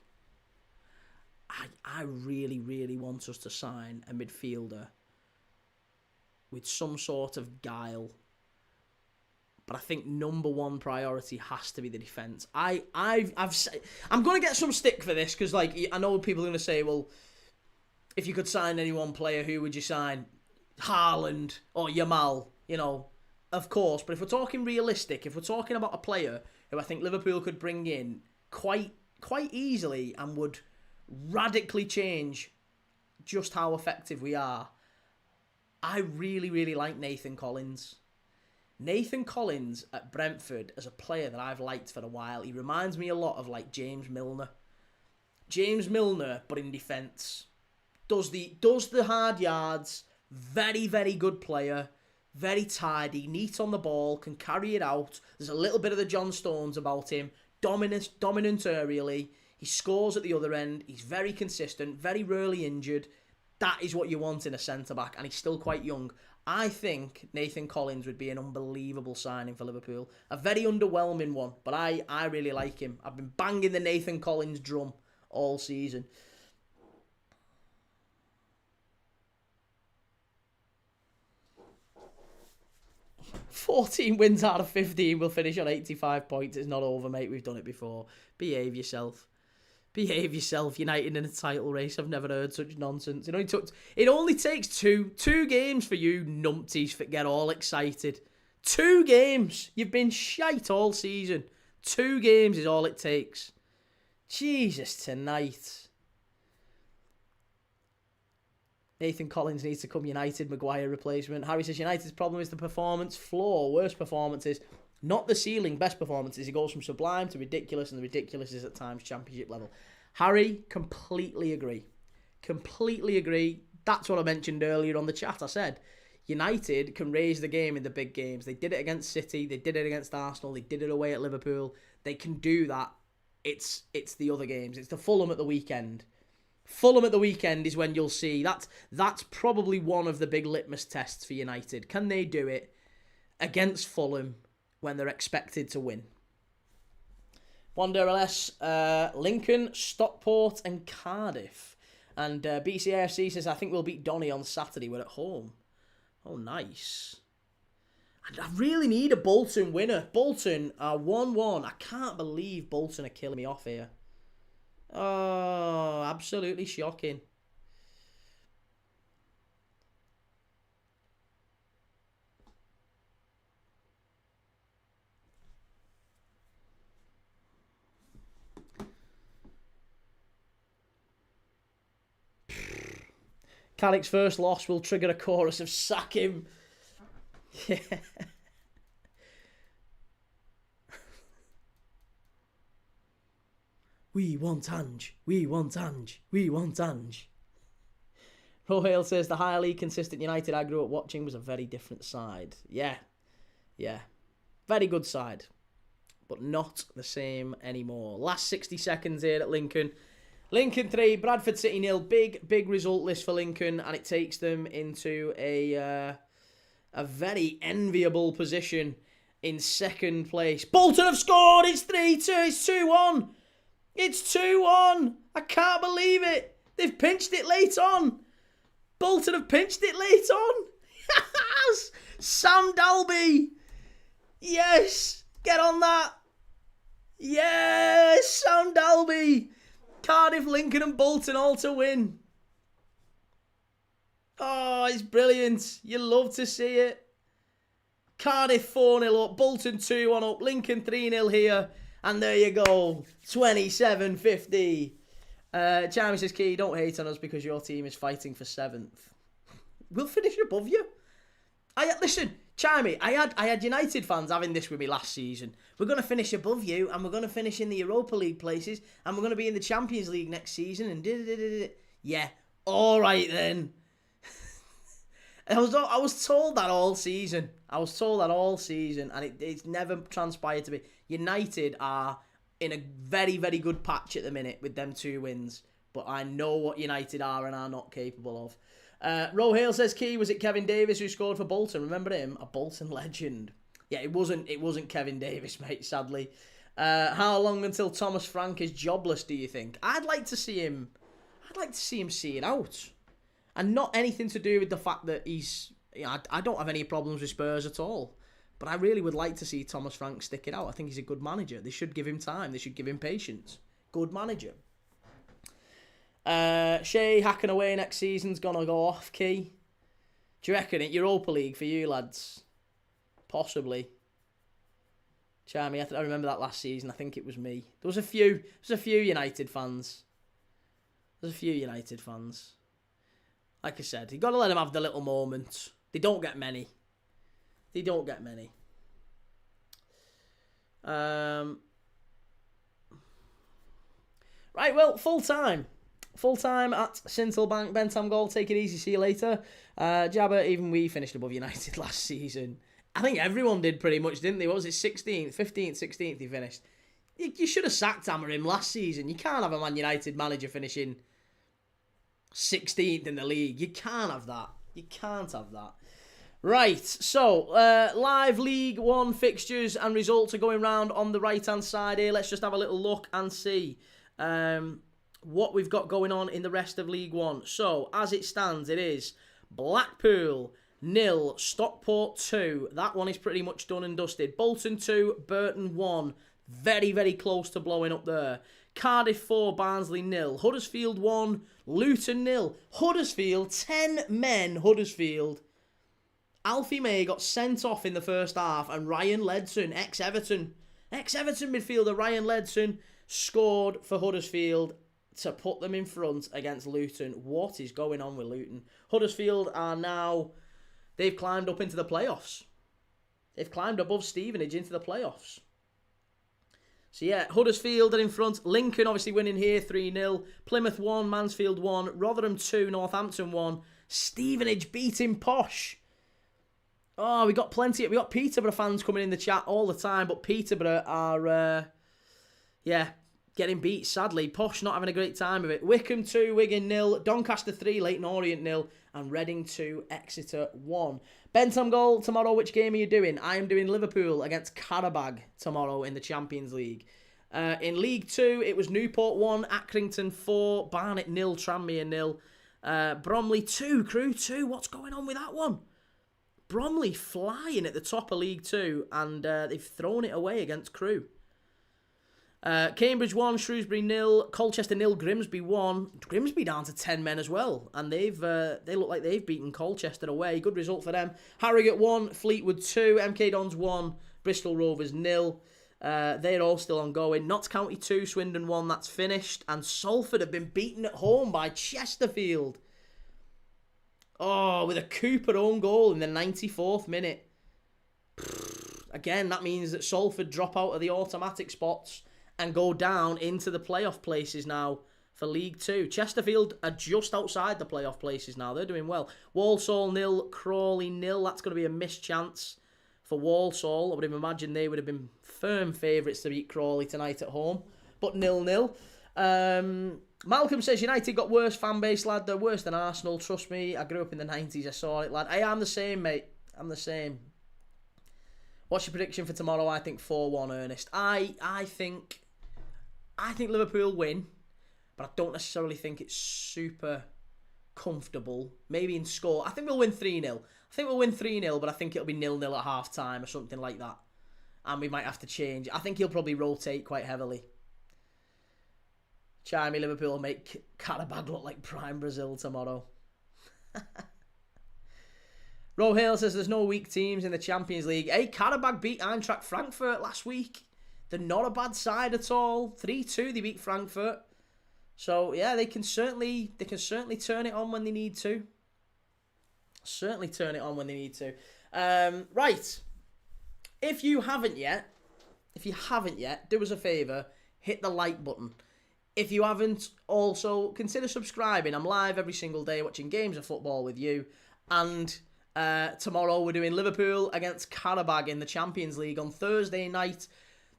I really, really want us to sign a midfielder with some sort of guile. But I think number one priority has to be the defence. I'm going to get some stick for this because, like, I know people are going to say, well, if you could sign any one player, who would you sign? Haaland or Yamal, you know, of course. But if we're talking realistic, if we're talking about a player who I think Liverpool could bring in quite easily and would radically change just how effective we are, I really, really like Nathan Collins. Nathan Collins at Brentford as a player that I've liked for a while. He reminds me a lot of like James Milner. James Milner, but in defence. Does the hard yards. Very, very good player. Very tidy. Neat on the ball. Can carry it out. There's a little bit of the John Stones about him. Dominant aerially. He scores at the other end. He's very consistent. Very rarely injured. That is what you want in a centre-back. And he's still quite young. I think Nathan Collins would be an unbelievable signing for Liverpool. A very underwhelming one, but I really like him. I've been banging the Nathan Collins drum all season. "14 wins out of 15. We'll finish on 85 points. It's not over, mate. We've done it before. Behave yourself. Behave yourself, United in a title race. I've never heard such nonsense. It only takes two games for you numpties to get all excited. 2 games. You've been shite all season. 2 games is all it takes. Jesus, tonight. Nathan Collins needs to come United. Maguire replacement. Harry says United's problem is the performance floor. Worst performances. Not the ceiling, best performances. He goes from sublime to ridiculous, and the ridiculous is at times championship level. Harry, completely agree. Completely agree. That's what I mentioned earlier on the chat. I said, United can raise the game in the big games. They did it against City. They did it against Arsenal. They did it away at Liverpool. They can do that. It's the other games. It's the Fulham at the weekend. Fulham at the weekend is when you'll see. That's probably one of the big litmus tests for United. Can they do it against Fulham when they're expected to win? Wanderers, Lincoln, Stockport and Cardiff. And BCAFC says, I think we'll beat Donny on Saturday. We're at home. Oh, nice. I really need a Bolton winner. Bolton are 1-1. I can't believe Bolton are killing me off here. Oh, absolutely shocking. Carrick's first loss will trigger a chorus of sack him. Yeah. We want Ange. We want Ange. We want Ange. Rohale says the highly consistent United I grew up watching was a very different side. Yeah. Very good side. But not the same anymore. Last 60 seconds here at Lincoln. Lincoln 3, Bradford City 0. Big result list for Lincoln, and it takes them into a very enviable position in second place. Bolton have scored. It's 3-2. It's 2-1. It's 2-1. I can't believe it. They've pinched it late on. Bolton have pinched it late on. Yes. Sam Dalby. Yes. Get on that. Yes. Sam Dalby. Cardiff, Lincoln and Bolton all to win. Oh, it's brilliant. You love to see it. Cardiff 4-0 up. Bolton 2-1 up. Lincoln 3-0 here. And there you go. 27-50. Charmy says, Key, don't hate on us because your team is fighting for 7th. We'll finish above you. Listen, Charmy, I had United fans having this with me last season. We're going to finish above you, and we're going to finish in the Europa League places, and we're going to be in the Champions League next season, and yeah, all right then. I was told that all season. And it's never transpired to be. United are in a very, very good patch at the minute with them 2 wins. but I know what United are and are not capable of. Ro Hale says, Key, was it Kevin Davis who scored for Bolton? Remember him? A Bolton legend. Yeah, it wasn't Kevin Davis, mate, sadly. How long until Thomas Frank is jobless, do you think? I'd like to see him see it out. And not anything to do with the fact that he's... I don't have any problems with Spurs at all. But I really would like to see Thomas Frank stick it out. I think he's a good manager. They should give him time. They should give him patience. Good manager. Shea hacking away next season's going to go off, Key. Do you reckon it? Europa League for you, lads? Possibly. Charmy, I remember that last season. I think it was me. There was a few United fans. Like I said, you got to let them have the little moments. They don't get many. Right, well, full time at Sincil Bank. Bantam goal. Take it easy. See you later. Jabba, even we finished above United last season. I think everyone did pretty much, didn't they? What was it? 16th, 15th, 16th he finished. You should have sacked Amorim last season. You can't have a Man United manager finishing 16th in the league. You can't have that. Right, so live League One fixtures and results are going round on the right-hand side here. Let's just have a little look and see what we've got going on in the rest of League One. So, as it stands, it is Blackpool 0, Stockport 2. That one is pretty much done and dusted. Bolton 2, Burton 1. Very, very close to blowing up there. Cardiff 4, Barnsley 0. Huddersfield 1, Luton 0. Huddersfield, 10 men, Huddersfield. Alfie May got sent off in the first half, and Ryan Ledson, ex-Everton midfielder Ryan Ledson, scored for Huddersfield to put them in front against Luton. What is going on with Luton? Huddersfield are now... They've climbed up into the playoffs. They've climbed above Stevenage into the playoffs. So yeah, Huddersfield are in front. Lincoln obviously winning here 3-0. Plymouth 1, Mansfield 1. Rotherham 2, Northampton 1. Stevenage beating Posh. Oh, we got Peterborough fans coming in the chat all the time, but Peterborough are, getting beat, sadly. Posh not having a great time of it. Wickham 2, Wigan 0, Doncaster 3, Leyton Orient 0, and Reading 2, Exeter 1. Bentham goal tomorrow. Which game are you doing? I am doing Liverpool against Qarabag tomorrow in the Champions League. In League 2, it was Newport 1, Accrington 4, Barnet 0, Tranmere 0, Bromley 2, Crew 2. What's going on with that one? Bromley flying at the top of League 2, and they've thrown it away against Crew. Cambridge 1, Shrewsbury 0, Colchester 0, Grimsby 1. Grimsby down to 10 men as well, and they look like they've beaten Colchester away. Good result for them. Harrogate 1, Fleetwood 2, MK Dons 1, Bristol Rovers 0. They're all still ongoing. Notts County 2, Swindon 1, that's finished. And Salford have been beaten at home by Chesterfield. Oh, with a Cooper own goal in the 94th minute. Again, that means that Salford drop out of the automatic spots and go down into the playoff places now for League 2. Chesterfield are just outside the playoff places now. They're doing well. Walsall 0, Crawley 0. That's going to be a missed chance for Walsall. I would have imagined they would have been firm favourites to beat Crawley tonight at home. But 0-0. Malcolm says United got worse fan base, lad. They're worse than Arsenal. Trust me, I grew up in the 90s. I saw it, lad. I'm the same, mate. I'm the same. What's your prediction for tomorrow? I think 4-1, Ernest. I think Liverpool win, but I don't necessarily think it's super comfortable. Maybe in score. I think we'll win 3-0. But I think it'll be 0-0 at half time or something like that. And we might have to change. I think he'll probably rotate quite heavily. Chimey, Liverpool will make Qarabag look like prime Brazil tomorrow. Ro Hale says there's no weak teams in the Champions League. Hey, Qarabag beat Eintracht Frankfurt last week. They're not a bad side at all. 3-2 they beat Frankfurt. So yeah, they can certainly turn it on when they need to. Right. If you haven't yet, do us a favour, hit the like button. If you haven't, also consider subscribing. I'm live every single day watching games of football with you. And tomorrow we're doing Liverpool against Qarabag in the Champions League on Thursday night.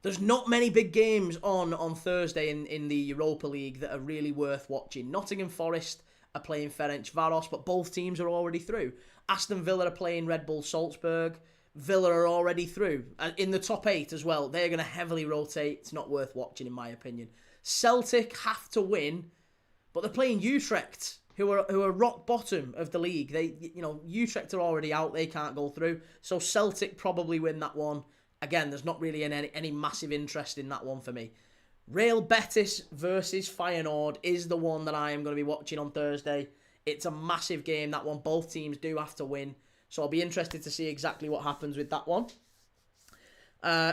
There's not many big games on Thursday in the Europa League that are really worth watching. Nottingham Forest are playing Ferencvaros, but both teams are already through. Aston Villa are playing Red Bull Salzburg. Villa are already through. In the top 8 as well. They're going to heavily rotate. It's not worth watching, in my opinion. Celtic have to win, but they're playing Utrecht, who are rock bottom of the league. Utrecht are already out. They can't go through. So Celtic probably win that one. Again, there's not really any massive interest in that one for me. Real Betis versus Feyenoord is the one that I am going to be watching on Thursday. It's a massive game, that one. Both teams do have to win. So I'll be interested to see exactly what happens with that one.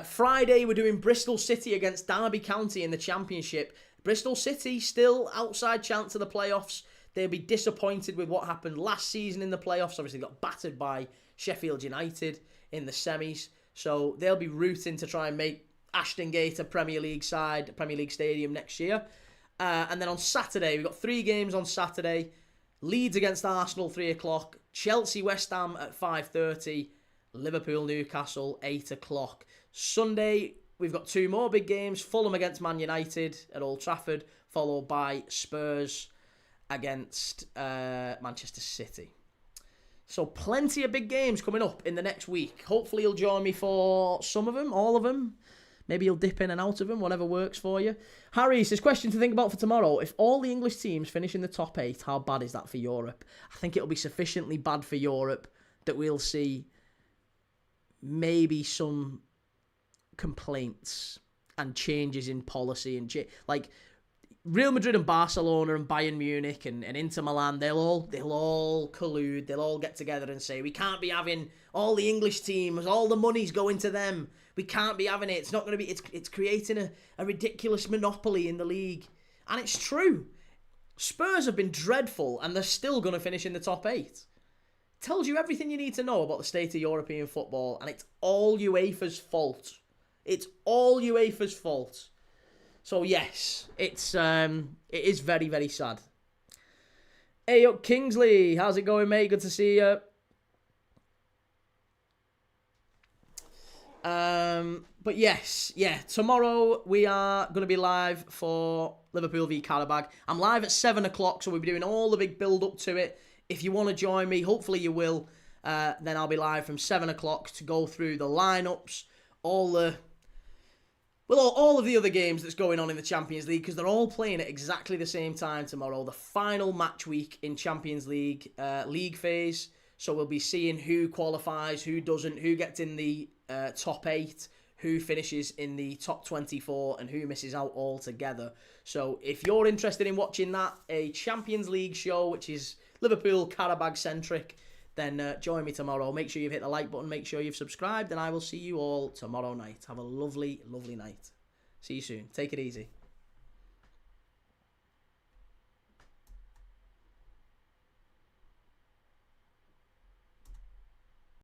Friday, we're doing Bristol City against Derby County in the Championship. Bristol City still outside chance of the playoffs. They'll be disappointed with what happened last season in the playoffs. Obviously, got battered by Sheffield United in the semis. So they'll be rooting to try and make Ashton Gate a Premier League side, Premier League stadium next year. And then on Saturday, we've got 3 games on Saturday. Leeds against Arsenal, 3 o'clock. Chelsea West Ham at 5:30. Liverpool Newcastle, 8 o'clock. Sunday, we've got 2 more big games. Fulham against Man United at Old Trafford, followed by Spurs against Manchester City. So plenty of big games coming up in the next week. Hopefully you'll join me for some of them, all of them. Maybe you'll dip in and out of them, whatever works for you. Harry says, question to think about for tomorrow. If all the English teams finish in the top 8, how bad is that for Europe? I think it'll be sufficiently bad for Europe that we'll see maybe some complaints and changes in policy. And Real Madrid and Barcelona and Bayern Munich and Inter Milan, they'll all collude. They'll all get together and say, we can't be having all the English teams, all the money's going to them. We can't be having it. It's not going to be, it's creating a ridiculous monopoly in the league. And it's true. Spurs have been dreadful and they're still going to finish in the top 8. Tells you everything you need to know about the state of European football, and it's all UEFA's fault. It's all UEFA's fault. So yes, it is very, very sad. Hey up, Kingsley, how's it going, mate? Good to see you. But yes, tomorrow we are going to be live for Liverpool v Carabag. I'm live at 7 o'clock, so we'll be doing all the big build up to it. If you want to join me, hopefully you will, then I'll be live from 7 o'clock to go through the lineups, all of the other games that's going on in the Champions League, because they're all playing at exactly the same time tomorrow. The final match week in Champions League league phase. So we'll be seeing who qualifies, who doesn't, who gets in the top 8, who finishes in the top 24, and who misses out altogether. So if you're interested in watching that, a Champions League show, which is Liverpool Carabag centric, then join me tomorrow. Make sure you've hit the like button, make sure you've subscribed, and I will see you all tomorrow night. Have a lovely, lovely night. See you soon. Take it easy.